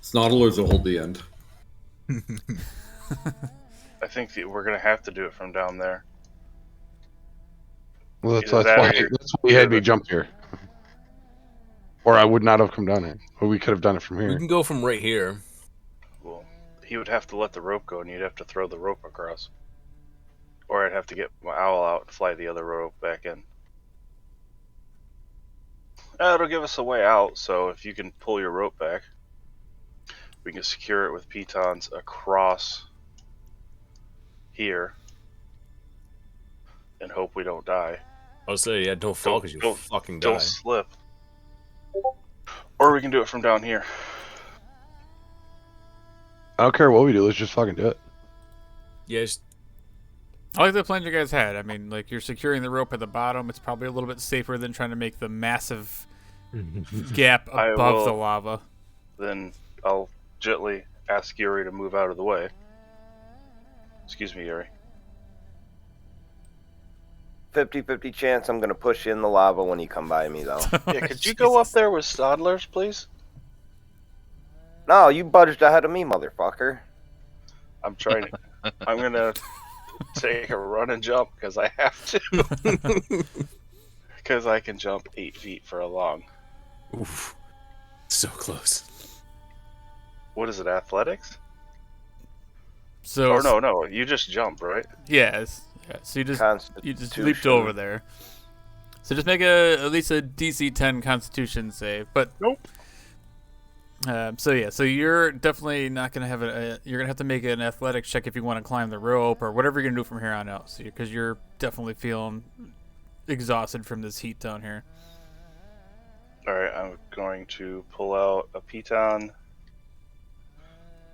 Snoddlers will hold the end. I think we're gonna have to do it from down there. Well, that's Either that why or you're- that's why you had me jump here. Or I would not have come down here. Or we could have done it from We here. can go from right here. Well, he would have to let the rope go, and you'd have to throw the rope across. Or I'd have to get my owl out and fly the other rope back in. It'll give us a way out, so if you can pull your rope back, we can secure it with pitons across here and hope we don't die. I was saying, yeah, don't fall because you'll fucking die. Don't slip. Or we can do it from down here. I don't care what we do. Let's just fucking do it. Yeah, just, I like the plan you guys had. I mean, like, you're securing the rope at the bottom. It's probably a little bit safer than trying to make the massive gap above the lava. Then I'll gently ask Yuri to move out of the way. Excuse me, Yuri. 50-50 chance I'm gonna push you in the lava when you come by me, though. Yeah, could you go up there with Stodlers, please? No, you budged ahead of me, motherfucker. I'm trying to. I'm gonna take a run and jump because I have to. Because I can jump 8 feet for a long. oof, so close. What is it, athletics? So Or no, you just jump, right? Yes. Yeah, so you just Constitution. leaped over there. So just make at least a DC 10 Constitution save. But Nope. So you're definitely not gonna have you're gonna have to make an athletics check if you want to climb the rope or whatever you're gonna do from here on out. So because you're definitely feeling exhausted from this heat down here. All right, I'm going to pull out a piton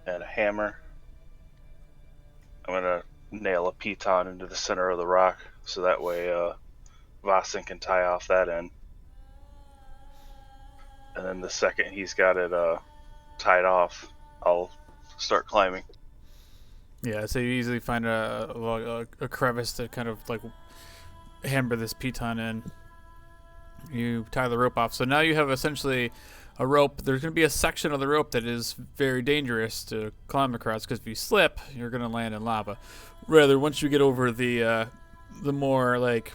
and a hammer. I'm gonna nail a piton into the center of the rock so that way Vasen can tie off that end. And then the second he's got it tied off, I'll start climbing. Yeah, so you easily find a crevice to kind of like hammer this piton in. You tie the rope off. So now you have essentially a rope. There's going to be a section of the rope that is very dangerous to climb across because if you slip, you're going to land in lava. Rather, once you get over the more like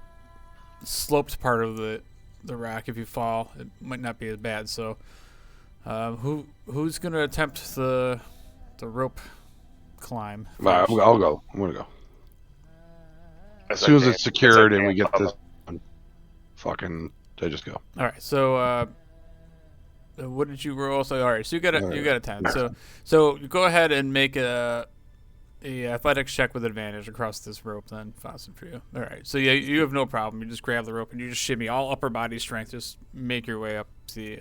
sloped part of the rock, if you fall, it might not be as bad. So, who's going to attempt the rope climb? I'll go. I'm gonna go. As soon as it's secured and we get this, fucking, I just go. All right. So, what did you roll? So, all right. So you got a 10. So you go ahead and make a athletics check with advantage across this rope. Then, Fasten for you. All right. So yeah, you have no problem. You just grab the rope and you just shimmy all upper body strength. Just make your way up the.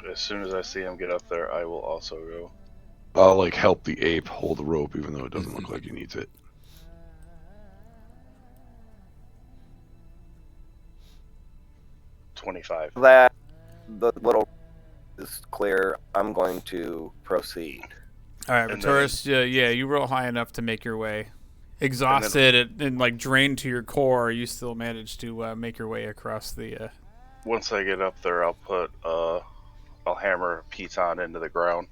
As soon as I see him get up there, I will also go. I'll like help the ape hold the rope, even though it doesn't look like he needs it. 25. That the little is clear. I'm going to proceed. All right, And Taurus. Yeah, you roll high enough to make your way. Exhausted and like drained to your core, you still manage to make your way across the. Once I get up there, I'll hammer a piton into the ground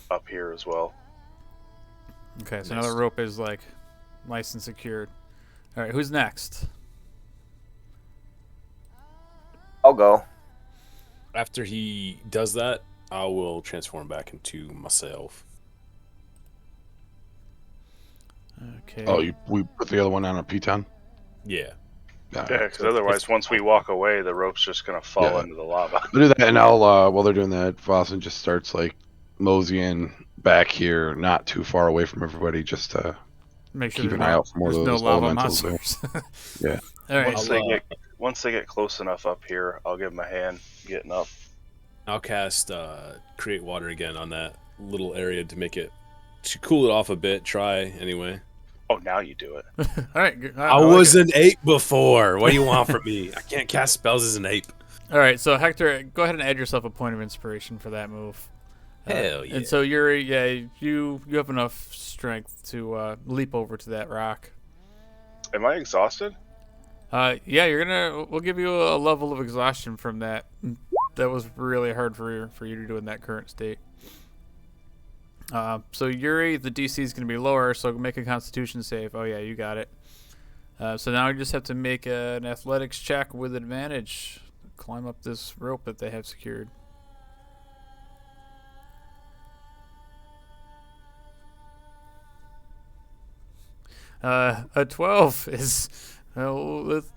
up here as well. Okay, so now the rope is like nice and secured. All right, who's next? I'll go. After he does that, I will transform back into myself. Okay. Oh, we put the other one on a piton? Yeah. Yeah, because otherwise, once we walk away, the rope's just gonna fall into the lava. I'll do that, and I'll while they're doing that, Fossen just starts like moseying back here, not too far away from everybody, just to Make sure keep an eye out for more of there's those no lava elementals there. monsters. Yeah. All right. Once they get close enough up here, I'll give them a hand getting up. I'll cast Create Water again on that little area to cool it off a bit. Try anyway. Oh, now you do it. All right. Good. I was an ape before. What do you want from me? I can't cast spells as an ape. All right. So Hector, go ahead and add yourself a point of inspiration for that move. Hell yeah. And so you have enough strength to leap over to that rock. Am I exhausted? We'll give you a level of exhaustion from that. That was really hard for you to do in that current state. So Yuri, the DC is going to be lower, so make a Constitution save. Oh yeah, you got it. So now you just have to make an athletics check with advantage. Climb up this rope that they have secured. A 12 is...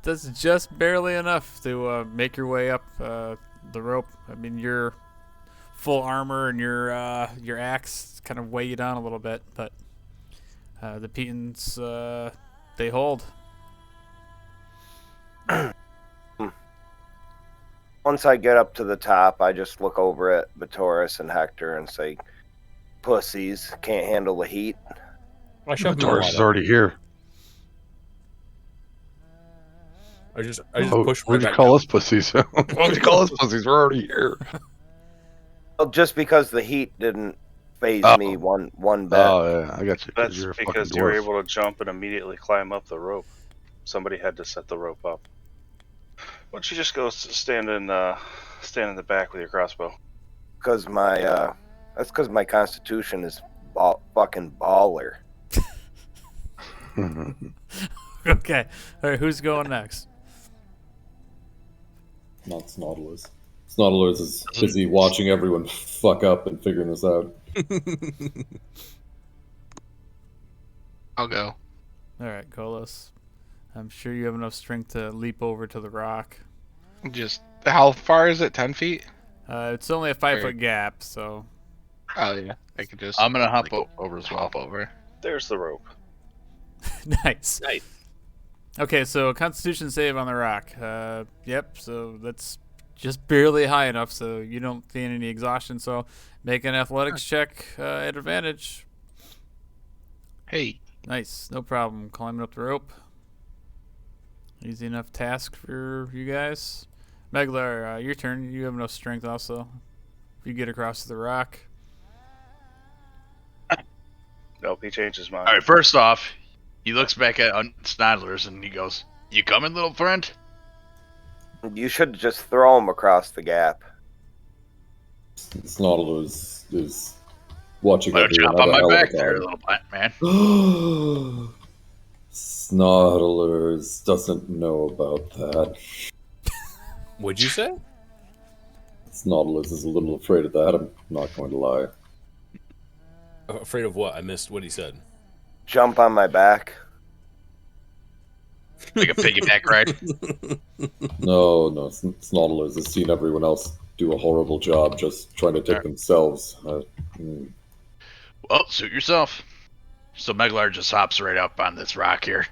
that's just barely enough to make your way up the rope. I mean, your full armor and your axe kind of weigh you down a little bit, but the pitons they hold. Once I get up to the top, I just look over at Batoris and Hector and say, "Pussies, can't handle the heat." I shoved him in the Doris is water. already here. I just Oh, pushed what'd right you back call down. us pussies? What'd you call us pussies? We're already here. Well, just because the heat didn't phase Oh. me one bit. Oh, yeah, I got you. 'Cause That's you're a fucking because you were dwarf. able to jump and immediately climb up the rope. Somebody had to set the rope up. Why don't you just go stand in the back with your crossbow? Because that's because my constitution is fucking baller. Okay. All right, who's going next? Not Snodlers. Snodlers is busy watching everyone fuck up and figuring this out. I'll go. All right, Kolos. I'm sure you have enough strength to leap over to the rock. Just how far is it? 10 feet? It's only a 5-foot gap, so Oh yeah, I could just. I'm gonna hop over as well. hop over. There's the rope. nice. Okay, so Constitution save on the rock. Yep. So that's just barely high enough, so you don't gain any exhaustion. So make an athletics check at advantage. Hey, Nice, no problem. Climbing up the rope. Easy enough task for you guys. Meglar, your turn. You have enough strength also. If you get across the rock. Nope, he changed his mind. All right, first off, he looks back at Snodlers and he goes, "You coming, little friend?" You should just throw him across the gap. Snodlers is watching Why don't you everyone hop on have a my hell back of a there, time. little black man? Snodlers doesn't know about that. What'd you say? Snodlers is a little afraid of that, I'm not going to lie. Afraid of what? I missed what he said. Jump on my back. Like a piggyback ride. No, Snodlers has seen everyone else do a horrible job just trying to take themselves. Well, suit yourself. So Meglar just hops right up on this rock here.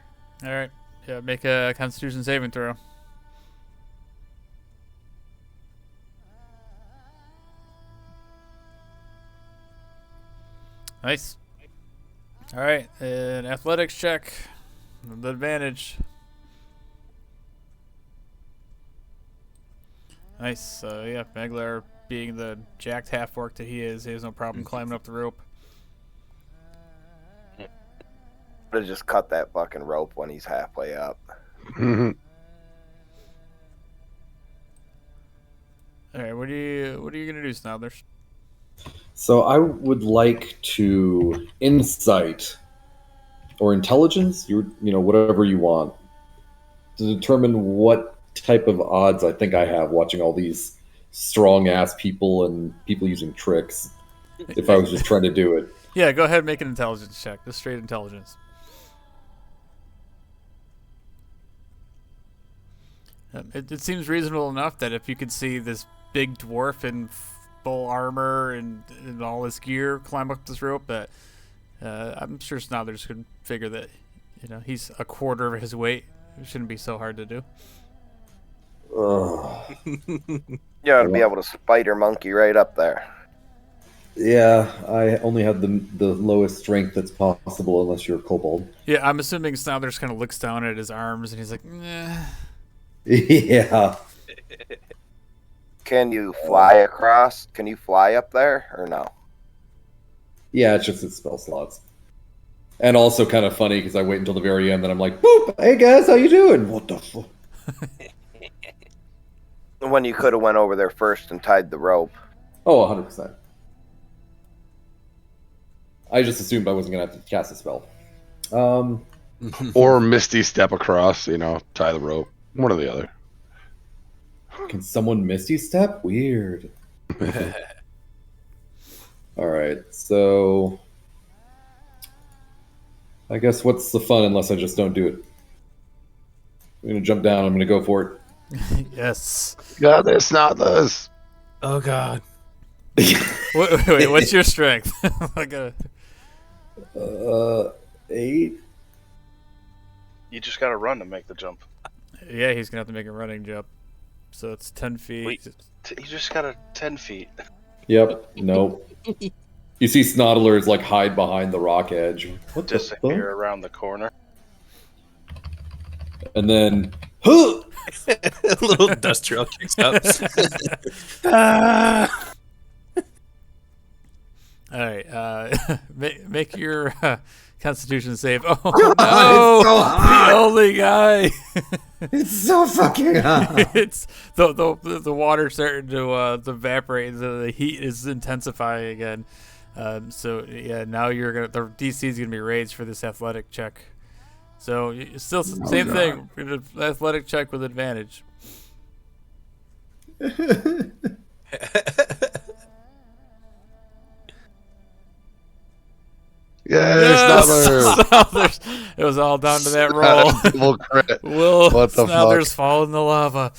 All right. Yeah, make a Constitution saving throw. Nice. All right, an athletics check with advantage. Nice. So yeah, Meglar, being the jacked half orc that he has no problem climbing up the rope. Would have just cut that fucking rope when he's halfway up. All right, what are you gonna do, Snodlers? So I would like to insight or intelligence, whatever you want, to determine what type of odds I think I have watching all these strong ass people and people using tricks. If I was just trying to do it. Yeah, go ahead and make an intelligence check. Just straight intelligence. It seems reasonable enough that if you could see this big dwarf in full armor and all his gear climb up this rope, that I'm sure Snodlers could figure that he's a quarter of his weight. It shouldn't be so hard to do. You ought to be able to spider monkey right up there. Yeah, I only have the lowest strength that's possible unless you're a kobold. Yeah, I'm assuming Snodlers kind of looks down at his arms and he's like, nah. Yeah. Can you fly across? Can you fly up there or no? Yeah, it's just its spell slots. And also kind of funny because I wait until the very end and I'm like, boop, hey guys, how you doing? What the fuck? When you could have went over there first and tied the rope. Oh, 100%. I just assumed I wasn't going to have to cast a spell. Or Misty step across, tie the rope. One or the other. Can someone Misty Step? Weird. Alright, so... I guess what's the fun unless I just don't do it? I'm going to jump down. I'm going to go for it. Yes. Got this, not this. Oh God. Wait, what's your strength? Like 8? You just gotta run to make the jump. Yeah, he's gonna have to make a running jump. So it's 10 feet. Wait. You just got a 10 feet. Yep. Nope. You see Snoddlers like hide behind the rock edge. What the fuck? Disappear around the corner. And then, huh! A little dust trail kicks up. All right, make your Constitution save. Oh God, no, it's so hot. the only guy. It's so fucking hot. It's the water starting to evaporate. The heat is intensifying again. So yeah, now the DC is gonna be raised for this athletic check. So still same thing. Athletic check with advantage. Yes, Snothers. It was all down to that roll. Double crit. Will What the Snothers fuck? fall in the lava?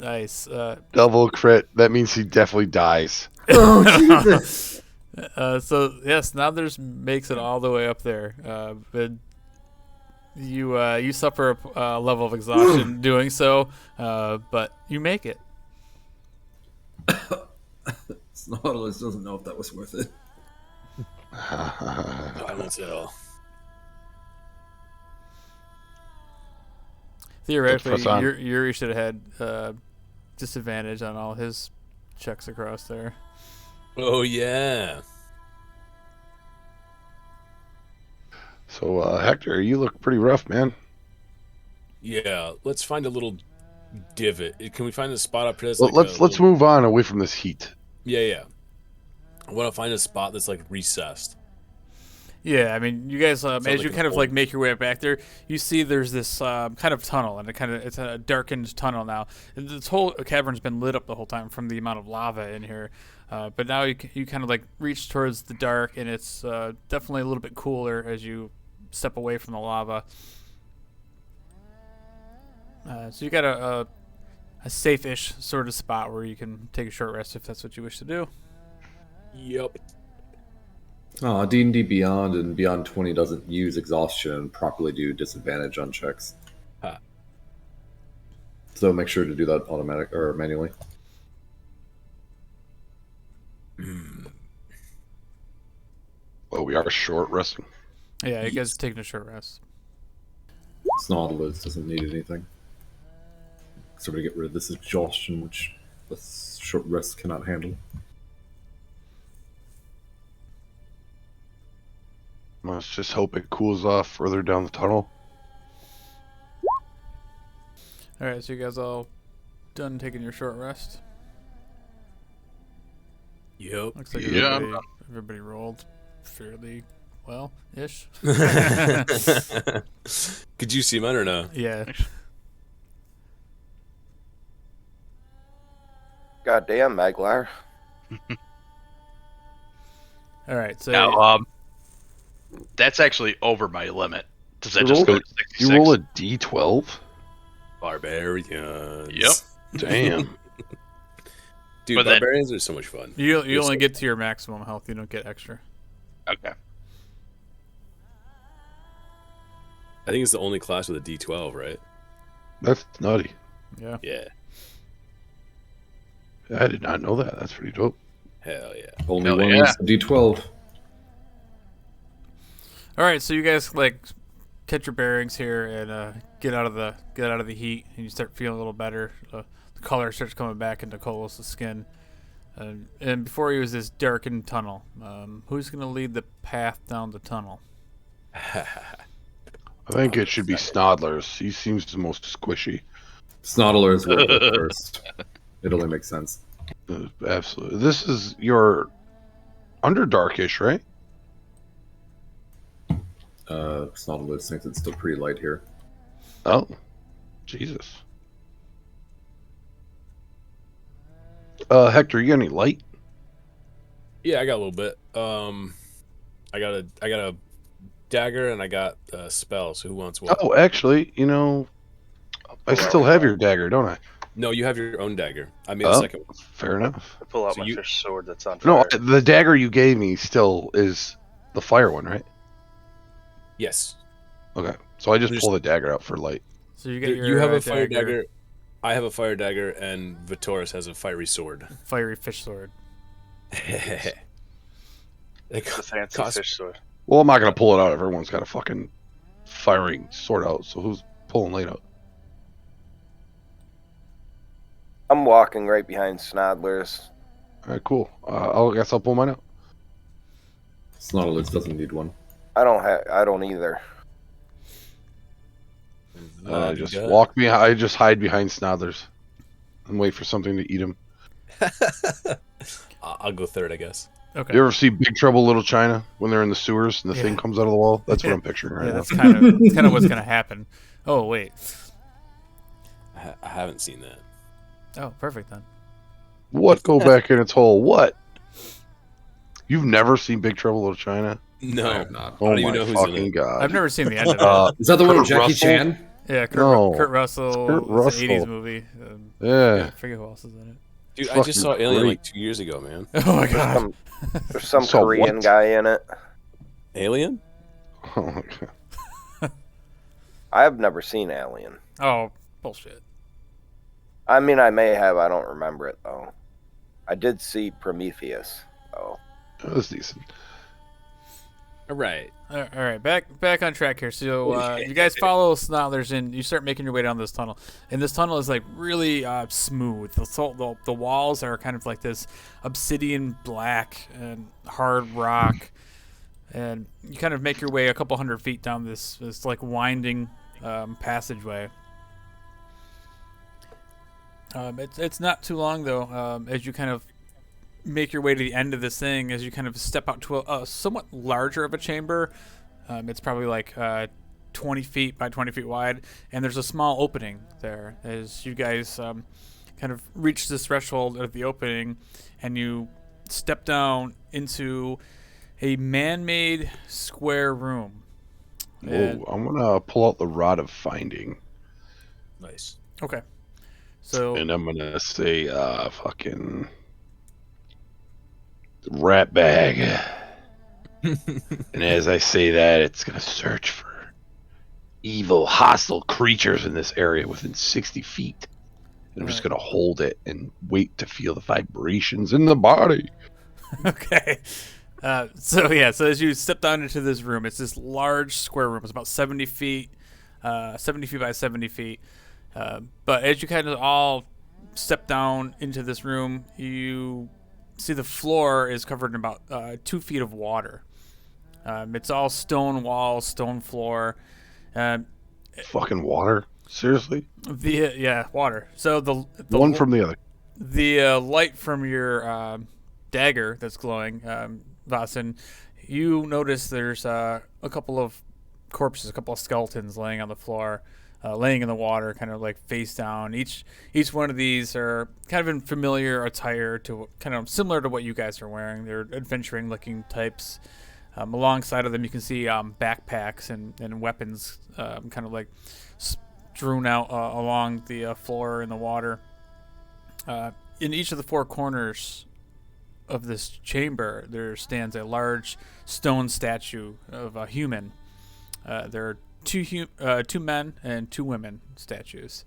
Nice. Double crit. That means he definitely dies. Oh, Jesus. So yes, Snothers makes it all the way up there. But you suffer a level of exhaustion doing so, but you make it. Nautilus doesn't know if that was worth it. Violence at all. Theoretically, Press on. Yuri should have had disadvantage on all his checks across there. Oh yeah. So, Hector, you look pretty rough, man. Yeah. Let's find a little divot. Can we find a spot up here? That's Well, like let's a little- move on away from this heat. Yeah. I want to find a spot that's like recessed. Yeah, I mean, you guys, as like you a kind of hole. like make your way back there, you see there's this kind of tunnel, and it's a darkened tunnel now. And this whole cavern's been lit up the whole time from the amount of lava in here. But now you kind of like reach towards the dark, and it's definitely a little bit cooler as you step away from the lava. So you got a safe-ish sort of spot where you can take a short rest if that's what you wish to do. Yep. Oh, D&D Beyond and Beyond 20 doesn't use exhaustion and properly do disadvantage on checks. Huh. So make sure to do that automatic or manually. Oh, we are short resting. Yeah, you guys are taking a short rest. Snodlers doesn't need anything. So we get rid of this exhaustion, which the short rest cannot handle. Let's just hope it cools off further down the tunnel. All right, so you guys all done taking your short rest? Yep. Looks like Yeah. everybody rolled fairly well-ish. Could you see mine or no? Yeah. Goddamn, Maglar. All right, so Now, that's actually over my limit. Does that You just go roll to You 66? roll a d12? Barbarians. Yep. Damn. Dude, But that- barbarians are so much fun. you Yes, only sir. get to your maximum health. You don't get extra. Okay. I think it's the only class with a D12, right? That's nutty. Yeah. Yeah. I did not know that. That's pretty dope. Hell yeah. Only Hell one yeah. was D12. All right, so you guys like catch your bearings here and get out of the heat, and you start feeling a little better. The color starts coming back into Kolos' skin. And before you was this darkened tunnel. Who's gonna lead the path down the tunnel? I think it should be Snodlers. He seems the most squishy. Snodlers will go first. It only makes sense. Absolutely. This is your Underdarkish, right? Snodlers thinks it's still pretty light here. Oh, Jesus. Hector, you got any light? Yeah, I got a little bit. I got a dagger and I got a spell. So who wants what? Oh, actually, I still have your dagger, don't I? No, you have your own dagger. I made a Oh. second one. Fair enough. I pull out So my you- fish sword that's on No, fire. the dagger you gave me still is the fire one, right? Yes. Okay, so I just Just- pull the dagger out for light. So you get your You have a fire dagger. I have a fire dagger, and Vitoris has a fiery sword. fiery fish sword. It The fancy costs- fish sword. Well, I'm not gonna pull it out. Everyone's got a fucking firing sword out. So who's pulling late out? I'm walking right behind Snodler's. All right, cool. I guess I'll pull mine out. Snautilus doesn't need one. I don't either. I just walk behind. I just hide behind Snodlers and wait for something to eat him. I'll go third, I guess. Okay. You ever see Big Trouble Little China when they're in the sewers and the Yeah. thing comes out of the wall? That's what I'm picturing right Yeah, now. that's kind of what's gonna happen. Oh wait. I haven't seen that. Oh, perfect then. What? Go back in its hole? What? You've never seen Big Trouble Little China? No, I have not. I Oh don't even my know who's in fucking it. god! I've never seen the end of it. Is that the one with Kurt Jackie Russell? Chan? Yeah, No. Kurt Russell. Kurt It's an Russell. 80s movie. Yeah. I forget who else is in it. Dude, I Fucking just saw Alien great. like 2 years ago, man. Oh my god. There's some So Korean what? guy in it. Alien? Oh my god! I've never seen Alien. Oh, bullshit. I mean, I may have. I don't remember it though. I did see Prometheus. Oh, That was decent. All right. All right, back on track here. So you guys follow Snodlers and you start making your way down this tunnel. And this tunnel is like really smooth. The walls are kind of like this obsidian black and hard rock. And you kind of make your way a couple 100 feet down this like winding passageway. It's not too long though, as you kind of make your way to the end of this thing, as you kind of step out to a somewhat larger of a chamber. It's probably like 20 feet by 20 feet wide, and there's a small opening there as you guys kind of reach this threshold of the opening, and you step down into a man-made square room. And- Whoa! I'm gonna pull out the Rod of Finding, Nice. Okay. So and I'm gonna say, fucking rat bag. And as I say that, it's gonna search for evil, hostile creatures in this area within 60 feet. And I'm just gonna hold it and wait to feel the vibrations in the body. okay. So as you step down into this room, it's this large square room. It's about 70 feet, 70 feet by 70 feet. But as you kind of all step down into this room, you see the floor is covered in about 2 feet of water. It's all stone walls, stone floor. Fucking water? Seriously? Water. So the One from the other. The light from your dagger that's glowing, Vasen, you notice there's a couple of corpses, a couple of skeletons laying on the floor, laying in the water, kind of like face down. Each one of these are kind of in familiar attire, to kind of similar to what you guys are wearing. They're adventuring-looking types. Alongside of them, you can see backpacks and weapons, kind of like strewn out along the floor in the water. In each of the four corners of this chamber, there stands a large stone statue of a human. There are two men and two women statues.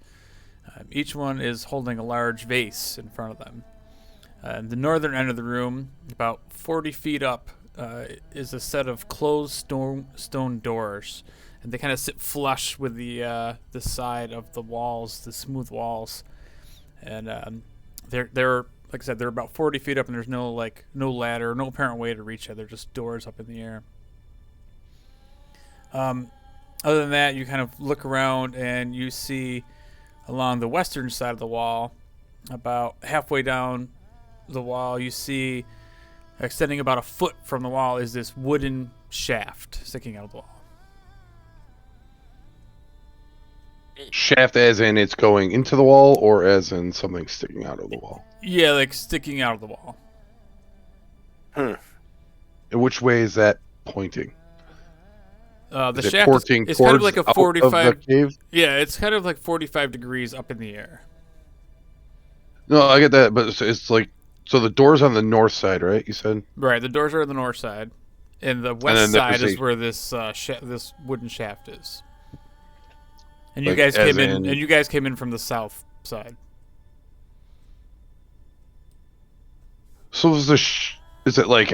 Each one is holding a large vase in front of them. The northern end of the room, about 40 feet up, is a set of closed stone doors, and they kind of sit flush with the side of the walls, the smooth walls. And they're like I said, they're about 40 feet up, and there's no ladder, no apparent way to reach it. They're just doors up in the air. Other than that, you kind of look around and you see along the western side of the wall, about halfway down the wall, you see extending about a foot from the wall is this wooden shaft sticking out of the wall. Shaft as in it's going into the wall, or as in something sticking out of the wall? Yeah, like sticking out of the wall. And which way is that pointing? The Is it shaft pointing is kind of towards like a out 45. of the cave? Yeah, it's kind of like 45 degrees up in the air. No, I get that, but it's like, so the door's on the north side, right? You said. Right, the doors are on the north side, and the then west side there's is where this this wooden shaft is. And you Like, guys as came in, in- and you guys came in from the south side. So is it like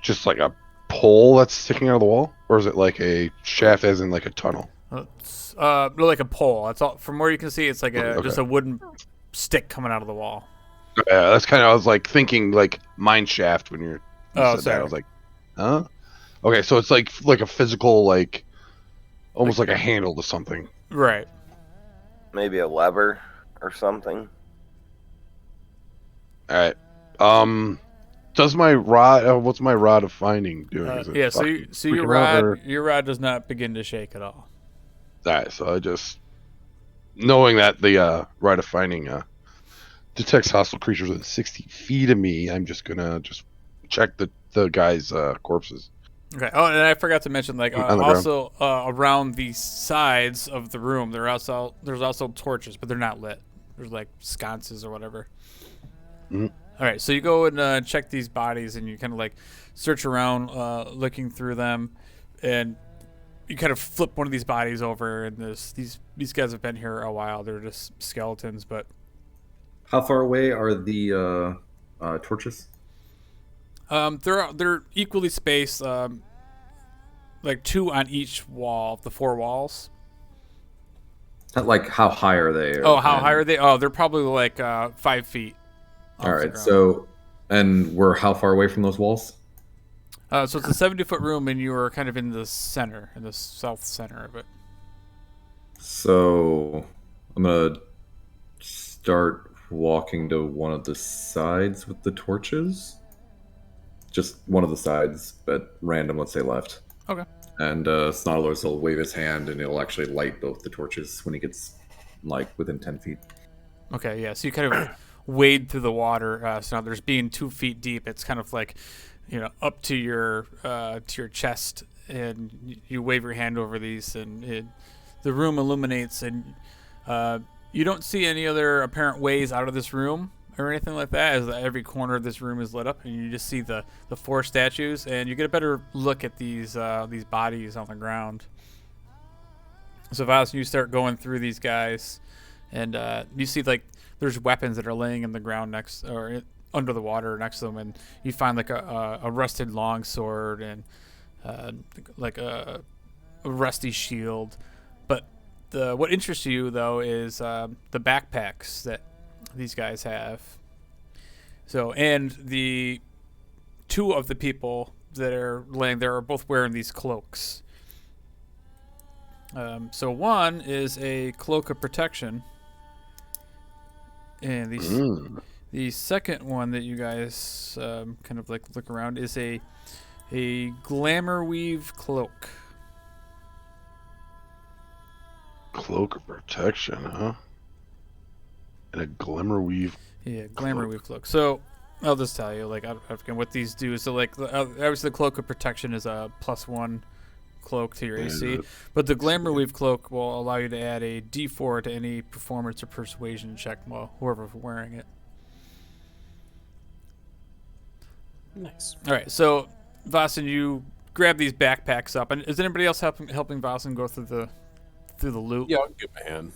just like a pole that's sticking out of the wall, or is it like a shaft, as in like a tunnel? It's, no, like a pole. That's all. From where you can see, it's like Okay. just a wooden stick coming out of the wall. Yeah, that's kind of, I was like thinking like mine shaft when you Oh, said that. sorry. I was like, huh? Okay, so it's like a physical, like almost like a handle to something. Right. Maybe a lever or something. All right. Does my rod? What's my rod of finding doing? Is it Yeah. So fucking your freaking out, or- your rod does not begin to shake at all. All right. So I just knowing that the rod of finding detects hostile creatures within 60 feet of me, I'm just gonna check the guy's corpses. Okay. Oh, and I forgot to mention, like, On the also around the sides of the room, there's also torches, but they're not lit. There's like sconces or whatever. Mhm. All right, so you go and check these bodies, and you kind of like search around, looking through them, and you kind of flip one of these bodies over, and these guys have been here a while. They're just skeletons, but How far away are the torches? they're equally spaced, like 2 on each wall, the 4 walls. Not like how high are they? Oh, how high are they? Oh, they're probably like 5 feet. off All the right. ground. So, and we're how far away from those walls? So it's a 70-foot room, and you are kind of in the center, in the south center of it. So, I'm gonna start walking to one of the sides with the torches. Just one of the sides, but random. Let's say left. Okay. And Snarlers will wave his hand, and it'll actually light both the torches when he gets like within 10 feet. Okay, yeah. So you kind of wade through the water. So now there's being 2 feet deep. It's kind of like, up to your chest, and you wave your hand over these, and the room illuminates, and you don't see any other apparent ways out of this room or anything like that, as every corner of this room is lit up, and you just see the 4 statues, and you get a better look at these bodies on the ground. So Vas, you start going through these guys, and you see like there's weapons that are laying in the ground under the water next to them, and you find like a rusted longsword and like a rusty shield. But what interests you though is the backpacks that these guys have. So, and the 2 of the people that are laying there are both wearing these cloaks. So one is a cloak of protection, and the second one that you guys kind of like look around is a glamour weave cloak. Cloak of protection, huh? And a glimmer weave. Yeah, glamour weave cloak. So I'll just tell you, like, I forget what these do. So like, obviously the cloak of protection is a +1 cloak to your AC, but the glamour weave cloak will allow you to add a D4 to any performance or persuasion check while whoever's wearing it. Nice. All right, so Vasen, you grab these backpacks up, and is anybody else helping Vasen go through the loot? Yeah, I'll give my hand.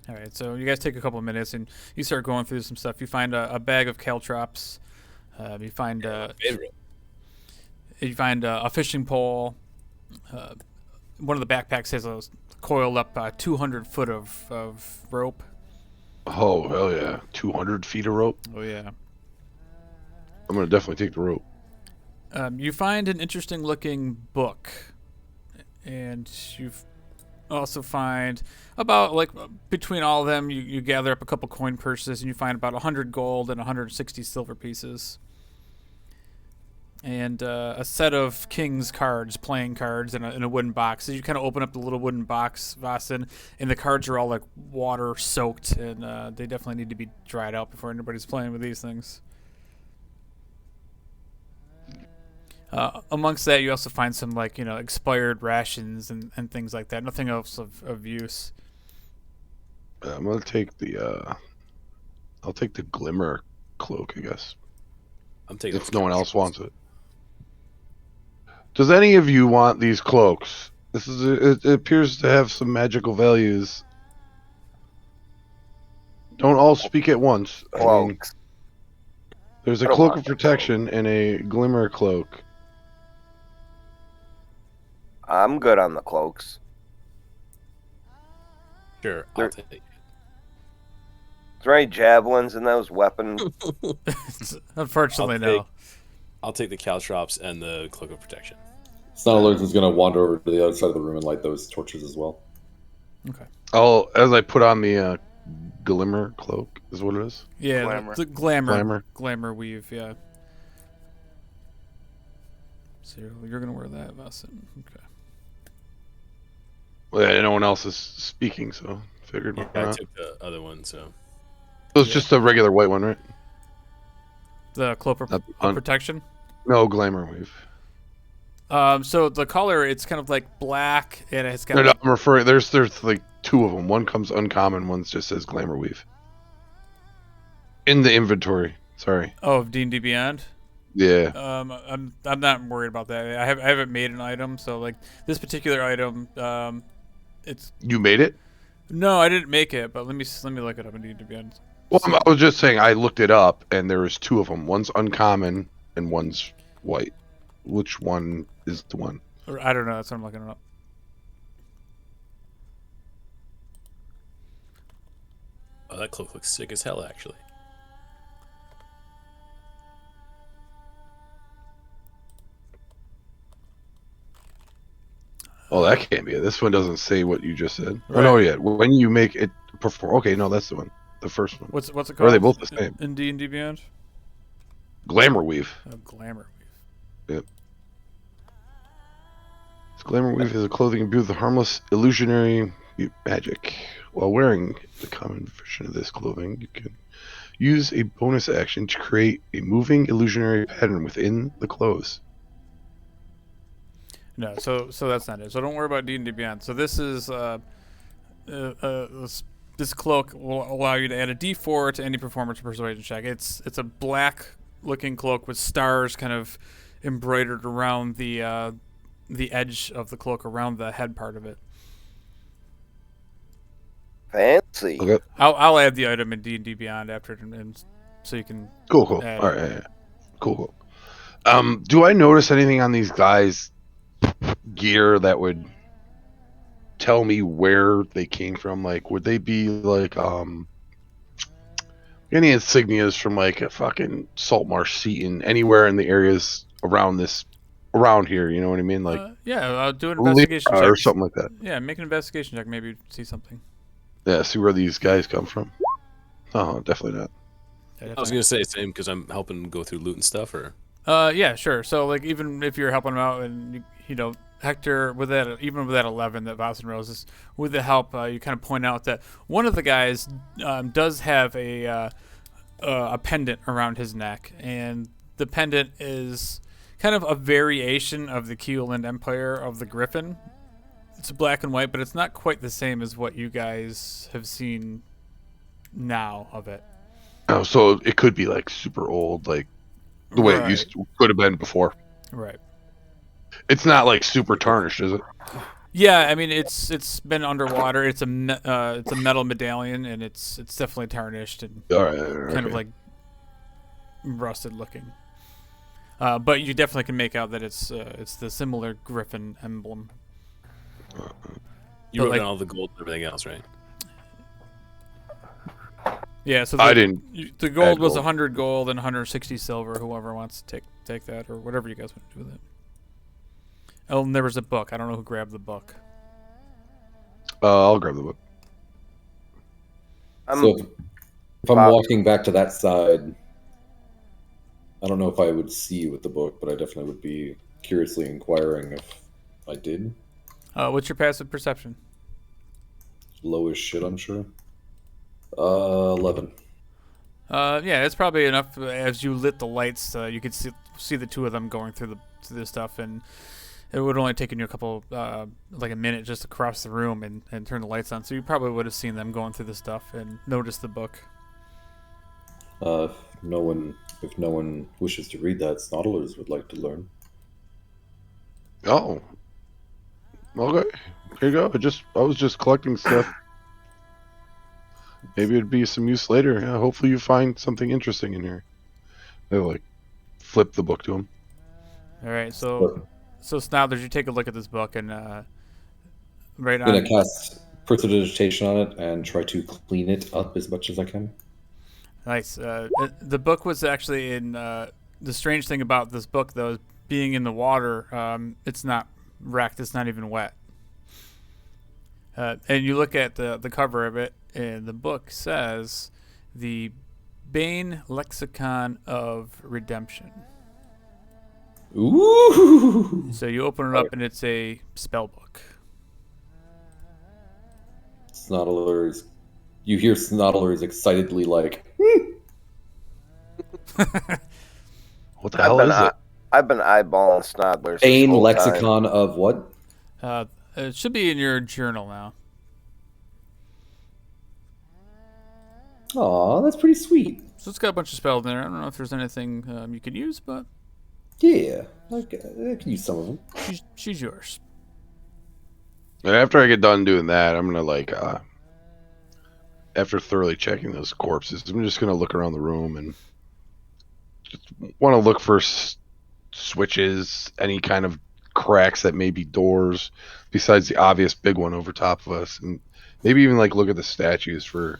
All right, so you guys take a couple of minutes, and you start going through some stuff. You find a bag of caltrops. You find Favorite. you find a fishing pole. One of the backpacks has a coiled up 200 foot of rope. Oh, hell yeah. 200 feet of rope? Oh yeah. I'm going to definitely take the rope. You find an interesting looking book, and you also find about, like, between all of them, you gather up a couple coin purses, and you find about 100 gold and 160 silver pieces, and a set of king's cards, playing cards, in a wooden box. So you kind of open up the little wooden box, Vasen, and the cards are all like water soaked, and they definitely need to be dried out before anybody's playing with these things. Amongst that, you also find some, like, expired rations and things like that. Nothing else of use. I'm going to take I'll take the glimmer cloak, I guess. I'm taking If no one else wants it. Does any of you want these cloaks? It appears to have some magical values. Don't all speak at once. I mean, Cloaks. there's a I don't cloak want of the protection and a glimmer cloak. I'm good on the cloaks. Sure, There- I'll take it. Is there any javelins in those weapons? Unfortunately, I'll no. I'll take the caltrops and the cloak of protection. Snarlers is going to wander over to the other side of the room and light those torches as well. Okay. As I put on the glimmer cloak, is what it is. Yeah, Glamour. the glamour weave. Yeah. So you're gonna wear that, Vesson. Okay. Well, yeah, no one else is speaking, so figured. Yeah, why I not. took the other one, so So it's just a regular white one, right? The cloak of protection. No glamour weave. So the color, it's kind of like black, and it's got. No, like, I'm referring. There's like two of them. One comes uncommon. One just says glamour weave. In the inventory. Sorry. Oh, of D&D Beyond. Yeah. I'm not worried about that. I haven't made an item, so like this particular item, it's. You made it? No, I didn't make it, but let me look it up in D&D Beyond. Well, I was just saying I looked it up, and there was two of them. One's uncommon, and one's white. Which one is the one? Or, I don't know. That's what I'm looking it up. oh, that cloak looks sick as hell, actually. Oh, that can't be it. This one doesn't say what you just said. Right. Oh no, yeah. When you make it perform. Okay, no, that's the one. The first one. What's it Or called? are they both the same? In D&D Beyond? Glamour weave. Oh, glamour weave. Yep. This glamour weave is a clothing imbued with harmless illusionary magic. While wearing the common version of this clothing, you can use a bonus action to create a moving illusionary pattern within the clothes. No, so that's not it. So don't worry about D&D Beyond. So this is this cloak will allow you to add a D4 to any performance or persuasion check. It's a black looking cloak with stars kind of embroidered around the edge of the cloak, around the head part of it. Fancy. Okay. I'll add the item in D&D Beyond after it, and so you can. Cool. All add right. it. Yeah. Cool. Do I notice anything on these guys' gear that would tell me where they came from? Like, would they be like any insignias from like a fucking salt marsh Seaton, anywhere in the areas around here? You know what I mean? Like, yeah, I'll do an investigation check or something like that. Yeah, make an investigation check. Maybe see something. Yeah, see where these guys come from. Oh, definitely not. Yeah, I was gonna say same because I'm helping go through loot and stuff, or yeah, sure. So like even if you're helping them out, and you know Hector with that, even with that 11 that Voss and Roses, with the help, you kind of point out that one of the guys does have a pendant around his neck, and the pendant is kind of a variation of the Keeland Empire of the Griffin. It's black and white, but it's not quite the same as what you guys have seen now of it. Oh, so it could be like super old, like the way it could have been before. Right. It's not like super tarnished, is it? Yeah, I mean it's been underwater. It's a metal medallion, and it's definitely tarnished and All right, kind of like rusted looking. But you definitely can make out that it's the similar griffin emblem. you But, wrote like- down all the gold and everything else, right? Yeah, so I didn't the gold add was gold. 100 gold and 160 silver. Whoever wants to take that, or whatever you guys want to do with it. Oh, and there was a book. I don't know who grabbed the book. I'll grab the book. So if I'm walking back to that side, I don't know if I would see you with the book, but I definitely would be curiously inquiring if I did. What's your passive perception? Low as shit, I'm sure. 11. Yeah, it's probably enough. As you lit the lights, you could see the two of them going through the stuff, and it would only taken you a couple, like a minute just to cross the room and turn the lights on. So you probably would have seen them going through the stuff and noticed the book. If no one wishes to read that, Snodlers would like to learn. Oh, Okay, here you go. I was just collecting stuff. Maybe it'd be some use later. Yeah, hopefully you find something interesting in here. They like flip the book to him. All right, so Snothers, you take a look at this book and right I'm gonna on. cast prestidigitation on it and try to clean it up as much as I can. Nice. The book was actually in. The strange thing about this book, though, is being in the water. It's not wrecked. It's not even wet. And you look at the cover of it, and the book says, "The Bane Lexicon of Redemption." Ooh! So you open it up, and it's a spell book. Snoddlers. You hear Snoddlers excitedly like, What the hell is it? I've been eyeballing Snoddlers. this Bane whole time. lexicon of what? It should be in your journal now. Aw, that's pretty sweet. So it's got a bunch of spells in there. I don't know if there's anything you could use, but Yeah, I can use some of them. she's yours. And after I get done doing that, I'm gonna after thoroughly checking those corpses, I'm just gonna look around the room and just want to look for switches, any kind of cracks that may be doors, besides the obvious big one over top of us, and maybe even like look at the statues for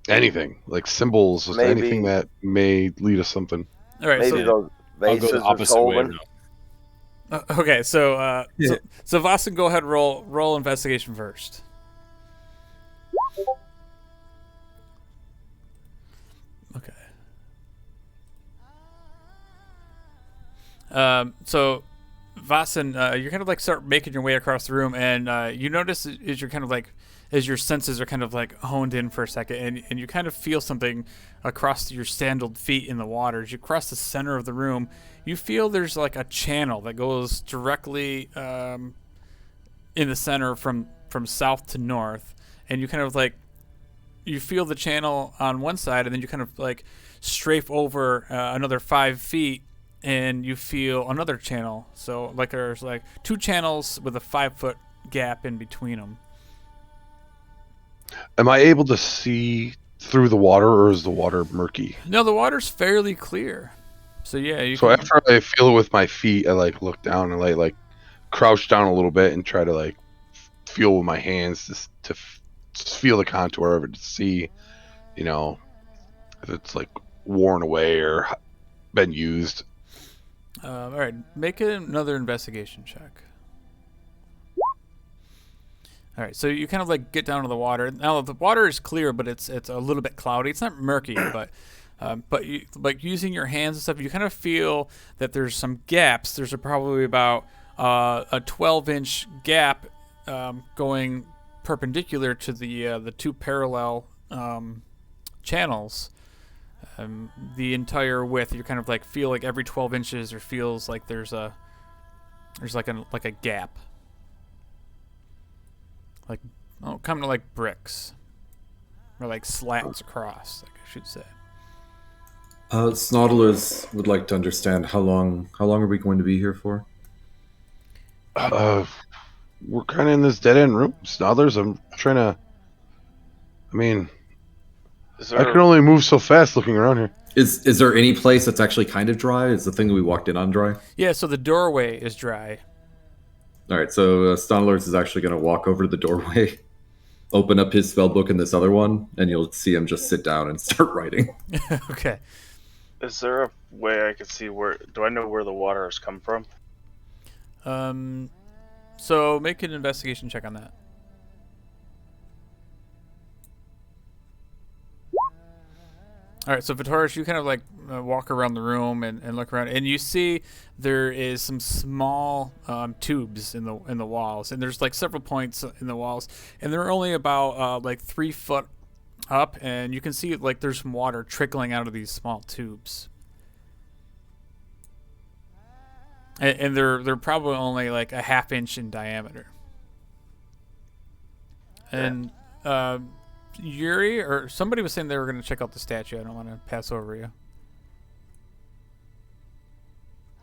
anything like symbols, Maybe- anything that may lead us something. All right. Maybe So, those I'll go vases the are opposite way. stolen. okay. So, Yeah. so Vossen, go ahead. Roll investigation first. Okay. So, Vossen, you're kind of like start making your way across the room, and you notice as you're kind of like, as your senses are kind of like honed in for a second, and you kind of feel something across your sandaled feet in the water. As you cross the center of the room, you feel there's like a channel that goes directly in the center from south to north, and you kind of like, you feel the channel on one side, and then you kind of like strafe over another 5 feet, and you feel another channel. So like there's like 2 channels with a 5-foot gap in between them. Am I able to see through the water, or is the water murky? No, the water's fairly clear. So yeah, you So can, after I feel it with my feet, I like look down and like crouch down a little bit and try to like feel with my hands to feel the contour of it, to see, if it's like worn away or been used. all right, make another investigation check. All right, so you kind of like get down to the water. Now the water is clear, but it's a little bit cloudy. It's not murky, but you, like using your hands and stuff, you kind of feel that there's some gaps. There's probably about a 12-inch gap going perpendicular to the 2 parallel channels. The entire width, you kind of like feel like every 12 inches, or feels like there's like a gap. Like, kind of like bricks, or like slats across, like I should say. Snoddlers would like to understand how long are we going to be here for? We're kind of in this dead end room. Snothers, I'm trying to. I mean, I can only move so fast looking around here. Is there any place that's actually kind of dry? Is the thing that we walked in on dry? Yeah, so the doorway is dry. All right, so Snoddlers is actually going to walk over to the doorway, open up his spell book in this other one, and you'll see him just sit down and start writing. Okay. Is there a way I could see where? Do I know where the water has come from? So make an investigation check on that. All right, so Vitoris, you kind of like walk around the room and look around, and you see there is some small tubes in the walls, and there's like several points in the walls, and they're only about like 3 foot up, and you can see like there's some water trickling out of these small tubes, and they're probably only like a half-inch in diameter, and. Yuri, or somebody was saying they were going to check out the statue. I don't want to pass over you.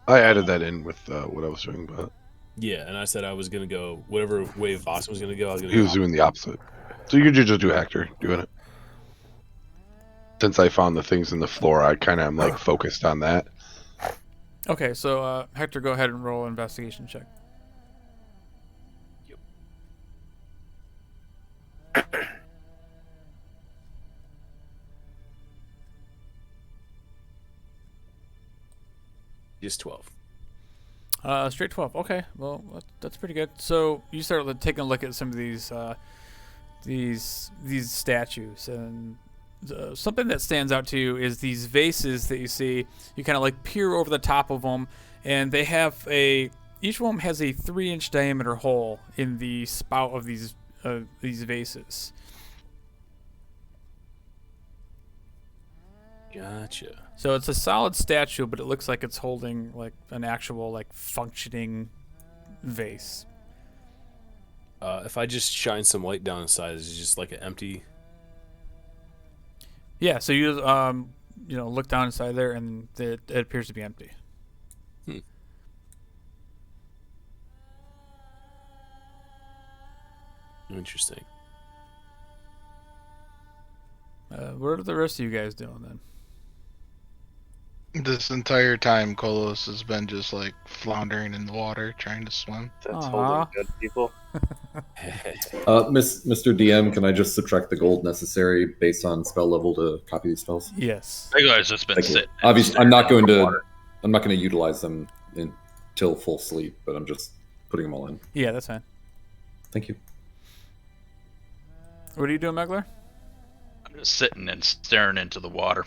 I added that in with what I was doing, but Yeah, and I said I was gonna go whatever way Voss was gonna go. I was gonna He go. was doing the opposite. So you could just do Hector doing it. Since I found the things in the floor, I kind of am like focused on that. Okay, so Hector, go ahead and roll an investigation check. Just 12. Straight 12. Okay, well that's pretty good. So you start taking a look at some of these statues, and something that stands out to you is these vases that you see. You kind of like peer over the top of them, and they have each one has a 3-inch diameter hole in the spout of these vases. Gotcha. So it's a solid statue, but it looks like it's holding like an actual like functioning vase. If I just shine some light down inside, is it just like an empty? Yeah. So you look down inside there, and it appears to be empty. Interesting. What are the rest of you guys doing then? This entire time, Kolos has been just like floundering in the water, trying to swim. That's Aw. holding good, people. Mr. DM, can I just subtract the gold necessary based on spell level to copy these spells? Yes. You guys just been Thank you. sitting. Obviously, I'm not going to. Water. I'm not going to utilize them until full sleep, but I'm just putting them all in. Yeah, that's fine. Thank you. What are you doing, Megler? I'm just sitting and staring into the water.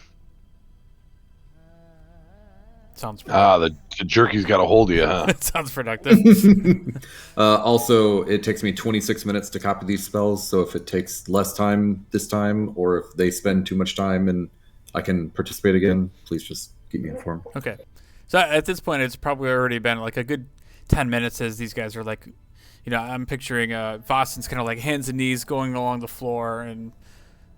Sounds The jerky's got a hold of you, huh? it sounds productive. Also, it takes me 26 minutes to copy these spells, so if it takes less time this time, or if they spend too much time and I can participate again, please just keep me informed. Okay. So at this point, it's probably already been like a good 10 minutes as these guys are like, I'm picturing Vosson's kind of like hands and knees going along the floor, and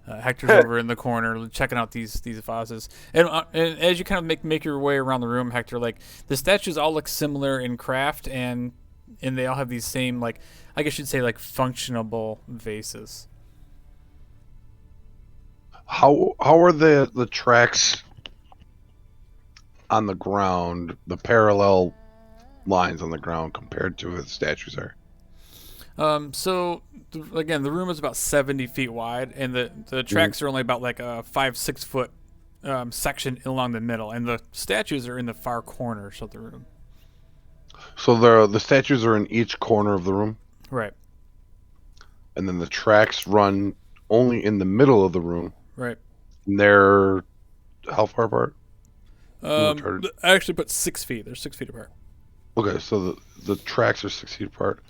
Hector's over in the corner checking out these vases. And as you kind of make your way around the room, Hector, like the statues all look similar in craft, and they all have these same, like, I guess you'd say, like functionable vases. How are the tracks on the ground, the parallel lines on the ground compared to where the statues are? So again, the room is about 70 feet wide, and the tracks are only about like a 5-6 foot section along the middle, and the statues are in the far corners of the room. So the statues are in each corner of the room, Right. and then the tracks run only in the middle of the room. Right. And they're how far apart? I actually put 6 feet. They're 6 feet apart. Okay, so the tracks are 6 feet apart.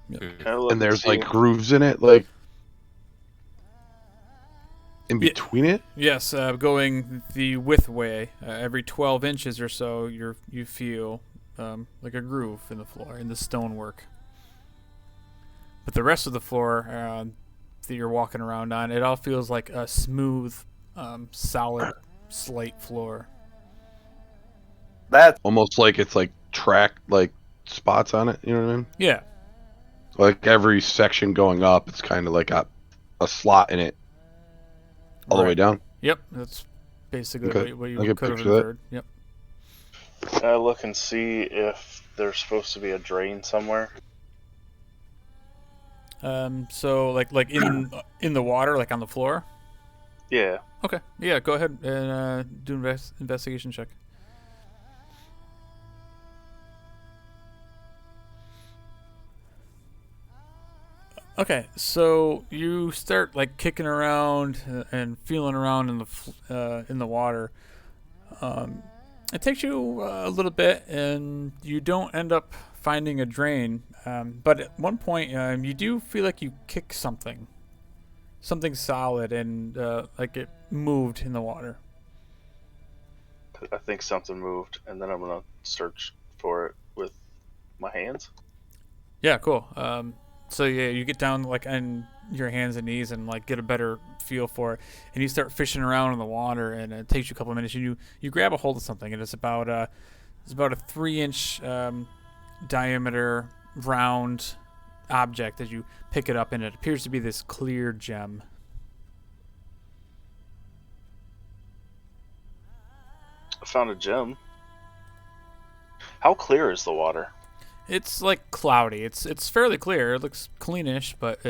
And there's like grooves in it, like in between it. Yes, going the width way. Every 12 inches or so, you feel like a groove in the floor, in the stonework. But the rest of the floor that you're walking around on, it all feels like a smooth, solid slate floor. That's Almost like it's like track, like spots on it. You know what I mean? Yeah. Like every section going up, it's kind of like a slot in it, all the way down. Yep, that's basically Okay. what I you can could have picture that. inferred. Yep. Can I look and see if there's supposed to be a drain somewhere? So like in the water, like on the floor. Yeah. Okay. Yeah. Go ahead and do investigation check. Okay, so you start like kicking around and feeling around in the water. It takes you a little bit, and you don't end up finding a drain. But at one point, you do feel like you kick something solid, and like it moved in the water. I think something moved, and then I'm gonna search for it with my hands. Yeah, cool. So yeah, you get down like on your hands and knees and like get a better feel for it, and you start fishing around in the water, and it takes you a couple of minutes, and you grab a hold of something, and it's about a 3-inch diameter round object as you pick it up, and it appears to be this clear gem. I found a gem. How clear is the water? It's like cloudy. It's fairly clear. It looks cleanish, but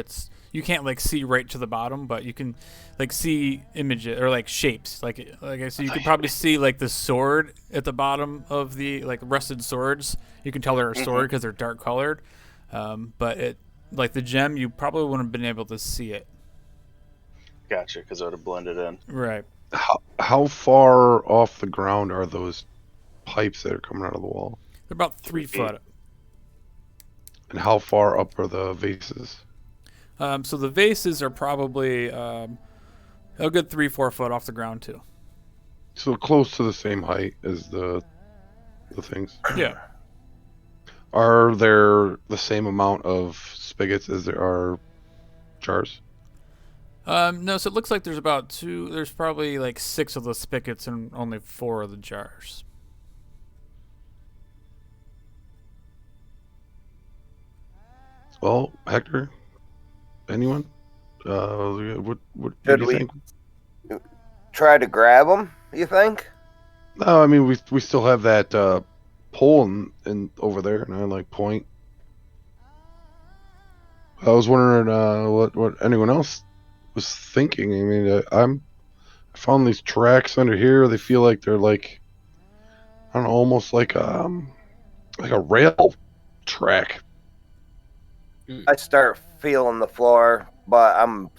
you can't like see right to the bottom, but you can like see images or like shapes. Like I said, you could probably see like the sword at the bottom of the like rusted swords. You can tell they're a sword because they're dark colored. But it like the gem, you probably wouldn't have been able to see it. Gotcha, because it would have blended in. Right. How far off the ground are those pipes that are coming out of the wall? They're about 3 foot. And how far up are the vases? So the vases are probably a good 3-4 foot off the ground too. So close to the same height as the things. Yeah. Are there the same amount of spigots as there are jars? No, so it looks like there's probably like 6 of the spigots and only 4 of the jars. Well, Hector, anyone? What Should do you we think? try to grab them, you think? No, I mean we still have that pole in over there, and I like point. I was wondering what anyone else was thinking. I mean, I found these tracks under here. They feel like they're like, I don't know, almost like a rail track. I start feeling the floor, but I'm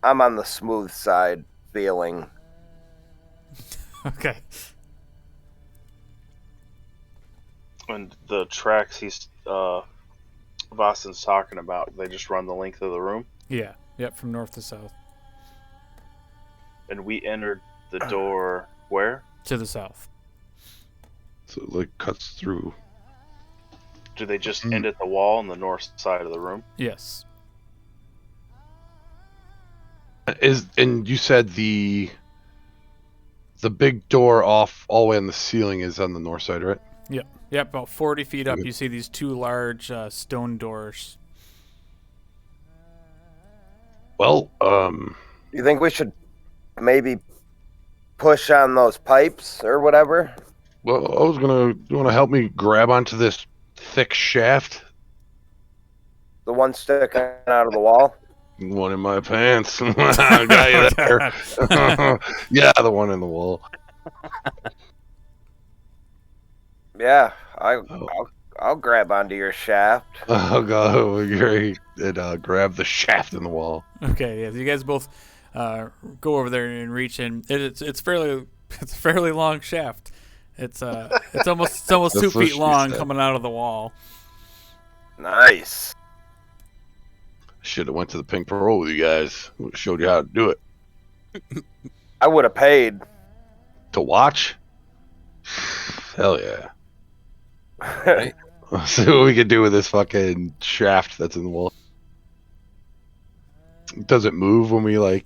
on the smooth side feeling. Okay. And the tracks Boston's talking about, they just run the length of the room. Yeah. Yep. From north to south. And we entered the door where? To the south. So it like cuts through. Do they just end at the wall on the north side of the room? Yes. And you said the big door off all the way on the ceiling is on the north side, right? Yep. Yep. About 40 feet up, Okay. you see these 2 large stone doors. Well, You think we should maybe push on those pipes or whatever? well, you want to help me grab onto this thick shaft? The one sticking out of the wall? One in my pants. I got you there. Yeah, the one in the wall. Yeah, I'll grab onto your shaft. I'll go great and grab the shaft in the wall. Okay. Yeah. So you guys both go over there and reach in. It's a fairly long shaft. It's almost 2 That's what feet she long said. coming out of the wall. Nice. Should have went to the Pink Parole with you guys. Showed you how to do it. I would have paid. To watch? Hell yeah. See what we can do with this fucking shaft that's in the wall. Does it move when we like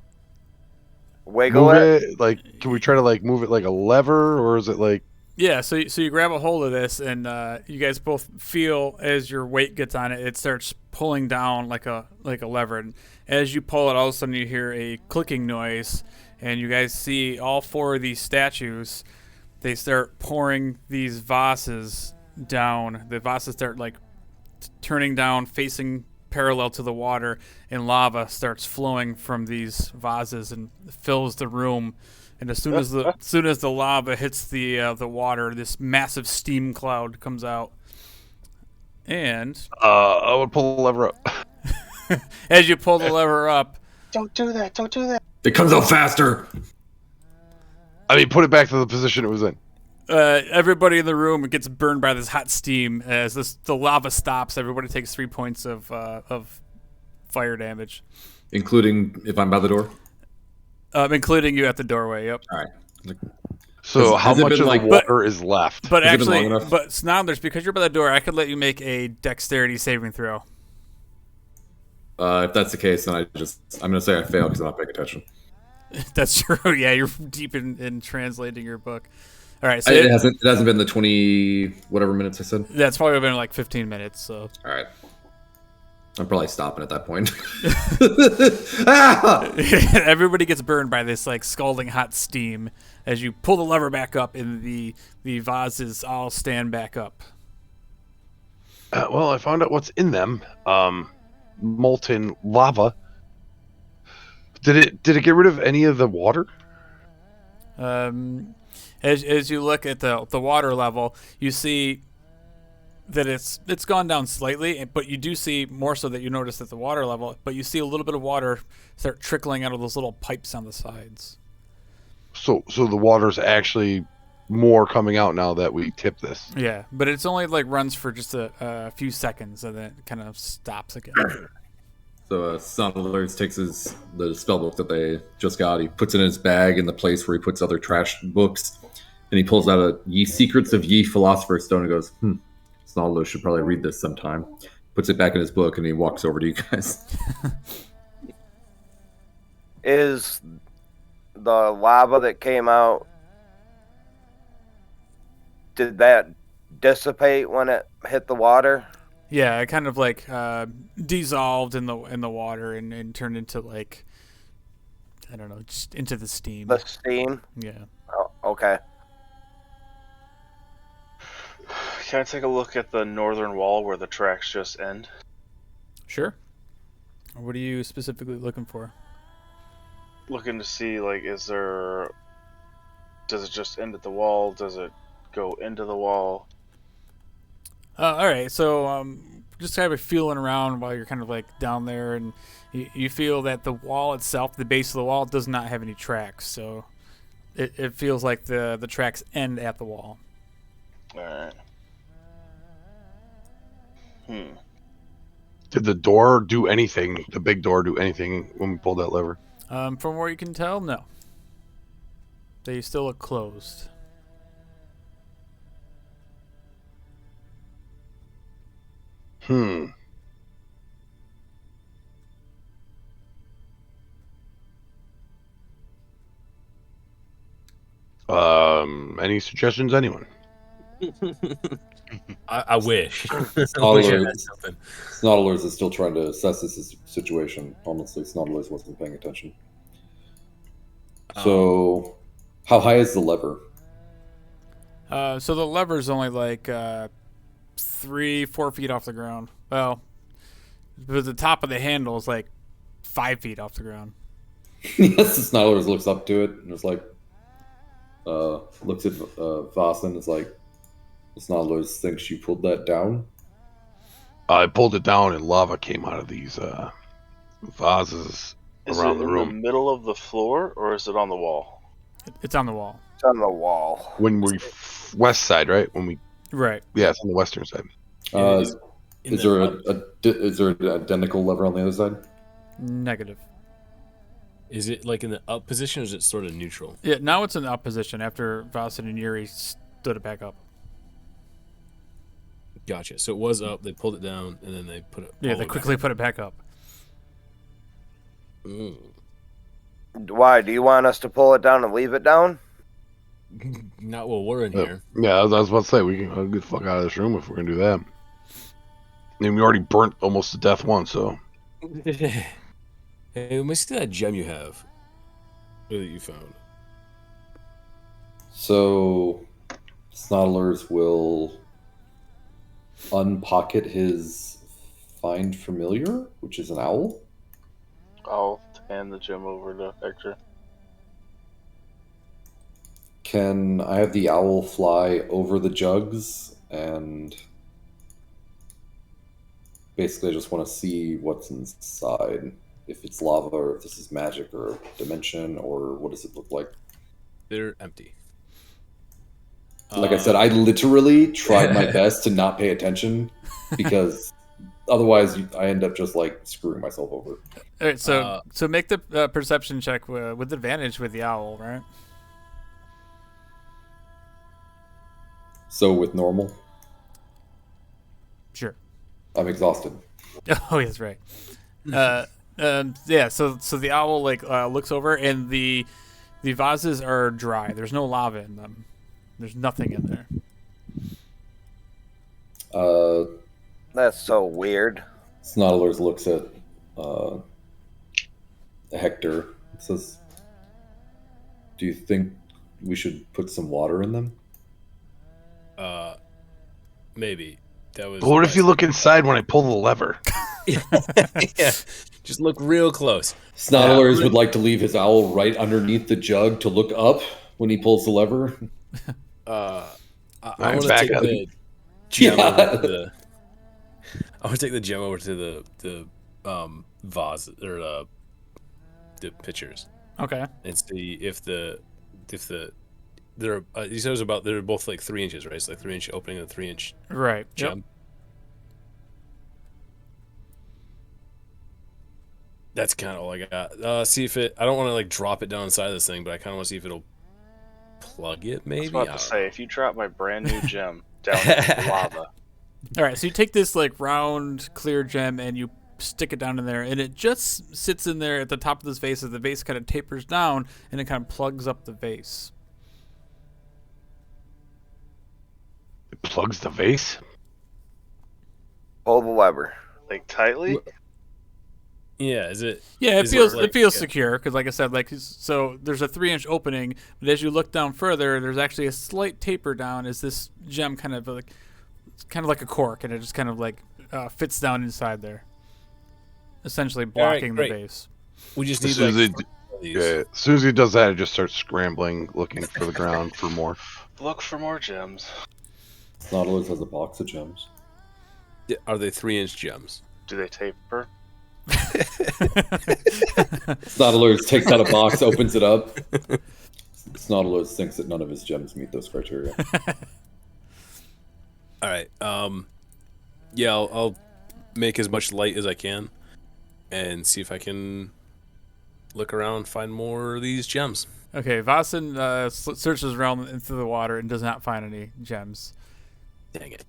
Wiggle move it. it? Like, can we try to like move it like a lever, or is it like? Yeah, so you grab a hold of this, and you guys both feel as your weight gets on it, it starts pulling down like a lever. And as you pull it, all of a sudden you hear a clicking noise, and you guys see all 4 of these statues. They start pouring these vases down. The vases start like turning down, facing parallel to the water, and lava starts flowing from these vases and fills the room. And as soon as the lava hits the water, this massive steam cloud comes out. And I would pull the lever up. as you pull the lever up, Don't do that. Don't do that. It comes out faster. I mean, put it back to the position it was in. everybody in the room gets burned by this hot steam. As the lava stops, everybody takes 3 points of fire damage, Including if I'm by the door? including you at the doorway. Yep. All right. So Has- how has it much been of like- the water is left? But Has it been actually, long enough? but Snounders, because you're by the door, I could let you make a dexterity saving throw. If that's the case, then I'm going to say I fail because I'm not paying attention. That's true. Yeah, you're deep in translating your book. All right, so It hasn't been the 20 whatever minutes I said. that's probably been like 15 minutes. So All right. I'm probably stopping at that point. Ah! everybody gets burned by this like scalding hot steam as you pull the lever back up, and the vases all stand back up. Well, I found out what's in them. Molten lava. Did it get rid of any of the water? As you look at the water level, you see that it's gone down slightly, but you do see more so that you notice at the water level, but you see a little bit of water start trickling out of those little pipes on the sides. So the water's actually more coming out now that we tip this. Yeah, but it's only like runs for just a few seconds, and then it kind of stops again. So Sonalers takes the spell book that they just got. He puts it in his bag in the place where he puts other trash books, and he pulls out a Ye Secrets of Ye Philosopher's Stone and goes, Sonalers should probably read this sometime. Puts it back in his book, and he walks over to you guys. Is the lava that came out, did that dissipate when it hit the water? Yeah, it kind of like dissolved in the water and turned into like, I don't know, just into the steam. The steam? Yeah. Oh, okay. Can I take a look at the northern wall where the tracks just end? Sure. What are you specifically looking for? Looking to see, like, does it just end at the wall? Does it go into the wall? All right, so just kind of feeling around while you're kind of like down there, and you feel that the wall itself, the base of the wall, does not have any tracks. So it feels like the tracks end at the wall. All right. Did the door do anything? The big door do anything when we pulled that lever? From what you can tell, no. They still look closed. Any suggestions, anyone? I wish. Snodlers is still trying to assess this situation. Honestly, Snodlers wasn't paying attention. So, how high is the lever? So the lever's only like 3-4 feet off the ground. Well, but the top of the handle is like 5 feet off the ground. Yes, the Snodlers looks up to it and is like, looks at Voss and is like, the Snodlers thinks you pulled that down. I pulled it down and lava came out of these vases around the room. Is it in the middle of the floor, or is it on the wall? It's on the wall. It's on the wall. When we west side, right? Right. Yeah, it's on the western side. Is there an identical lever on the other side? Negative. Is it like in the up position, or is it sort of neutral? Yeah, now it's in the up position after Voss and Yuri stood it back up. Gotcha. So it was up, they pulled it down, and then they put it. Yeah, they quickly put it back up. Why? Do you want us to pull it down and leave it down? Not while we're in here. Yeah, I was about to say, we can get the fuck out of this room if we're going to do that. I mean, we already burnt almost to death once, so. Hey, let me see that gem you have. That you found. So, Snodlers will unpocket his find familiar, which is an owl. I'll hand the gem over to Hector. Can I have the owl fly over the jugs and basically I just want to see what's inside. If it's lava or if this is magic or a dimension or what does it look like? They're empty. Like I said, I literally tried my best to not pay attention because otherwise I end up just like screwing myself over. All right, so make the perception check with advantage with the owl, right? So with normal, Sure. I'm exhausted. Oh, yes, right. Yeah. So the owl looks over, and the vases are dry. There's no lava in them. There's nothing in there. That's so weird. Snodlers looks at Hector and says, "Do you think we should put some water in them?" Maybe. That was. But what if you look inside when I pull the lever? Yeah, just look real close. Snodlers would like to leave his owl right underneath the jug to look up when he pulls the lever. I I'm want to back take up. the gem Yeah. over to the. I want to take the gem over to the vase or the pitchers Okay. and see if they're he says about they're both like 3 inches, right? It's like 3-inch opening and a 3-inch Right. Yep. gem. That's kind of all I got. See if it. I don't want to like drop it down inside this thing, but I kind of want to see if it'll plug it. Maybe. I was about to say, if you drop my brand new gem down into the lava, All right. So you take this like round clear gem and you stick it down in there, and it just sits in there at the top of this vase as the vase kind of tapers down, and it kind of plugs up the vase. It plugs the vase. Pull the lever. like tightly. Yeah, is it? Yeah, it is feels like- it feels secure because, like I said, like so there's a 3-inch opening, but as you look down further, there's actually a slight taper down as this gem kind of like a cork, and it just kind of like fits down inside there, essentially blocking the great. base. We just As need soon as, like. yeah, as soon as he does that, I just start scrambling, looking for the ground for more. Look for more gems. Snodlers has a box of gems. Are they 3-inch gems? Do they taper? Snodlers takes out a box, opens it up. Snodlers thinks that none of his gems meet those criteria. All right. Yeah, I'll make as much light as I can, and see if I can look around and find more of these gems. Okay, Vasen searches around into the water and does not find any gems. Dang it.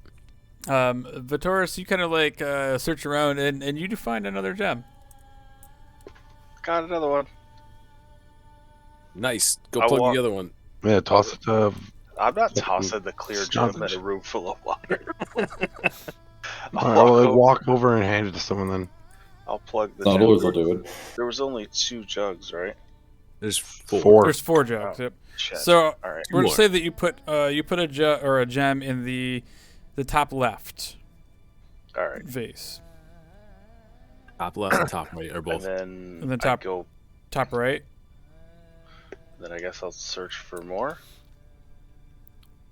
Vitoris, you kind of like search around and you do find another gem. Got another one. Nice. Go I plug want- the other one. Yeah, toss it to. I'm not tossing the clear gem in Snodlers. a room full of water. I'll walk over and hand it to someone then. I'll plug the Snodlers gem. will do it. There was only 2 jugs, right? There's 4. Four. There's 4 jugs. Yep. Shit. So All right. we're gonna More. say that you put a gem in the top left All right. vase, Top left and top right are both. And then And then I top- go. top right. Then I guess I'll search for more.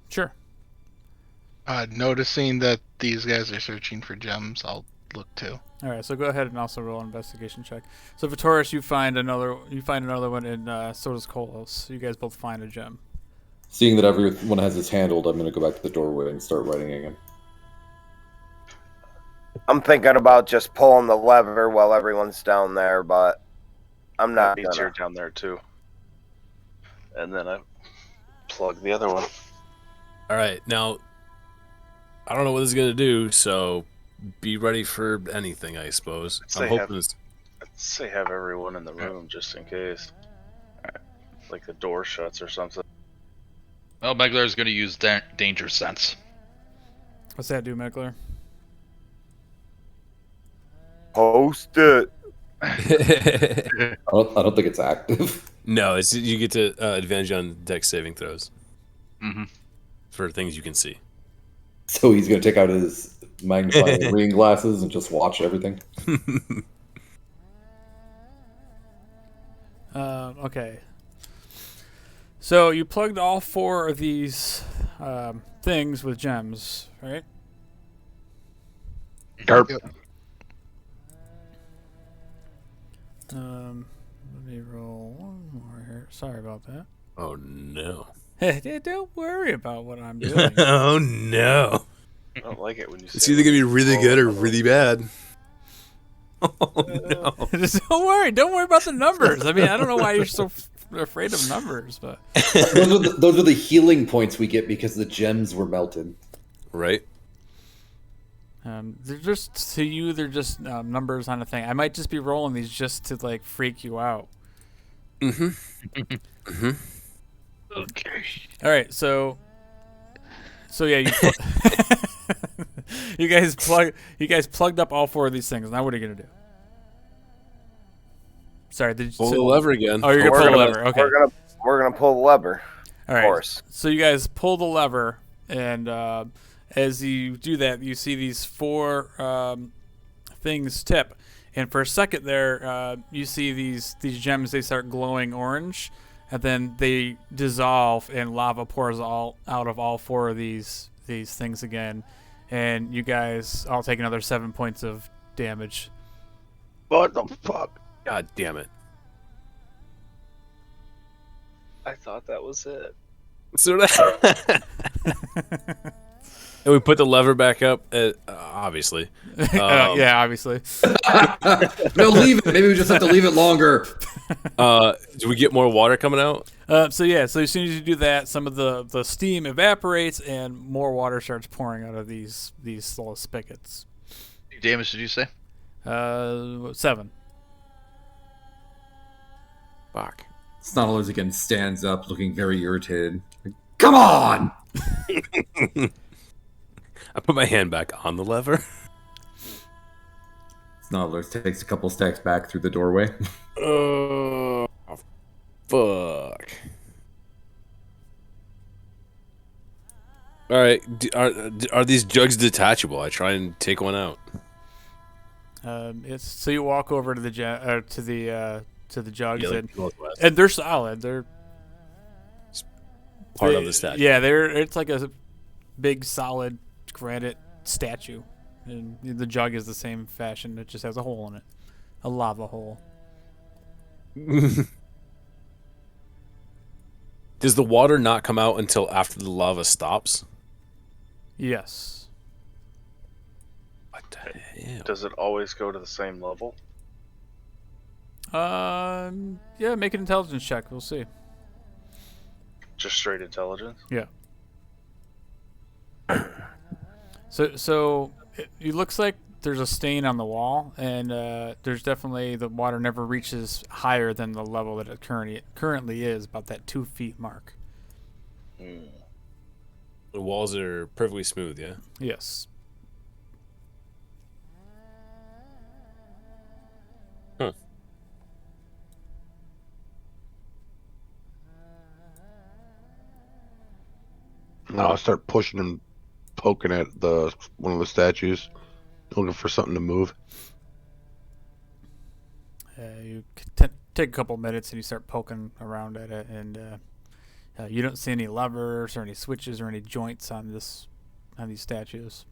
Sure. Noticing that these guys are searching for gems, I'll look too. All right, so go ahead and also roll an investigation check. So Vitoris, you find another one, and so does Kolos. You guys both find a gem. Seeing that everyone has this handled, I'm going to go back to the doorway and start writing again. I'm thinking about just pulling the lever while everyone's down there, but I'm not Beats gonna. are down there too. And then I plug the other one. All right, now I don't know what this is gonna do, so be ready for anything, I suppose. Say I'm hoping it's I'd say have everyone in the room just in case. Like the door shuts or something. Well, Megler's going to use danger sense. What's that do, Meckler? Post it. I don't think it's active. no. It's you get to advantage on dex saving throws Mm-hmm. for things you can see. So he's going to take out his magnifying reading glasses and just watch everything. Okay. So you plugged all 4 of these things with gems, right? Garp. Yep. Let me roll one more here. Sorry about that. Oh no! Hey, don't worry about what I'm doing. oh no! I don't like it when you say It's either gonna be really roll good or another really bad. Oh no! Just don't worry about the numbers. I mean, I don't know why you're so afraid of numbers, but Those are the healing points we get because the gems were melted. Right? They're just to you. They're just numbers on a thing. I might just be rolling these just to like freak you out. Mm-hmm. Okay. All right, so yeah, you guys plugged up all 4 of these things. Now what are you gonna do? Sorry, did you Pull the lever again. Oh, you're gonna pull the lever. Okay. We're gonna pull the lever. All right. Of course. So you guys pull the lever, and as you do that, you see these 4 things tip. And for a second there, you see these gems. They start glowing orange, and then they dissolve, and lava pours all out of all 4 of these things again. And you guys all take another 7 points of damage. What the fuck? God damn it. I thought that was it. So that and we put the lever back up, obviously. Yeah, obviously. No, leave it. Maybe we just have to leave it longer. Do we get more water coming out? So as soon as you do that, some of the steam evaporates and more water starts pouring out of these little spigots. How many damage did you say? 7. Fuck. Snotlers again stands up, looking very irritated. Come on! I put my hand back on the lever. Snotlers takes a couple steps back through the doorway. Oh, fuck. All right, are these jugs detachable? I try and take one out. It's so you walk over to the to the jugs, Yeah, like northwest. and they're solid. They're Part of the statue. Yeah, it's like a big solid granite statue, and the jug is the same fashion. It just has a hole in it, a lava hole. Does the water not come out until after the lava stops? Yes. What the hell? Does it always go to the same level? Yeah. Make an intelligence check. We'll see. Just straight intelligence? Yeah. So it looks like there's a stain on the wall, and there's definitely the water never reaches higher than the level that it currently is, about that 2 feet mark. The walls are perfectly smooth, yeah? Yes. Huh. I'll start pushing and poking at one of the statues, looking for something to move. You take a couple minutes and you start poking around at it, and you don't see any levers or any switches or any joints on these statues.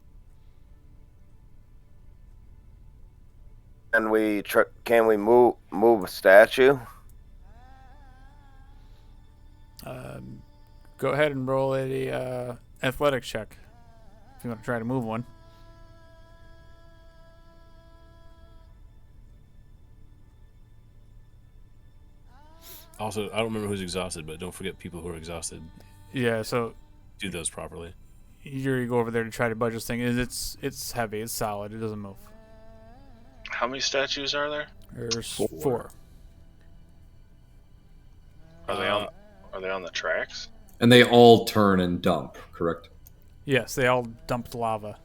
And can we move a statue? Go ahead and roll a athletics check if you want to try to move one. Also, I don't remember who's exhausted, but don't forget people who are exhausted. Yeah, so Do those properly. you go over there to try to budge this thing. It's heavy. It's solid. It doesn't move. How many statues are there? There's 4. Are they on the tracks? And they all turn and dump, correct? Yes, they all dumped lava.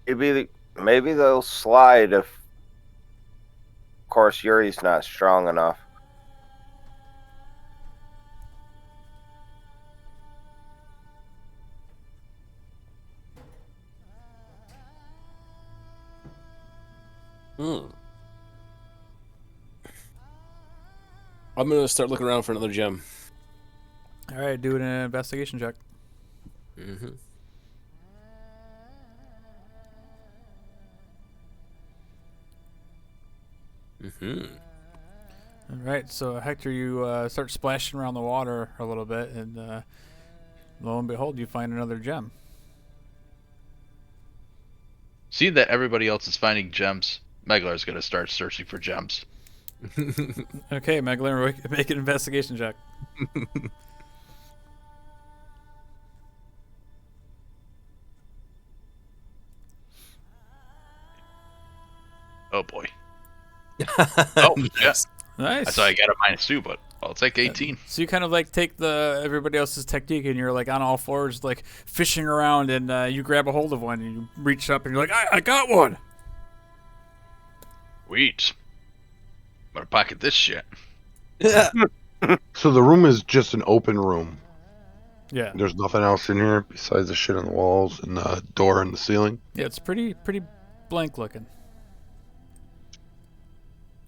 Maybe they'll slide if, of course, Yuri's not strong enough. I'm gonna start looking around for another gem. All right, do an investigation check. Mm-hmm. Mm-hmm. All right, so Hector, you start splashing around the water a little bit, and lo and behold, you find another gem. Seeing that everybody else is finding gems, Meglar's gonna start searching for gems. Okay, Megler, make an investigation check. Oh, Nice. yes. Nice. That's why I got a -2, but I'll take 18. So you kind of like take everybody else's technique, and you're like on all fours, like fishing around, and you grab a hold of one, and you reach up, and you're like, I got one. Sweet. Better pocket this shit. So the room is just an open room. Yeah. There's nothing else in here besides the shit on the walls and the door in the ceiling. Yeah, it's pretty blank looking.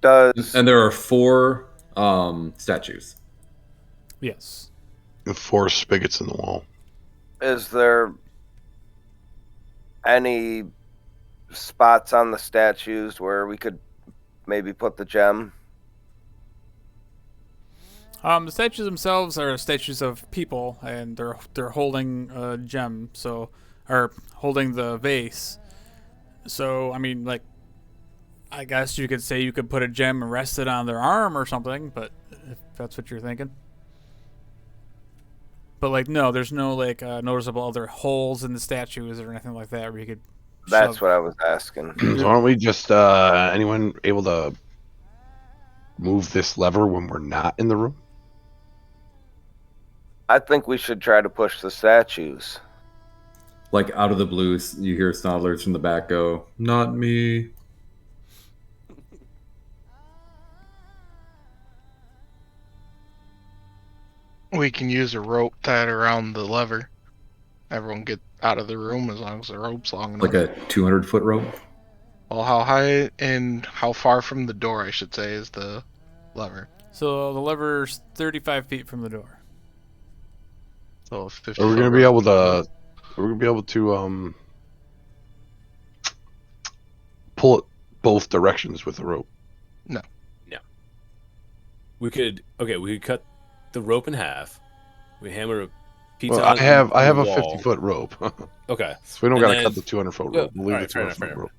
And there are 4 statues. Yes. And 4 spigots in the wall. Is there any spots on the statues where we could maybe put the gem? The statues themselves are statues of people, and they're holding a gem, or holding the vase. So I mean, like, I guess you could say you could put a gem and rest it on their arm or something, but if that's what you're thinking. But like, no, there's no like noticeable other holes in the statues or anything like that where you could. That's what I was asking. So aren't we just anyone able to move this lever when we're not in the room? I think we should try to push the statues. Like out of the blue, you hear Snodlers from the back go, "Not me." We can use a rope tied around the lever. Everyone get out of the room as long as the rope's long enough. Like a 200-foot rope. Well, how high and how far from the door, I should say, is the lever? So the lever's 35 feet from the door. So 50. Are we gonna be able to? Are we gonna be able to pull it both directions with the rope? No. We could cut the rope in half. We hammer a pizza. Well, I have a wall. 50-foot rope, Okay. so we don't And gotta then- cut the 200-foot rope. We'll leave Alright, the fair enough, 200-foot fair rope.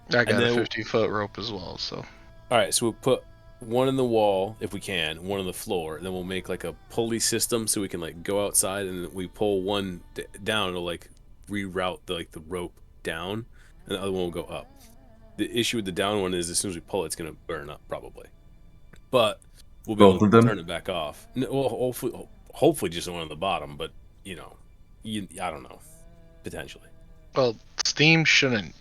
I got And a then- 50-foot rope as well, so. All right, so we'll put one in the wall if we can, one on the floor, and then we'll make like a pulley system so we can like go outside, and we pull one down. It'll like reroute the rope down, and the other one will go up. The issue with the down one is as soon as we pull it, it's gonna burn up probably, but we'll be Both able of to them? turn it back off. Well, hopefully just the one on the bottom, but I don't know, potentially. Well, steam shouldn't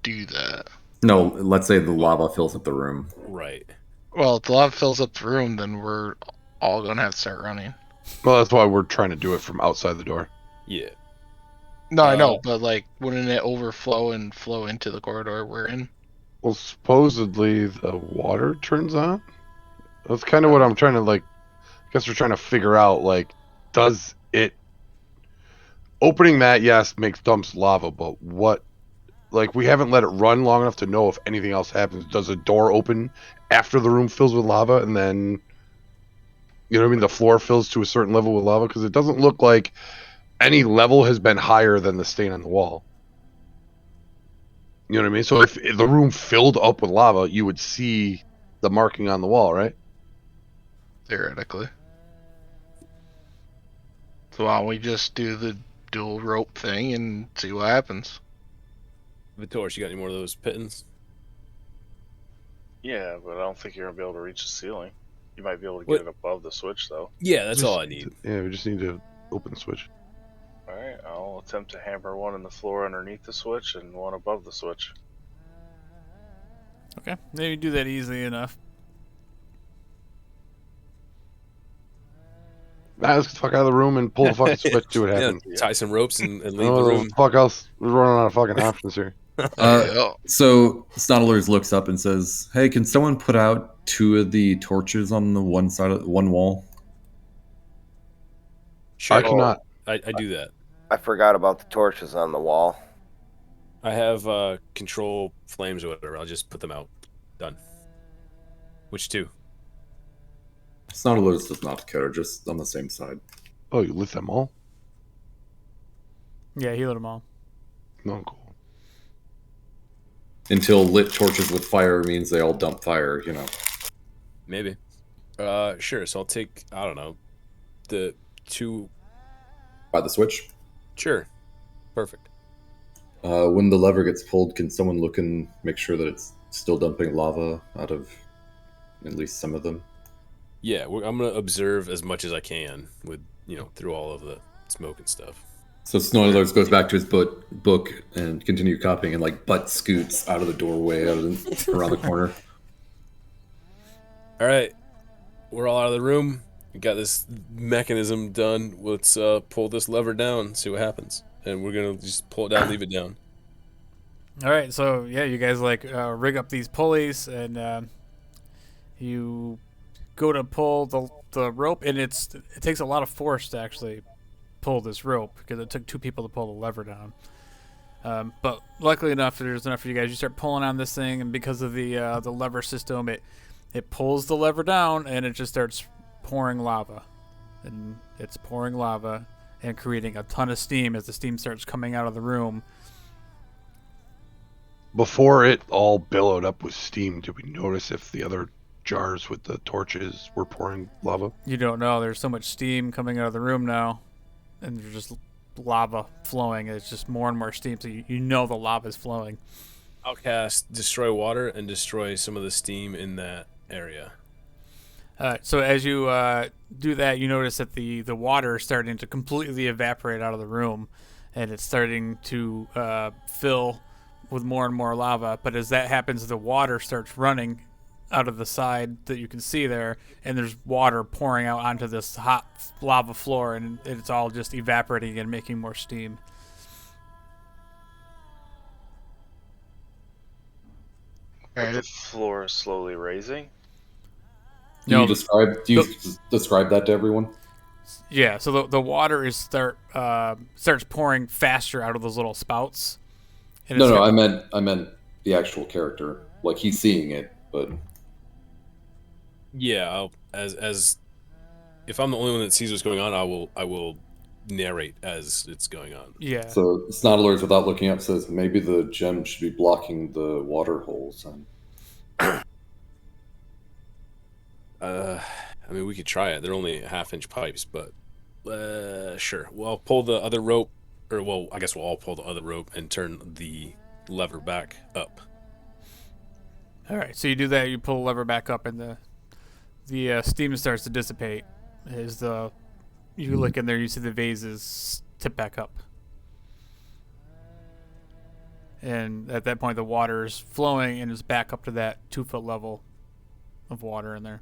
do that. No, let's say the lava fills up the room. Right. Well, if the lava fills up the room, then we're all gonna have to start running. Well, that's why we're trying to do it from outside the door. Yeah. No, I know, but like, wouldn't it overflow and flow into the corridor we're in? Well, supposedly the water turns on. That's kind of what I'm trying to like. I guess we're trying to figure out like, does it opening that? Yes, makes dumps lava, but what? Like, we haven't let it run long enough to know if anything else happens. Does a door open after the room fills with lava, and then, you know what I mean, the floor fills to a certain level with lava? Because it doesn't look like any level has been higher than the stain on the wall. You know what I mean? So if the room filled up with lava, you would see the marking on the wall, right? Theoretically. So why don't we just do the dual rope thing and see what happens? Vitor, you got any more of those pittons? Yeah, but I don't think you're gonna be able to reach the ceiling. You might be able to get What? it above the switch, though. Yeah, that's Just- all I need. Yeah, we just need to open the switch. All right, I'll attempt to hammer one in the floor underneath the switch and one above the switch. Okay, maybe do that easily enough. Nah, let's get the fuck out of the room and pull the fucking switch. See what happens. Yeah, tie some ropes and leave the Oh, room. fuck else. We're running out of fucking options here. Yeah. So Snodlers looks up and says, "Hey, can someone put out 2 of the torches on the one side of one wall?" Sure, I cannot. I do that. I forgot about the torches on the wall. I have control flames or whatever. I'll just put them out. Done. Which 2? Snodlers does not care, just on the same side. Oh, you lit them all? Yeah, he lit them all. No, cool. Until lit torches with fire means they all dump fire, you know. Maybe. Sure. So I'll take, I don't know, the 2. By the switch. Sure. Perfect. When the lever gets pulled, can someone look and make sure that it's still dumping lava out of at least some of them. Yeah, I'm gonna observe as much as I can with through all of the smoke and stuff. So Snoilers goes back to his book and continue copying, and like butt scoots out of the doorway, around the corner. All right, we're all out of the room. We got this mechanism done. Let's pull this lever down, see what happens, and we're gonna just pull it down, leave it down. All right, so yeah, you guys rig up these pulleys, and you go to pull the rope, and it takes a lot of force to actually pull this rope because it took 2 people to pull the lever down. But luckily enough, there's enough for you guys. You start pulling on this thing, and because of the lever system, it pulls the lever down, and it just starts pouring lava, and it's pouring lava and creating a ton of steam as the steam starts coming out of the room. Before it all billowed up with steam, did we notice if the other jars with the torches were pouring lava? You don't know. There's so much steam coming out of the room now, and there's just lava flowing. It's just more and more steam, so you know the lava is flowing. I'll cast Destroy Water and destroy some of the steam in that area. So as you do that, you notice that the water is starting to completely evaporate out of the room, and it's starting to fill with more and more lava. But as that happens, the water starts running out of the side that you can see there, and there's water pouring out onto this hot lava floor, and it's all just evaporating and making more steam. The floor is slowly raising. Do you describe that to everyone? Yeah, so the water is starts pouring faster out of those little spouts. No, I meant the actual character. Like he's seeing it, but yeah, as if I'm the only one that sees what's going on, I will narrate as it's going on. Yeah. So Snodlers, without looking up, says maybe the gem should be blocking the water holes. I mean, we could try it. They're only 1/2-inch pipes, but sure. Well, I'll pull the other rope, I guess we'll all pull the other rope and turn the lever back up. All right, so you do that. You pull the lever back up, and the steam starts to dissipate. As you look in there, you see the vases tip back up, and at that point, the water is flowing and is back up to that 2-foot level of water in there.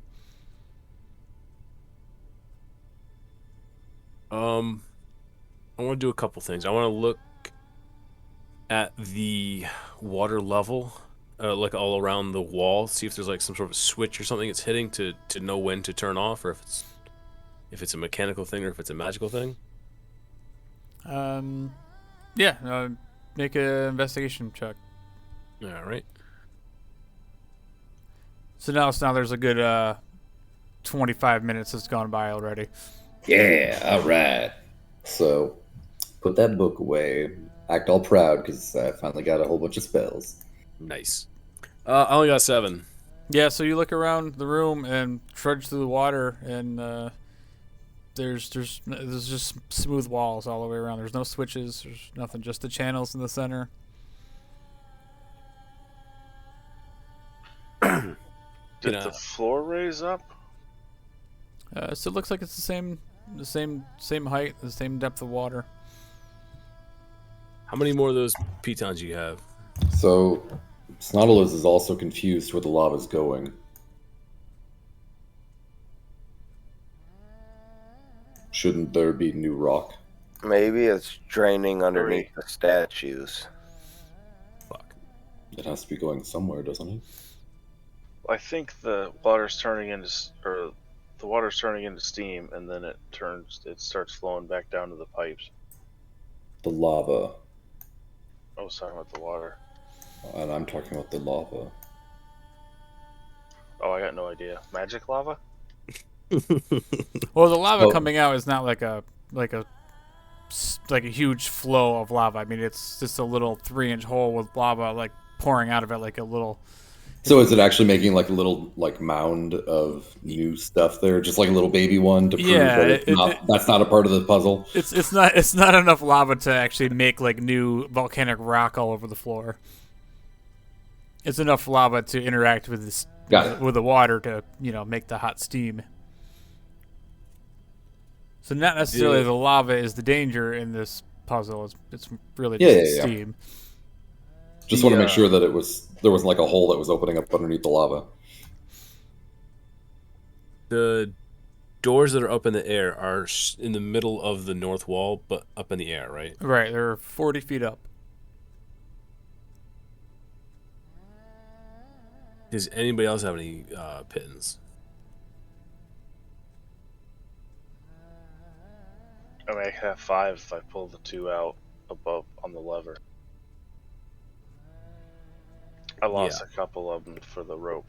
I want to do a couple things. I want to look at the water level, like all around the wall, see if there's like some sort of switch or something it's hitting to know when to turn off, or if it's a mechanical thing or if it's a magical thing. Yeah, make an investigation check. All right. So now there's a good 25 minutes that's gone by already. Yeah, all right. So put that book away. Act all proud because I finally got a whole bunch of spells. Nice. I only got 7. Yeah, so you look around the room and trudge through the water, and there's just smooth walls all the way around. There's no switches. There's nothing. Just the channels in the center. Did the floor raise up? So it looks like it's the same height, the same depth of water. How many more of those pitons you have? So Snodulus is also confused where the lava's going. Shouldn't there be new rock? Maybe it's draining underneath the statues. Fuck. It has to be going somewhere, doesn't it? I think the water's turning into steam, and then it starts flowing back down to the pipes. The lava. I was talking about the water. And I'm talking about the lava. Oh, I got no idea. Magic lava? Well, the lava coming out is not like a huge flow of lava. I mean, it's just a little 3-inch hole with lava like pouring out of it, like a little. So is it actually making like a little mound of new stuff there, just like a little baby one to prove that that's not a part of the puzzle? It's not enough lava to actually make like new volcanic rock all over the floor. It's enough lava to interact with Got it. with the water to make the hot steam. So not necessarily the lava is the danger in this puzzle. It's really just the steam. Just want to make sure that there wasn't like a hole that was opening up underneath the lava. The doors that are up in the air are in the middle of the north wall, but up in the air, right? Right, they're 40 feet up. Does anybody else have any pittance? I mean, I can have 5 if I pull the 2 out above on the lever. I lost a couple of them for the rope.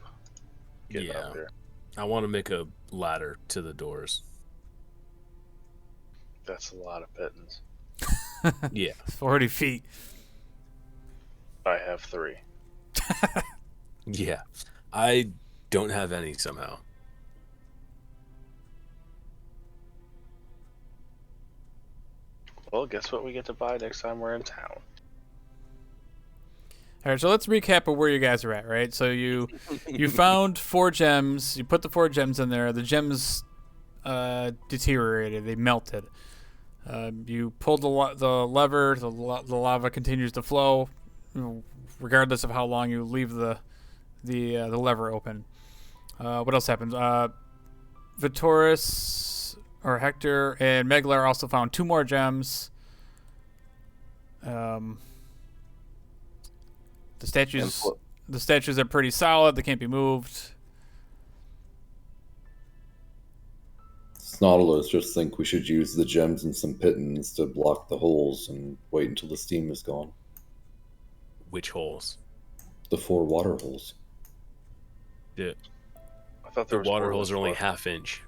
Getting up here. I want to make a ladder to the doors. That's a lot of pittance. Yeah. 40 feet. I have 3. Yeah. I don't have any somehow. Well, guess what we get to buy next time we're in town? All right, so let's recap of where you guys are at, right? So you found 4 gems. You put the 4 gems in there. The gems deteriorated. They melted. You pulled the lever. The lava continues to flow, regardless of how long you leave the lever open. What else happened? Vitoris, or Hector, and Meglar also found 2 more gems. The statues are pretty solid. They can't be moved. Snautilus just think we should use the gems and some pittance to block the holes and wait until the steam is gone. Which holes? The 4 water holes. Yeah. I thought the water holes are only ½ inch.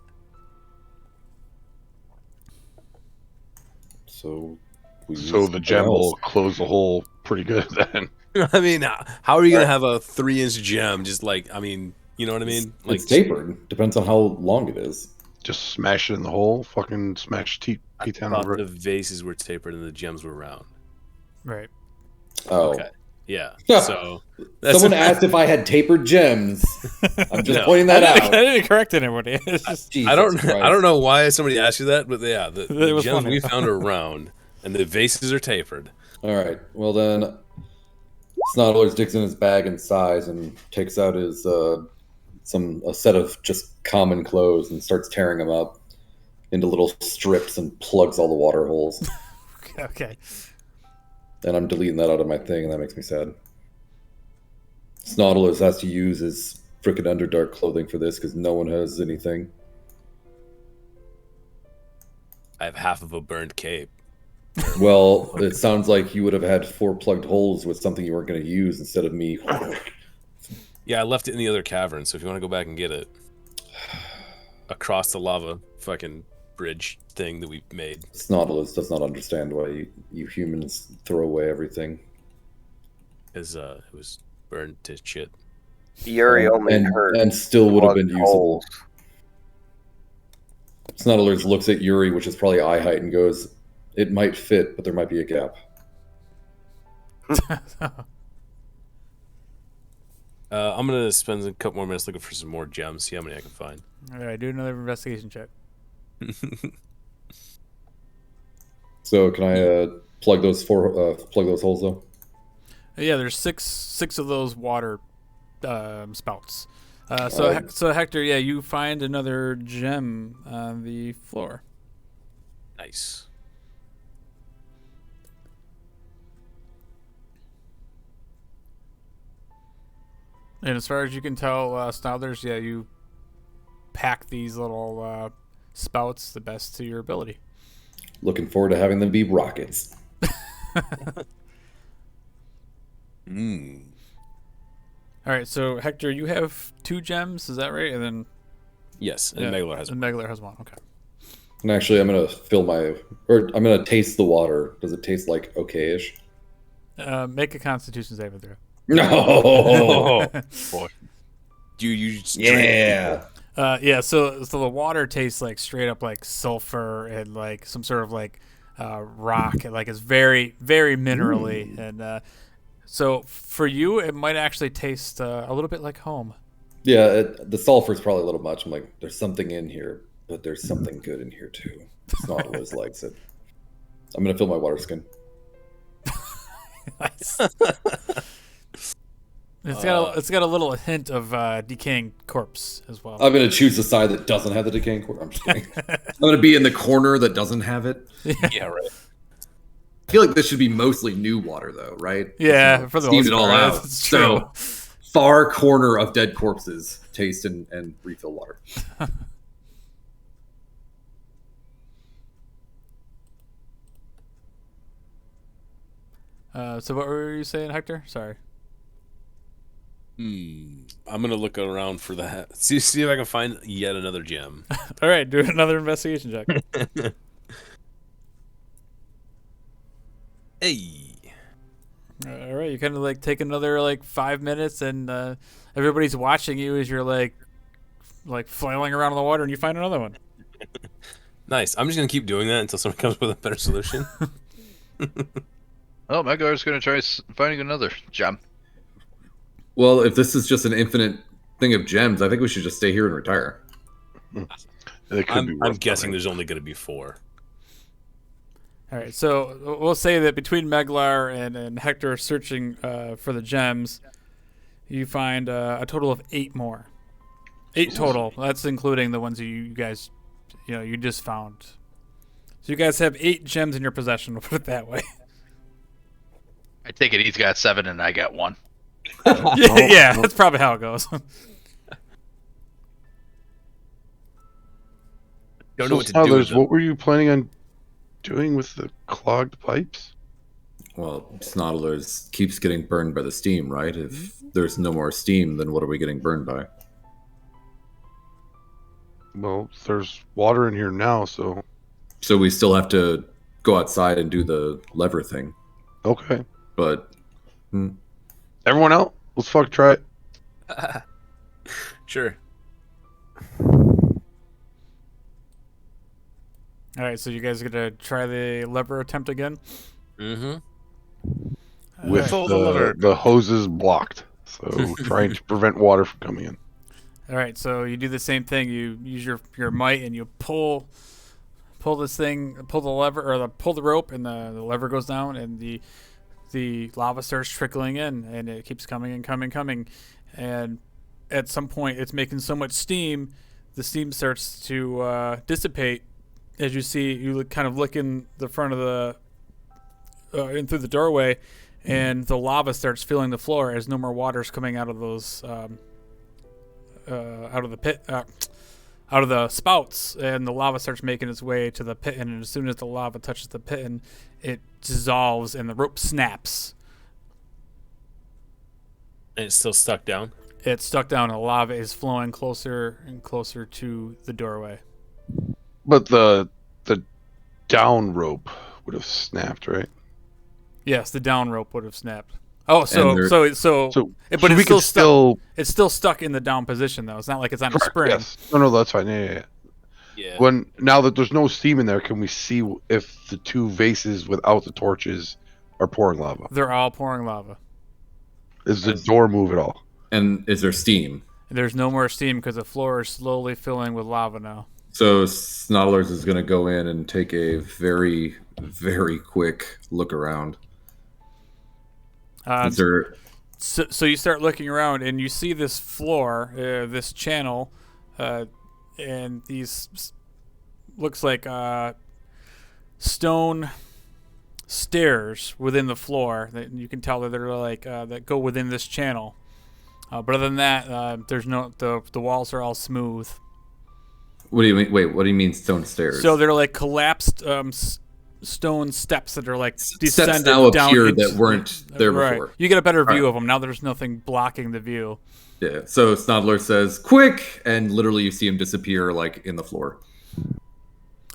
So the gem will close the hole pretty good then. I mean, how are you going to have a 3-inch gem? Just like, I mean, you know what I mean? Like, it's tapered. Depends on how long it is. Just smash it in the hole. Fucking smash I thought the vases were tapered and the gems were round. Right. Oh. Okay. Yeah. So someone asked if I had tapered gems. I'm just pointing that out. I didn't correct anybody. It's just, I don't know why somebody asked you that, but yeah, the gems funny. We found are round and the vases are tapered. All right. Well then, Snautilus digs in his bag and sighs and takes out his a set of just common clothes and starts tearing them up into little strips and plugs all the water holes. Okay. And I'm deleting that out of my thing, and that makes me sad. Snautilus has to use his frickin' Underdark clothing for this because no one has anything. I have half of a burned cape. Well, it sounds like you would have had 4 plugged holes with something you weren't going to use instead of me. Yeah, I left it in the other cavern, so if you want to go back and get it. Across the lava fucking bridge thing that we made. Snautilus does not understand why you humans throw away everything. Because it was burned to shit. Yuri only hurt. And still would have been usable. Holes. Snautilus looks at Yuri, which is probably eye height, and goes, "It might fit, but there might be a gap." I'm going to spend a couple more minutes looking for some more gems, see how many I can find. All right, do another investigation check. So can I plug those holes though? Yeah, there's six of those water spouts. So Hector, yeah, you find another gem on the floor. Nice. And as far as you can tell, Snautilus, yeah, you pack these little spouts the best to your ability. Looking forward to having them be rockets. All right, so Hector, you have 2 gems, is that right? And then yes, and Meglar has one. And Meglar has 1. Okay. And actually, I'm gonna taste the water. Does it taste like okay-ish? Make a Constitution saving throw. No. Boy. Do you Yeah. So the water tastes like straight up like sulfur and like some sort of like rock, and like it's very, very minerally. And so for you, it might actually taste a little bit like home. Yeah, the sulfur's probably a little much. I'm like, there's something in here, but there's something good in here too. Snottlers likes it. I'm gonna fill my water skin. Nice. It's got a little hint of decaying corpse as well. I'm gonna choose the side that doesn't have the decaying corpse. I'm just kidding. I'm gonna be in the corner that doesn't have it. Yeah, right. I feel like this should be mostly new water, though, right? Yeah, for the steam most it all part, out. it's true. So far corner of dead corpses, taste and refill water. So what were you saying, Hector? Sorry. I'm gonna look around for that. See if I can find yet another gem. All right, do another investigation check. Hey. All right, you kind of like take another like 5 minutes, and everybody's watching you as you're like flailing around in the water, and you find another one. Nice. I'm just gonna keep doing that until someone comes with a better solution. Oh, my guy's gonna try finding another gem. Well, if this is just an infinite thing of gems, I think we should just stay here and retire. I'm guessing there's only gonna be 4. All right, so we'll say that between Meglar and Hector searching for the gems, you find a total of 8 more. 8 total. That's including the ones you guys, you just found. So you guys have 8 gems in your possession. We'll put it that way. I take it he's got 7 and I got 1. Yeah, that's probably how it goes. Don't know what to do with them. What were you planning on doing with the clogged pipes? Well, Snottlers keeps getting burned by the steam, right? If there's no more steam, then what are we getting burned by? Well, there's water in here now, so... So we still have to go outside and do the lever thing. Okay. But... Everyone out? Let's try it. Sure. All right, so you guys are gonna try the lever attempt again? Mm-hmm. With the hoses blocked, so trying to prevent water from coming in. All right, so you do the same thing. You use your might and you pull this thing, pull the lever or pull the rope, and the lever goes down, and the lava starts trickling in, and it keeps coming and coming, and at some point it's making so much steam, the steam starts to dissipate. As you kind of look in the front of the in through the doorway, and the lava starts filling the floor as no more water's coming out of those out of the pit, out of the spouts, and the lava starts making its way to the pit. And as soon as the lava touches the pit, and it dissolves, and the rope snaps. And it's still stuck down? It's stuck down, and the lava is flowing closer and closer to the doorway. But the down rope would have snapped, right? Yes, the down rope would have snapped. Oh, but it's still it's still stuck in the down position though. It's not like it's on a spring. Yes. No, that's fine. Yeah. Now that there's no steam in there, can we see if the 2 vases without the torches are pouring lava? They're all pouring lava. Is the door move at all? And is there steam? There's no more steam because the floor is slowly filling with lava now. So Snottlers is going to go in and take a very, very quick look around. So you start looking around, and you see this floor, this channel, and these looks like stone stairs within the floor. That you can tell that they're like that go within this channel. But other than that, there's the walls are all smooth. What do you mean? Wait, what do you mean stone stairs? So they're like collapsed stone steps that are like descended steps now down appear into, that weren't there before. You get a better view of them now. There's nothing blocking the view. Yeah. So Snoddler says, "Quick!" and literally you see him disappear like in the floor.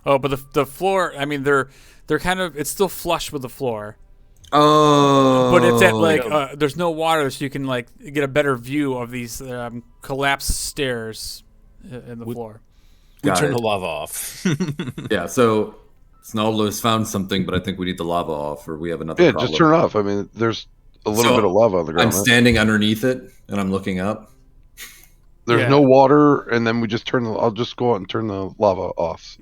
Oh, but the floor. I mean, they're kind of. It's still flush with the floor. Oh. But it's at like there's no water, so you can like get a better view of these collapsed stairs in the floor. We turn the lava off. Yeah. So Snoddler's found something, but I think we need the lava off, or we have another problem. Just turn it off. I mean, there's a little bit of lava on the ground. I'm standing underneath it, and I'm looking up. There's Yeah. no water, and then we just I'll just go out and turn the lava off.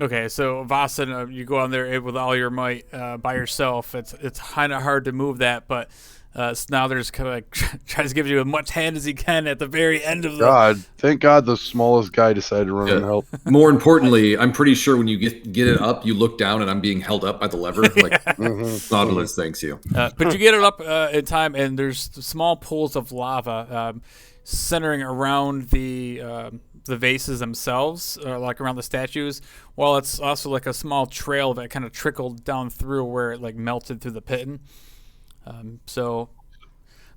Okay, so Vasan, you go on there with all your might by yourself. It's kind of hard to move that, but Snother's kind of like tries to give you as much hand as he can at the very end of the. God, thank God the smallest guy decided to run Yeah. and help. More importantly, I'm pretty sure when you get it up, you look down and I'm being held up by the lever. Like, Nautilus, thanks you. But you get it up in time, and there's small pools of lava centering around the vases themselves, like around the statues, while it's also like a small trail that kind of trickled down through where it like melted through the pit.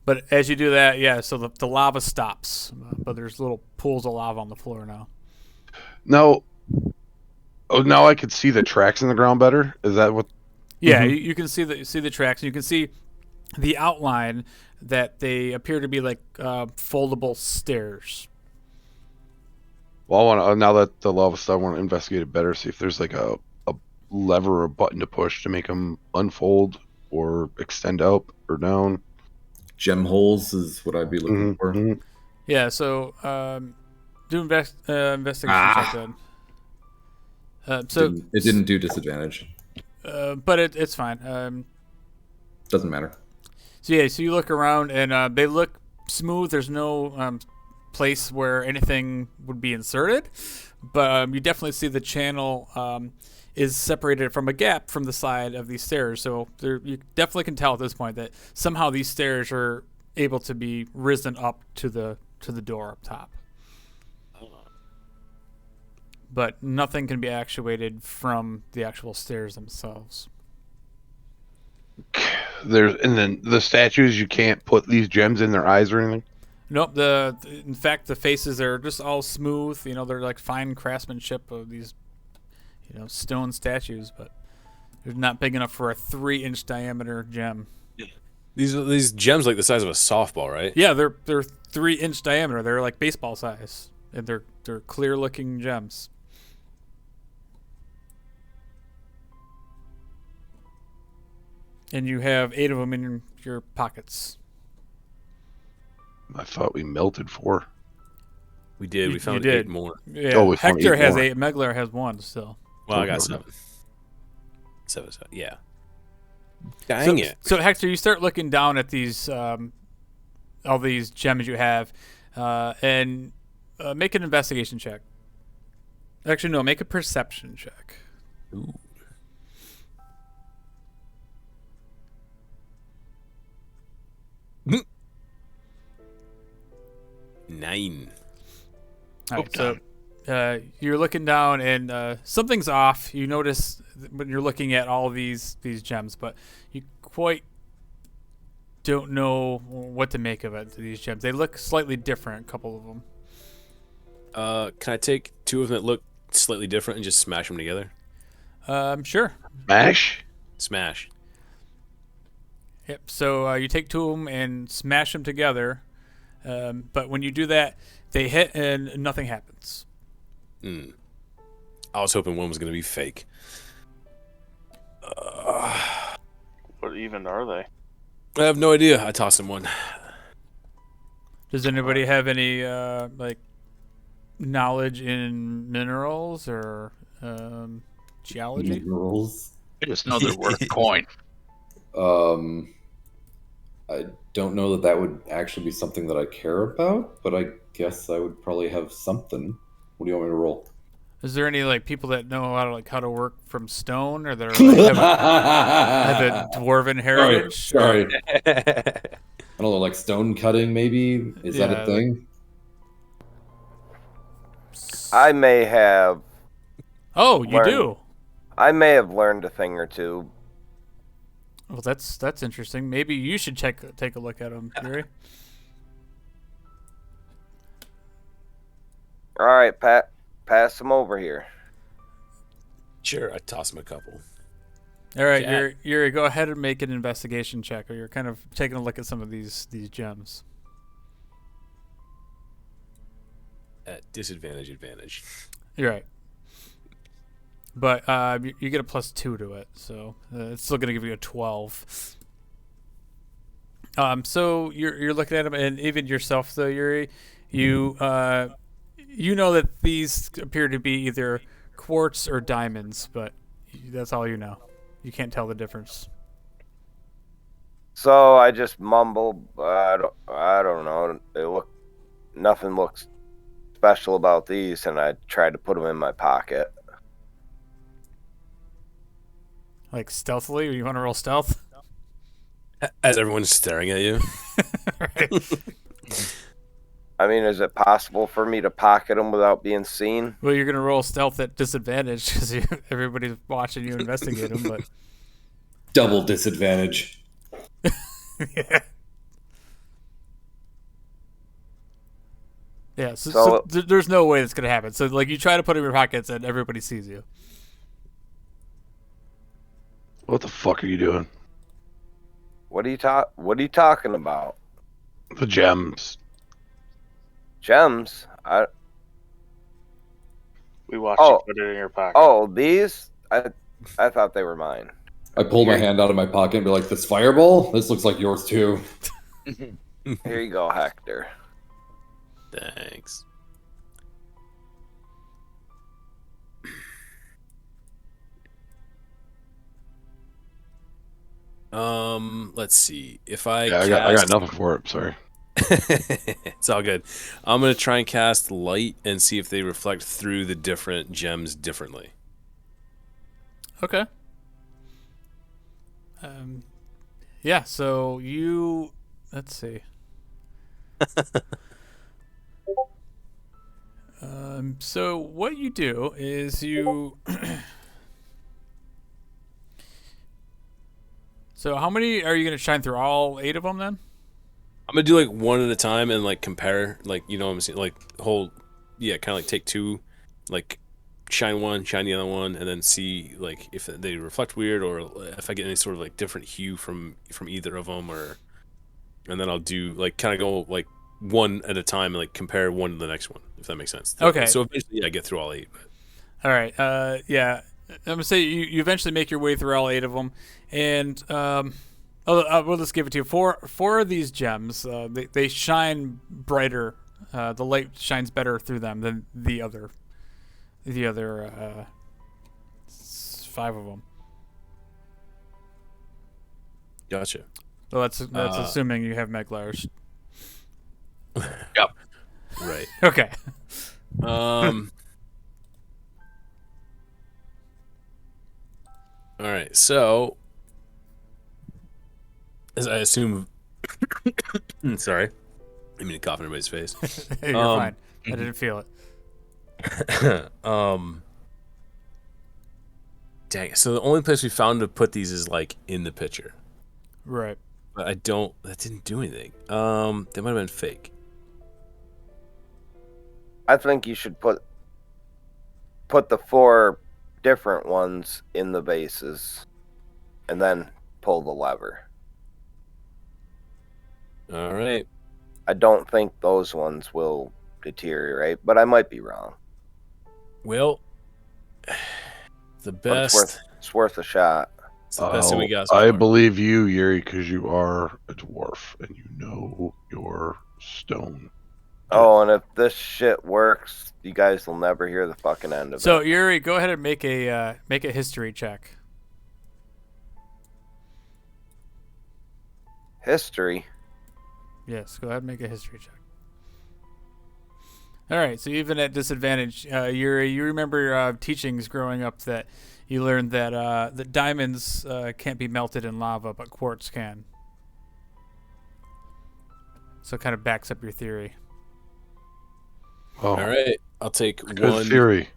But as you do that, yeah, so the lava stops, but there's little pools of lava on the floor now. Now I can see the tracks in the ground better. Is that what? Yeah, you can see the tracks, and you can see the outline that they appear to be like foldable stairs. Well, now that the lava stopped, I want to investigate it better, see if there's like a lever or a button to push to make them unfold or extend up or down. Gem holes is what I'd be looking for. Yeah, so do investigation check then. It didn't do disadvantage. But it's fine. Doesn't matter. So you look around and they look smooth. There's no place where anything would be inserted, but you definitely see the channel is separated from a gap from the side of these stairs. So you definitely can tell at this point that somehow these stairs are able to be risen up to the door up top. But nothing can be actuated from the actual stairs themselves. And then the statues, you can't put these gems in their eyes or anything. Nope. In fact, the faces are just all smooth. They're like fine craftsmanship of these, stone statues, but they're not big enough for a 3-inch diameter gem. These gems like the size of a softball, right? Yeah, they're 3-inch diameter. They're like baseball size, and they're clear looking gems. And you have 8 of them in your pockets. I thought we melted 4. We did. We found did. 8 more. Yeah, we found Hector 8 has more. 8. Megler has 1 still. Well, I got 7. 7. Yeah. Dang it. So Hector, you start looking down at these all these gems you have, and make an investigation check. Actually, no, make a perception check. Ooh. Nine. All right, so you're looking down, and something's off. You notice when you're looking at all these gems, but you quite don't know what to make of it. These gems, they look slightly different. A couple of them. Can I take 2 of them that look slightly different and just smash them together? Sure. Smash. Yep. So you take 2 of them and smash them together, but when you do that, they hit and nothing happens. I was hoping one was going to be fake. What even are they? I have no idea. I tossed him one. Does anybody have any knowledge in minerals or geology? Minerals. I just know they're worth a coin. I don't know that would actually be something that I care about, but I guess I would probably have something. What do you want me to roll? Is there any people that know how to work from stone, or that are, have a dwarven heritage? Sorry. I don't know, like stone cutting maybe? Is that a thing? I may have. Oh, you do? I may have learned a thing or two. Well, that's interesting. Maybe you should take a look at them, Yuri. All right, Pat, pass them over here. Sure, I toss him a couple. All right, Yuri, go ahead and make an investigation check, or you're kind of taking a look at some of these gems. At advantage. You're right. But you get a +2 to it, so it's still going to give you a 12. So you're looking at them, and even yourself, though, Yuri, You you know that these appear to be either quartz or diamonds, but that's all you know. You can't tell the difference. So I just mumble. I don't know. Nothing looks special about these, and I tried to put them in my pocket. Like stealthily, or you want to roll stealth? As everyone's staring at you. Right. I mean, is it possible for me to pocket them without being seen? Well, you're gonna roll stealth at disadvantage because everybody's watching you investigate them. But Double disadvantage. yeah. Yeah, so there's no way that's gonna happen. So like you try to put it in your pockets and everybody sees you. What the fuck are you doing? What are you talking about? The gems. Gems? We watched you put it in your pocket. Oh, these? I thought they were mine. I pulled my hand out of my pocket and be like, "This fireball? This looks like yours too." Here you go, Hector. Thanks. Let's see. If I I got nothing for it. Sorry. It's all good. I'm gonna try and cast light and see if they reflect through the different gems differently. Okay. Yeah. So let's see. So what you do is you. So how many are you going to shine through? All 8 of them then? I'm gonna do like one at a time and like compare, like, you know what I'm saying, like kind of like take 2, like shine one, shine the other one, and then see like if they reflect weird or if I get any sort of like different hue from either of them, and then I'll do like kind of go like one at a time and like compare one to the next one, if that makes sense. Okay. So eventually I get through all 8. All right. Yeah. I'm gonna say you eventually make your way through all 8 of them, and we'll just give it to you. Four of these gems, they shine brighter. The light shines better through them than the other 5 of them. Gotcha. Well, that's assuming you have Meglars. Yep. Right. Okay. All right, so as I assume, sorry, I mean to cough in everybody's face. You're fine. I didn't feel it. Dang. So the only place we found to put these is like in the picture, Right. but that didn't do anything. They might have been fake. I think you should put the 4 different ones in the bases and then pull the lever. All right. I don't think those ones will deteriorate, but I might be wrong. Well, the But best. it's worth a shot. It's the best thing we got. So I far. believe you, Yuri, because you are a dwarf and you know your stone. Oh, and if this shit works, you guys will never hear the fucking end of So it. Yuri, go ahead and make a history check. History. Yes, go ahead and make a history check. All right, so even at disadvantage, Yuri, you remember your teachings growing up that you learned that that diamonds can't be melted in lava, but quartz can. So it kind of backs up your theory. Oh, All right. I'll take good one. theory.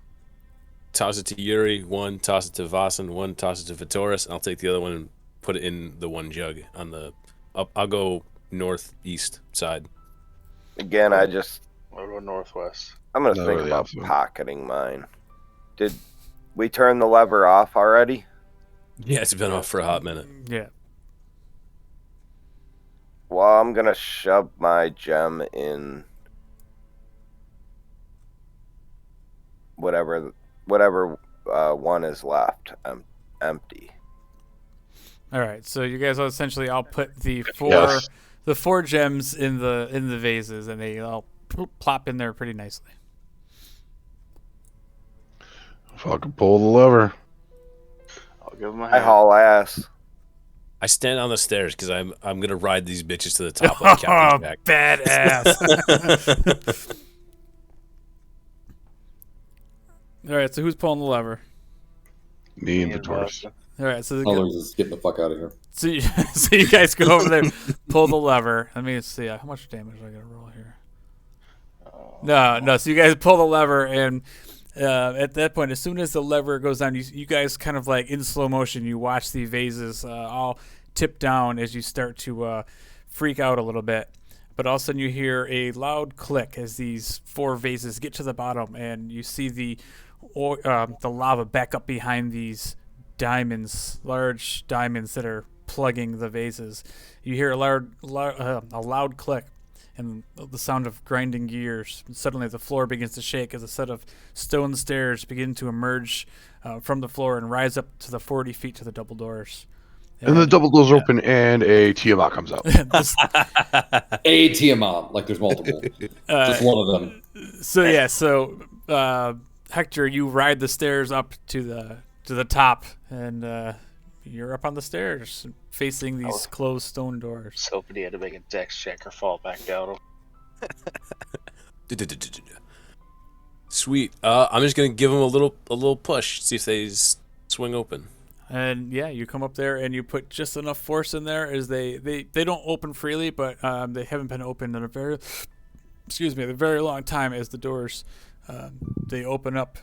Toss it to Yuri. 1, toss it to Vasan. 1, toss it to Vitoris. And I'll take the other one and put it in the one jug on the. I'll go northeast side. Again, I'll go northwest. I'm going to No, think really about opposite. pocketing mine. Did we turn the lever off already? Yeah, it's been off for a hot minute. Yeah. Well, I'm going to shove my gem in whatever one is left. I'm empty. All right, so you guys will essentially all put the 4 Yes. the 4 gems in the vases, and they all plop in there pretty nicely. Fucking pull the lever. I'll give him a I hand. haul ass. I stand on the stairs because I'm gonna ride these bitches to the top like Captain Jack. Badass. All right, so who's pulling the lever? Me and Me the and Taurus. Boston. All right, so Others is getting the fuck out of here. so you guys go over there, pull the lever. Let me see how much damage I gotta roll here. No. So you guys pull the lever, and at that point, as soon as the lever goes down, you guys kind of like in slow motion. You watch the vases all tip down as you start to freak out a little bit. But all of a sudden, you hear a loud click as these 4 vases get to the bottom, and you see the lava back up behind these diamonds, large diamonds that are plugging the vases. You hear a loud click and the sound of grinding gears. Suddenly the floor begins to shake as a set of stone stairs begin to emerge from the floor and rise up to the 40 feet to the double doors. And the double doors open, and a Tiamat comes out. A Tiamat, like there's multiple. Just one of them. So Hector, you ride the stairs up to the top, and you're up on the stairs facing these closed stone doors. Just hoping he had to make a dex check or fall back down. Sweet. I'm just gonna give them a little push, see if they swing open. And yeah, you come up there and you put just enough force in there as they don't open freely, but they haven't been opened in a very long time. As the doors they open up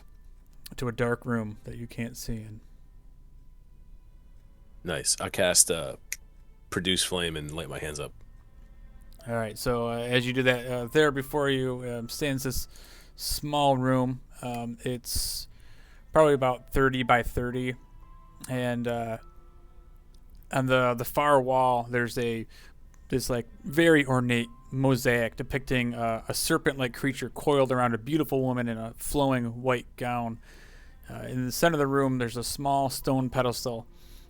to a dark room that you can't see in. Nice. I cast produce flame and light my hands up. All right. So as you do that, there before you stands this small room. It's probably about 30 by 30. And on the far wall, there's this like very ornate mosaic depicting a serpent-like creature coiled around a beautiful woman in a flowing white gown. In the center of the room, there's a small stone pedestal,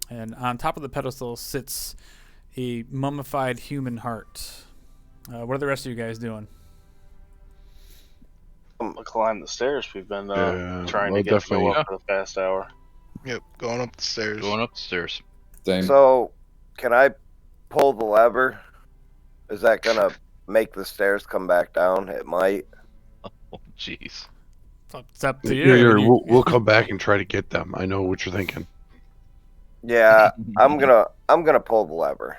and on top of the pedestal sits a mummified human heart. What are the rest of you guys doing? I'm gonna climb the stairs. We've been trying well, to get to definitely, go up for the past hour. Yep, going up the stairs. Going up the stairs. Same. So, can I pull the lever? Is that gonna make the stairs come back down? It might. Oh, jeez. It's up to you. We'll come back and try to get them. I know what you're thinking. Yeah, I'm gonna pull the lever.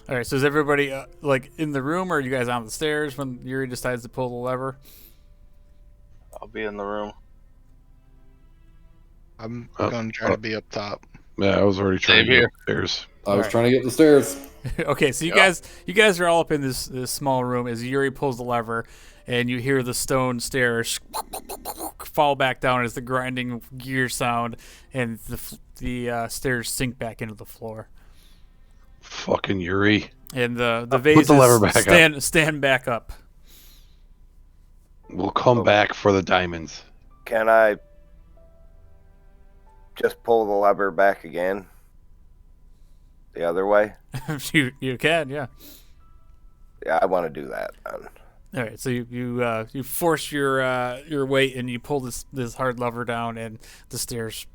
All right. So is everybody like in the room, or are you guys on the stairs when Yuri decides to pull the lever? I'll be in the room. I'm gonna try to be up top. Yeah, I was already trying Same to here. get upstairs. I was trying to get up the stairs. Okay, so you guys are all up in this small room as Yuri pulls the lever, and you hear the stone stairs fall back down as the grinding gear sound, and the stairs sink back into the floor. Fucking Yuri. And the Put vases the lever back stand back up. We'll come back for the diamonds. Can I just pull the lever back again? The other way? you can, yeah. Yeah, I want to do that then. All right, so you force your weight and you pull this hard lever down, and the stairs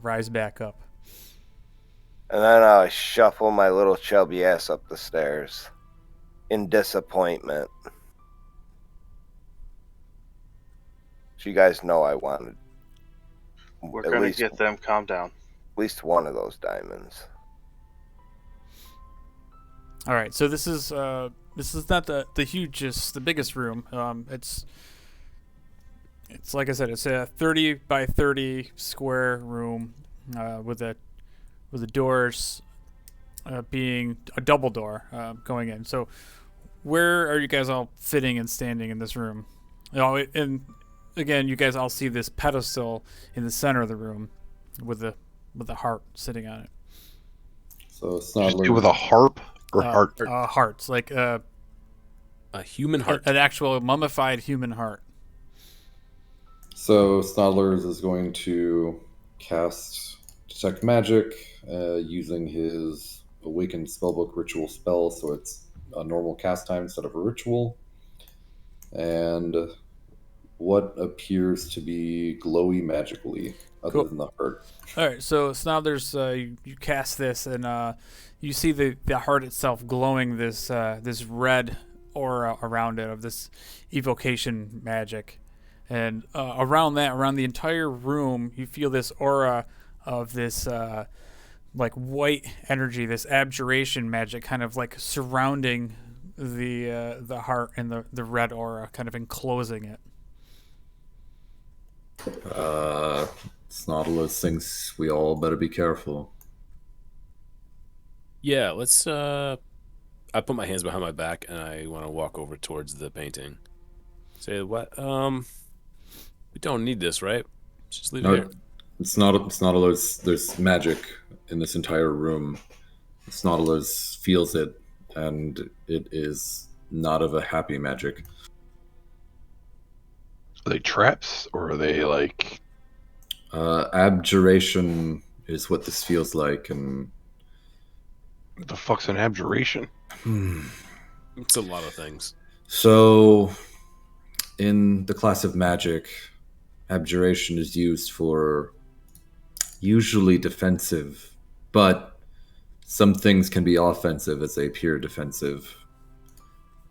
rise back up. And then I shuffle my little chubby ass up the stairs in disappointment. So you guys know I wanted We're at gonna least, get them. Calm down. at least one of those diamonds. All right, so this is not the hugest, the biggest room. It's like I said, it's a 30 by 30 square room with the doors being a double door going in. So where are you guys all fitting and standing in this room? And again, you guys all see this pedestal in the center of the room with the heart sitting on it. So it's Just not do with a harp or heart. Hearts, like A human heart. an actual mummified human heart. So Snodlers is going to cast Detect Magic using his Awakened Spellbook Ritual spell, so it's a normal cast time instead of a ritual. and what appears to be glowy magically, other Cool. than the heart. All right, so now there's you cast this, and you see the heart itself glowing this this red aura around it of this evocation magic, and around the entire room, you feel this aura of this like white energy, this abjuration magic, kind of like surrounding the heart and the red aura, kind of enclosing it. Snodulus thinks we all better be careful. Yeah, let's. I put my hands behind my back and I want to walk over towards the painting. Say what? We don't need this, right? Just leave it here. It's not a there's magic in this entire room. Snodulus feels it, and it is not of a happy magic. Are they traps, or are they like... Abjuration is what this feels like, and What the fuck's an abjuration? It's a lot of things. so in the class of magic, abjuration is used for usually defensive, but some things can be offensive as they appear defensive.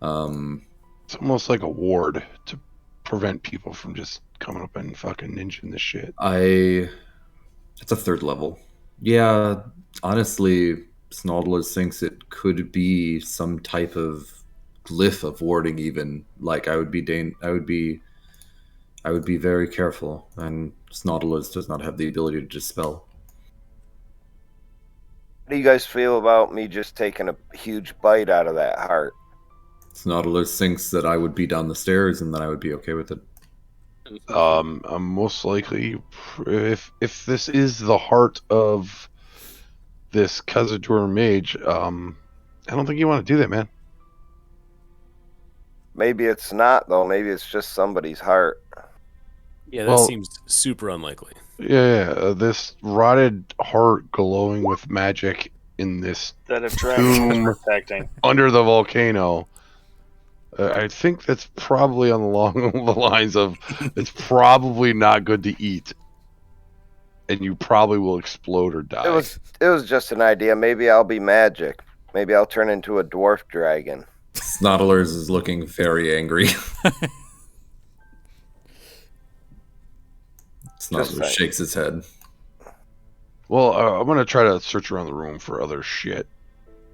It's almost like a ward to prevent people from just coming up and fucking ninjing this shit. It's a third level. Yeah, honestly, Snodulus thinks it could be some type of glyph of warding. Even like I would be very careful, and Snodulus does not have the ability to dispel. How do you guys feel about me just taking a huge bite out of that heart? Snodulus thinks that I would be down the stairs and that I would be okay with it. I'm most likely, if this is the heart of this Kaza-Dur mage, I don't think you want to do that, man. Maybe it's not, though. Maybe it's just somebody's heart. Yeah, that Well- seems super unlikely. Yeah, this rotted heart glowing with magic in this That if dragons Boom. are protecting. under the volcano. I think that's probably along the lines of it's probably not good to eat, and you probably will explode or die. It was just an idea. Maybe I'll be magic. Maybe I'll turn into a dwarf dragon. Snodulus is looking very angry. Snodulus saying. shakes his head. Well, I'm gonna try to search around the room for other shit.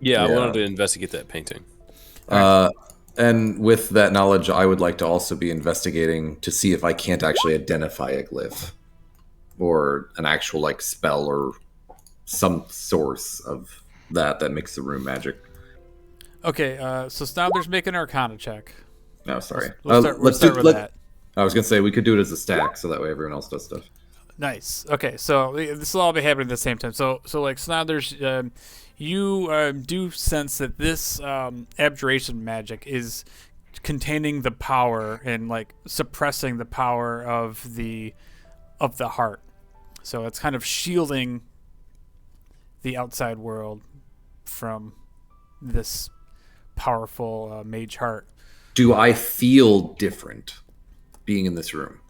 Yeah, I Yeah. wanted to investigate that painting. And with that knowledge, I would like to also be investigating to see if I can't actually identify a glyph or an actual like spell or some source of that makes the room magic. Okay, so Snodler's making an Arcana check. No, sorry. Let's start with that. I was gonna say we could do it as a stack, so that way everyone else does stuff. Nice. Okay, so this will all be happening at the same time. So like Snodler's, you do sense that this abjuration magic is containing the power and like suppressing the power of the heart. So it's kind of shielding the outside world from this powerful mage heart. Do I feel different being in this room?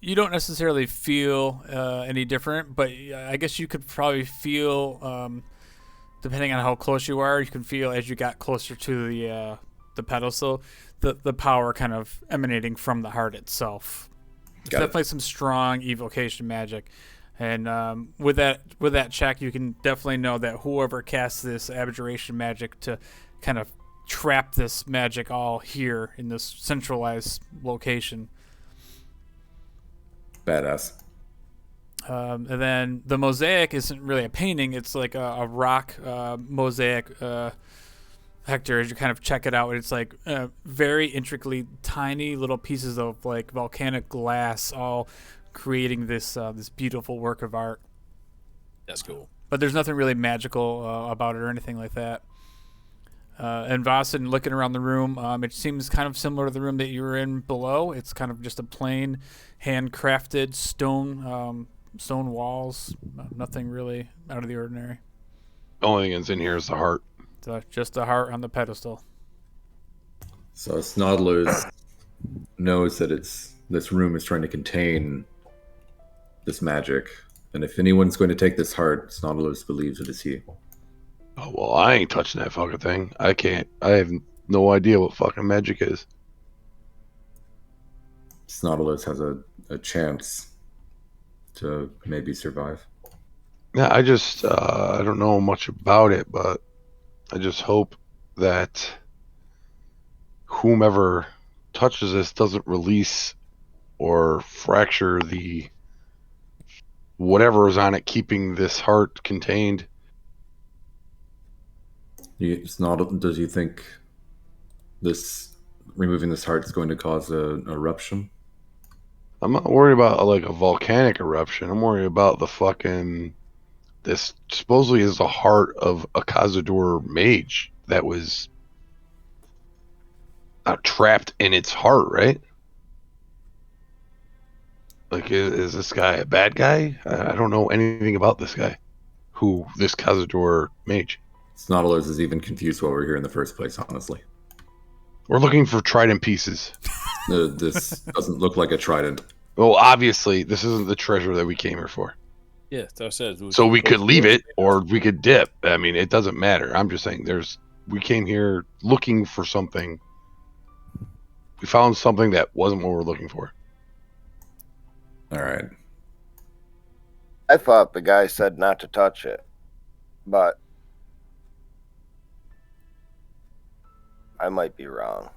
You don't necessarily feel any different, but I guess you could probably feel, depending on how close you are, you can feel as you got closer to the pedestal, the power kind of emanating from the heart itself. It's definitely some strong evocation magic, and with that check, you can definitely know that whoever casts this abjuration magic to kind of trap this magic all here in this centralized location. Badass. And then the mosaic isn't really a painting; it's like a rock mosaic. Hector, as you kind of check it out, it's like very intricately tiny little pieces of like volcanic glass, all creating this this beautiful work of art. That's cool. But there's nothing really magical about it or anything like that. And Vossen, looking around the room, it seems kind of similar to the room that you were in below. It's kind of just a plain, handcrafted stone walls. Nothing really out of the ordinary. The only thing that's in here is the heart. So just the heart on the pedestal. So Snodlers knows that this room is trying to contain this magic, and if anyone's going to take this heart, Snodlers believes it is he. Oh, well, I ain't touching that fucking thing. I can't. I have no idea what fucking magic is. Snodlers has a chance to maybe survive. Yeah, I just I don't know much about it, but I just hope that whomever touches this doesn't release or fracture the whatever is on it keeping this heart contained. Does you think this removing this heart is going to cause an eruption? I'm not worried about like a volcanic eruption. I'm worried about the fucking this supposedly is the heart of a Kaza-Dur mage that was trapped in its heart, right? Like, is this guy a bad guy? I don't know anything about this guy. Who this Kaza-Dur mage? Snodlers is even confused why we're here in the first place, honestly. We're looking for trident pieces. This doesn't look like a trident. Well, obviously, this isn't the treasure that we came here for. Yeah, that's what I said. So we could leave it, or we could dip. I mean, it doesn't matter. I'm just saying, we came here looking for something. We found something that wasn't what we're looking for. All right. I thought the guy said not to touch it, but I might be wrong.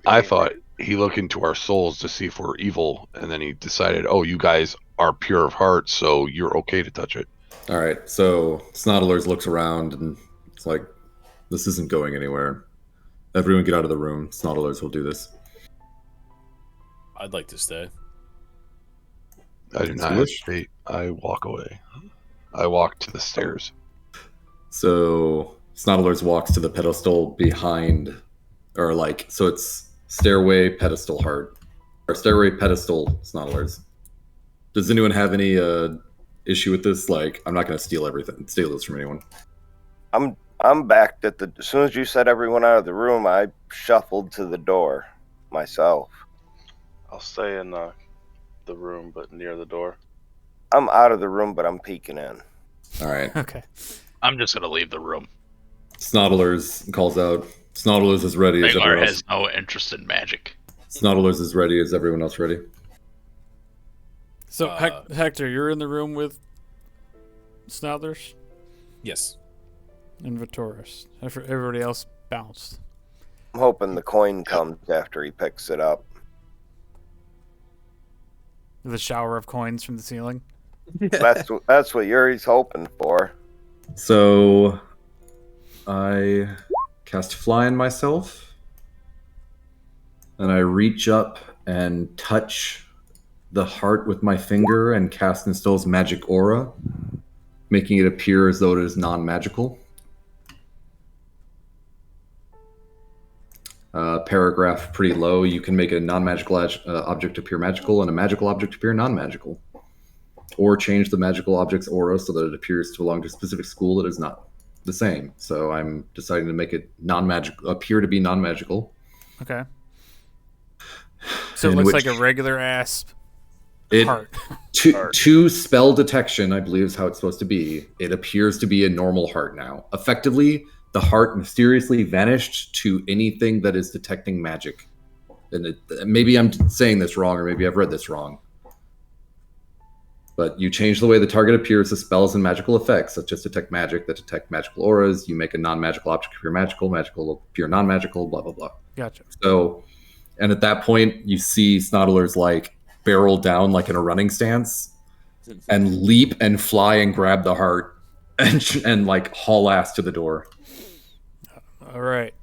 I thought he looked into our souls to see if we're evil, and then he decided, oh, you guys are pure of heart, so you're okay to touch it. All right. So Snodlers looks around and it's like, this isn't going anywhere. Everyone get out of the room. Snodlers will do this. I'd like to stay. I do not hesitate. I walk away. I walk to the stairs. So Snodlers walks to the pedestal behind, or like, so it's stairway, pedestal, heart. Or stairway, pedestal, Snodlers. Does anyone have any issue with this? Like, I'm not going to steal this from anyone. I'm back at the. As soon as you said everyone out of the room, I shuffled to the door myself. I'll stay in the room, but near the door. I'm out of the room, but I'm peeking in. All right. Okay. I'm just gonna leave the room. Snodlers calls out. Snodlers is ready. Ragnar has no interest in magic. Snodlers is ready. Is everyone else ready? So, Hector, you're in the room with Snodlers Yes. and Vitoris. Everybody else bounced. I'm hoping the coin comes after he picks it up. The shower of coins from the ceiling. That's what Yuri's hoping for. So I cast Fly on myself, and I reach up and touch the heart with my finger and cast Instil's magic aura, making it appear as though it is non-magical. Paragraph pretty low. You can make a non-magical object appear magical and a magical object appear non-magical. Or change the magical object's aura so that it appears to belong to a specific school that is not the same. So I'm deciding to make it appear to be non-magical. Okay. So it looks like a regular ass heart. To spell detection, I believe is how it's supposed to be. It appears to be a normal heart now. Effectively, the heart mysteriously vanished to anything that is detecting magic. And maybe I'm saying this wrong, or maybe I've read this wrong. But you change the way the target appears to spells and magical effects, such as detect magic, that detect magical auras. You make a non-magical object appear magical, magical appear non-magical, blah, blah, blah. Gotcha. So, and at that point, you see Snodlers like barrel down like in a running stance and leap and fly and grab the heart and like haul ass to the door. All right.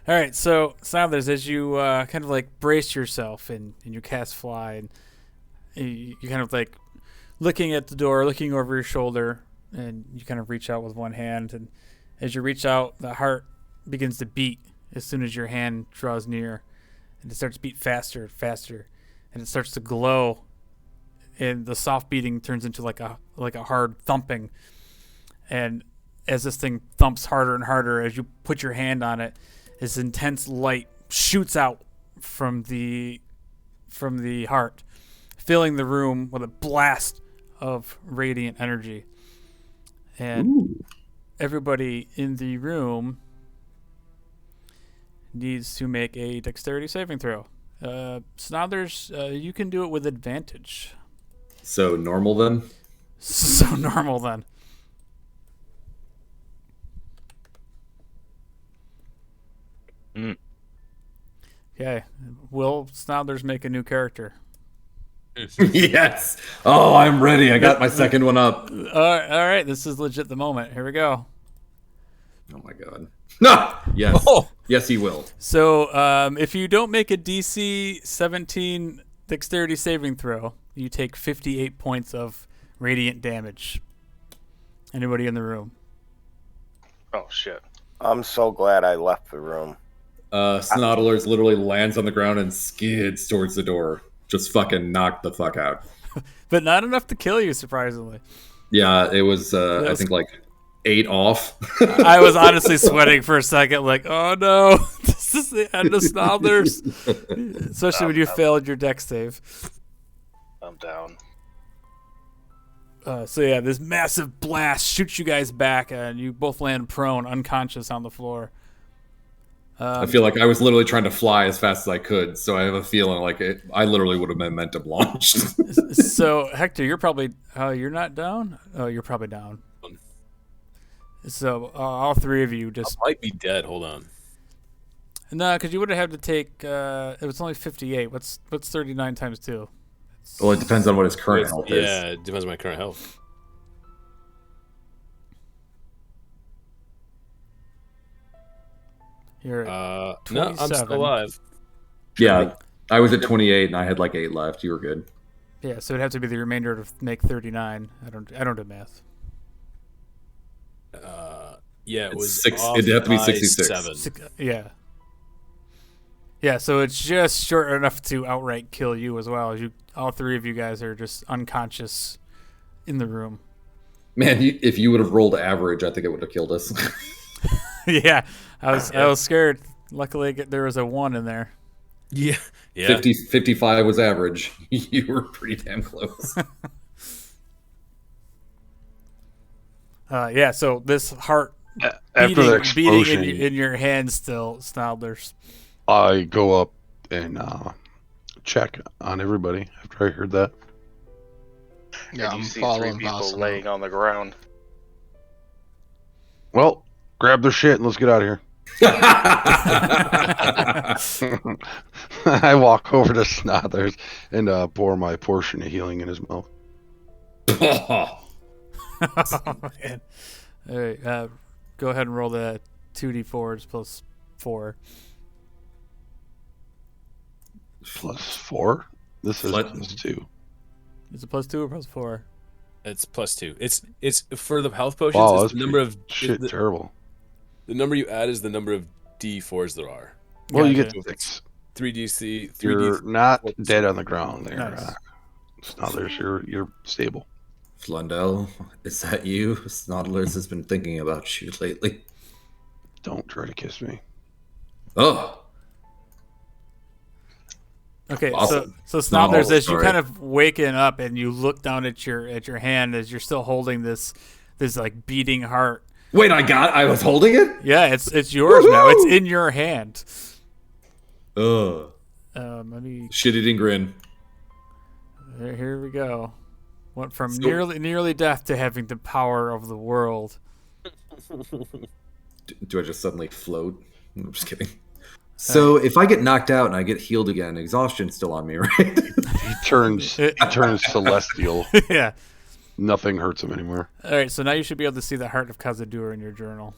All right, so Snodlers, as you kind of like brace yourself and you cast Fly, and you kind of like looking at the door, looking over your shoulder, and you kind of reach out with one hand, and as you reach out, the heart begins to beat as soon as your hand draws near, and it starts to beat faster and faster, and it starts to glow, and the soft beating turns into like a hard thumping, and as this thing thumps harder and harder, as you put your hand on it, this intense light shoots out from the heart, filling the room with a blast of radiant energy. And everybody in the room needs to make a dexterity saving throw. Snothers, you can do it with advantage. So normal then? So normal then. Okay. Will Snothers make a new character? Yes. Oh, I'm ready. I got my second one up. All right. This is legit the moment. Here we go. Oh my god. No. Yes. Oh. Yes, he will. So, if you don't make a DC 17 dexterity saving throw, you take 58 points of radiant damage. Anybody in the room? Oh shit. I'm so glad I left the room. Snoddlers literally lands on the ground and skids towards the door. Just fucking knocked the fuck out. But not enough to kill you, surprisingly. Yeah, it was, I think, like 8 off. I was honestly sweating for a second, like, oh no, this is the end of Snoddlers. Especially when you failed your dex save. I'm down. So yeah, this massive blast shoots you guys back, and you both land prone, unconscious on the floor. I feel like I was literally trying to fly as fast as I could, so I have a feeling like I literally would have been meant to launch. So Hector, you're probably you're not down. Oh, you're probably down. So all three of you just I might be dead. Hold on. no, because you would have had to take. It was only 58. What's 39 times 2? Well, it depends on what his current health is. Yeah, it depends on my current health. You're at No, I'm 27. still alive. Yeah, I was at 28 and I had like 8 left. You were good. Yeah, so it'd have to be the remainder to make 39. I don't do math. Yeah, it It's was. six- off it'd have to be by 66. 7. Yeah. Yeah, so it's just short enough to outright kill you as well. All three of you guys are just unconscious in the room. Man, if you would have rolled average, I think it would have killed us. Yeah, I was scared. Luckily, there was a 1 in there. Yeah. Yeah. 55 was average. You were pretty damn close. Yeah, so this heart After the beating explosion, in your hand still, Snoddlers. I go up and check on everybody after I heard that. Yeah, And I'm you see 3 following people Vassimo. laying on the ground. Well, grab their shit and let's get out of here. I walk over to Snothers and pour my portion of healing in his mouth. Oh, man. All right, go ahead and roll the 2d4s plus 4. Plus 4? This is What? plus 2. Is it plus 2 or plus 4? It's plus 2. It's for the health potions. Wow, it's that's the number of shit terrible. The number you add is the number of D4s there are. Well, you Gotcha. get 6. 3DC. You're 3D. not What's- dead on the ground there. Nice. Snothers, you're stable. Flundell, is that you? Snoddlers has been thinking about you lately. Don't try to kiss me. Oh, Okay, Awesome. so Snoddlers, as you sorry. kind of waken up and you look down at your hand as you're still holding this like beating heart. wait, I was holding it? Yeah, it's yours now. It's in your hand. Ugh. Let me. Shit-eating grin. Here we go. Went from So- nearly death to having the power of the world. Do I just suddenly float? I'm just kidding. So if I get knocked out and I get healed again, exhaustion's still on me, right? He turns celestial. Yeah. Nothing hurts him anymore. All right, so now you should be able to see the heart of Kaza-Dur in your journal.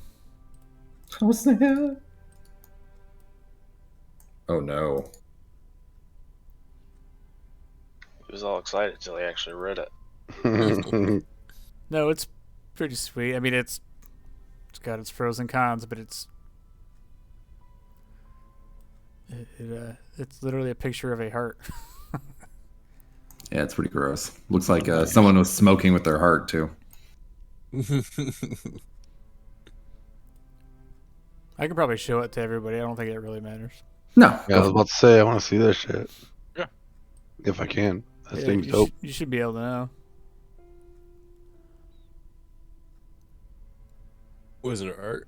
How's that? Oh no. He was all excited until he actually read it. No, it's pretty sweet. I mean, it's got its pros and cons, but it's literally a picture of a heart. Yeah, it's pretty gross. Looks like someone was smoking with their heart too. I could probably show it to everybody. I don't think it really matters. No. Yeah, I was about to say I want to see that shit. Yeah. If I can. That Yeah, thing's you, dope. you should be able to know. Wizard art.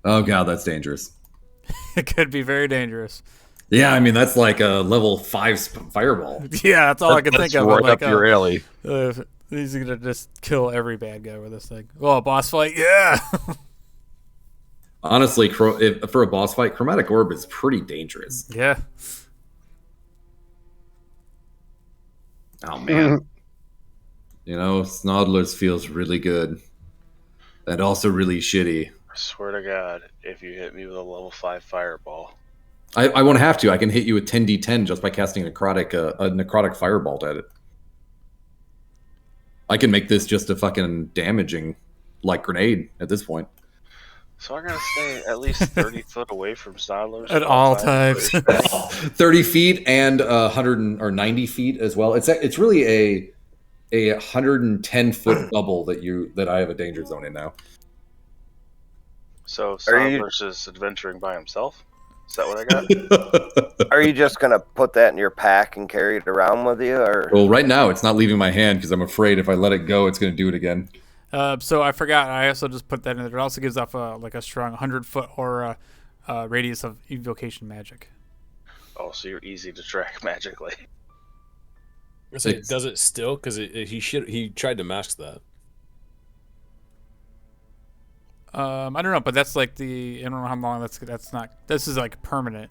Oh god, that's dangerous. It could be very dangerous. Yeah, I mean that's like a level 5 fireball. Yeah, that's all I can think That's of. right I'm like, up your alley. he's gonna just kill every bad guy with this thing. Oh, a boss fight? Yeah. Honestly, for a boss fight, chromatic orb is pretty dangerous. Yeah. Oh man. You know, Snodlers feels really good. And also really shitty. I swear to God, if you hit me with a level 5 fireball, I won't have to. I can hit you with 10d10 just by casting a necrotic firebolt at it. I can make this just a fucking damaging like grenade at this point. so I gotta stay at least 30 foot away from Snodlers At all times. 30 feet and 90 feet as well. It's really a 110 foot bubble that I have a danger zone in now. So Are you- Snodlers is adventuring by himself? Is that what I got? Are you just gonna put that in your pack and carry it around with you, or Well, right now it's not leaving my hand because I'm afraid if I let it go, it's going to do it again. So I forgot. I also just put that in there. It also gives off a strong 100-foot aura radius of evocation magic. Oh, so you're easy to track magically. So it does it still? Because he tried to mask that. I don't know, but that's like I don't know how long that's not. This is like permanent.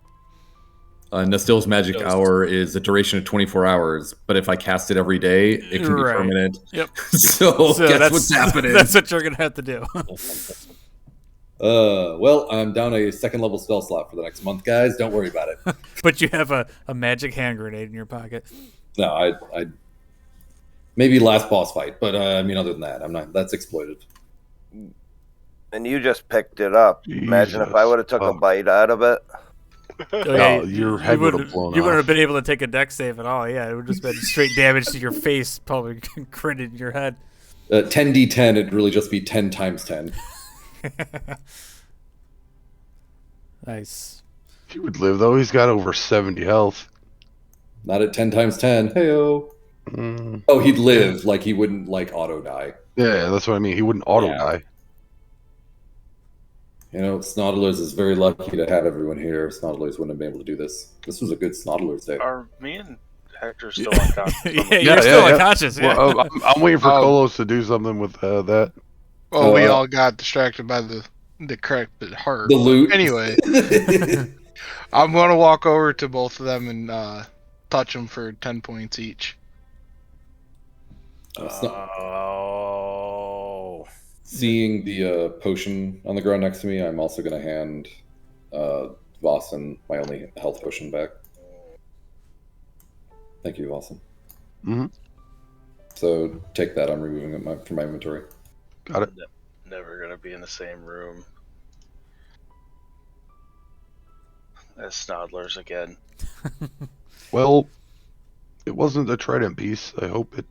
Nastil's magic hour is a duration of 24 hours, but if I cast it every day, it can be Right. permanent. Yep. So guess that's what's happening? That's what you're gonna have to do. Well, I'm down a second level spell slot for the next month, guys. Don't worry about it. But you have a magic hand grenade in your pocket. No, I maybe last boss fight, but I mean, other than that, I'm not. That's exploited. and you just picked it up. Imagine if I would have took a bite out of it. Oh, your head would have you blown wouldn't off. have been able to take a deck save at all. Yeah, it would just been straight damage to your face, probably critted in your head. 10d10, it'd really just be 10 times 10. Nice. He would live though. He's got over 70 health. Not at 10 times 10. Heyo. Mm. Oh, he'd live. Like he wouldn't like auto die. Yeah, that's what I mean. He wouldn't auto Yeah. die. You know, Snodlers is very lucky to have everyone here. Snodlers wouldn't have been able to do this. This was a good Snodlers day. Are me and Hector still unconscious? Yeah, you're still unconscious. Yeah. Well, I'm waiting for Kolos to do something with that. Well, we all got distracted by the corrected heart. The loot. Anyway, I'm going to walk over to both of them and touch them for 10 points each. Oh. Seeing the potion on the ground next to me, I'm also going to hand Vossen my only health potion back. Thank you, Vossen. Mm-hmm. So take that. I'm removing it from my inventory. Got it. Never gonna be in the same room as Snodlers again. Well, it wasn't a trident piece. I hope it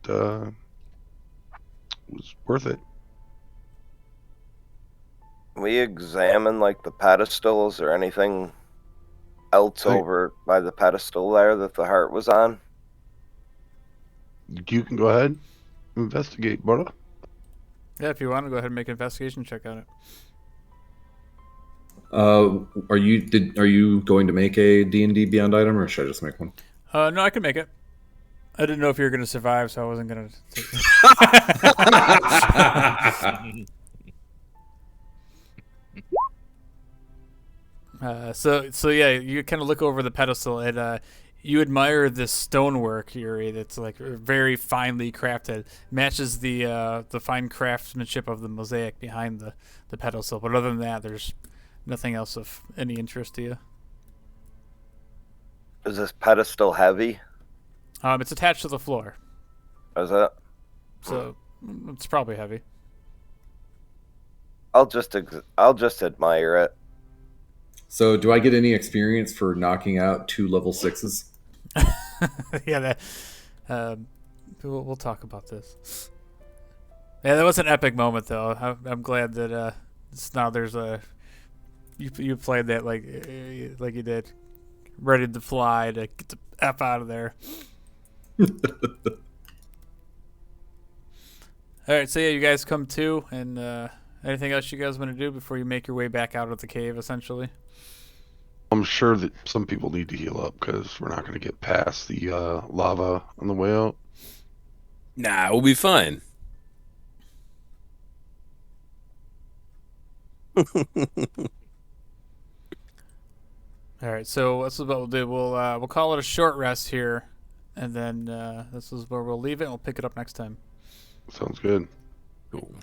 was worth it. We examine like the pedestals or anything else Hey. over by the pedestal there that the heart was on. You can go ahead, investigate, brother. Yeah, if you want to go ahead and make an investigation check on it. Are you going to make a D&D Beyond item, or should I just make one? No, I can make it. I didn't know if you were going to survive, so I wasn't going to take it. So yeah, you kind of look over the pedestal and you admire this stonework, Yuri. That's like very finely crafted, matches the fine craftsmanship of the mosaic behind the pedestal. But other than that, there's nothing else of any interest to you. Is this pedestal heavy? It's attached to the floor, Is it? so it's probably heavy. I'll just admire it. So, do I get any experience for knocking out 2 level 6s? Yeah, that. We'll talk about this. Yeah, that was an epic moment, though. I'm glad that now there's a you played that like you did, ready to fly to get the F out of there. All right, so yeah, you guys come to, and anything else you guys want to do before you make your way back out of the cave, essentially? I'm sure that some people need to heal up because we're not going to get past the lava on the way out. Nah, we'll be fine. All right, so this is what we'll do. We'll call it a short rest here, and then this is where we'll leave it. And we'll pick it up next time. Sounds good. Cool.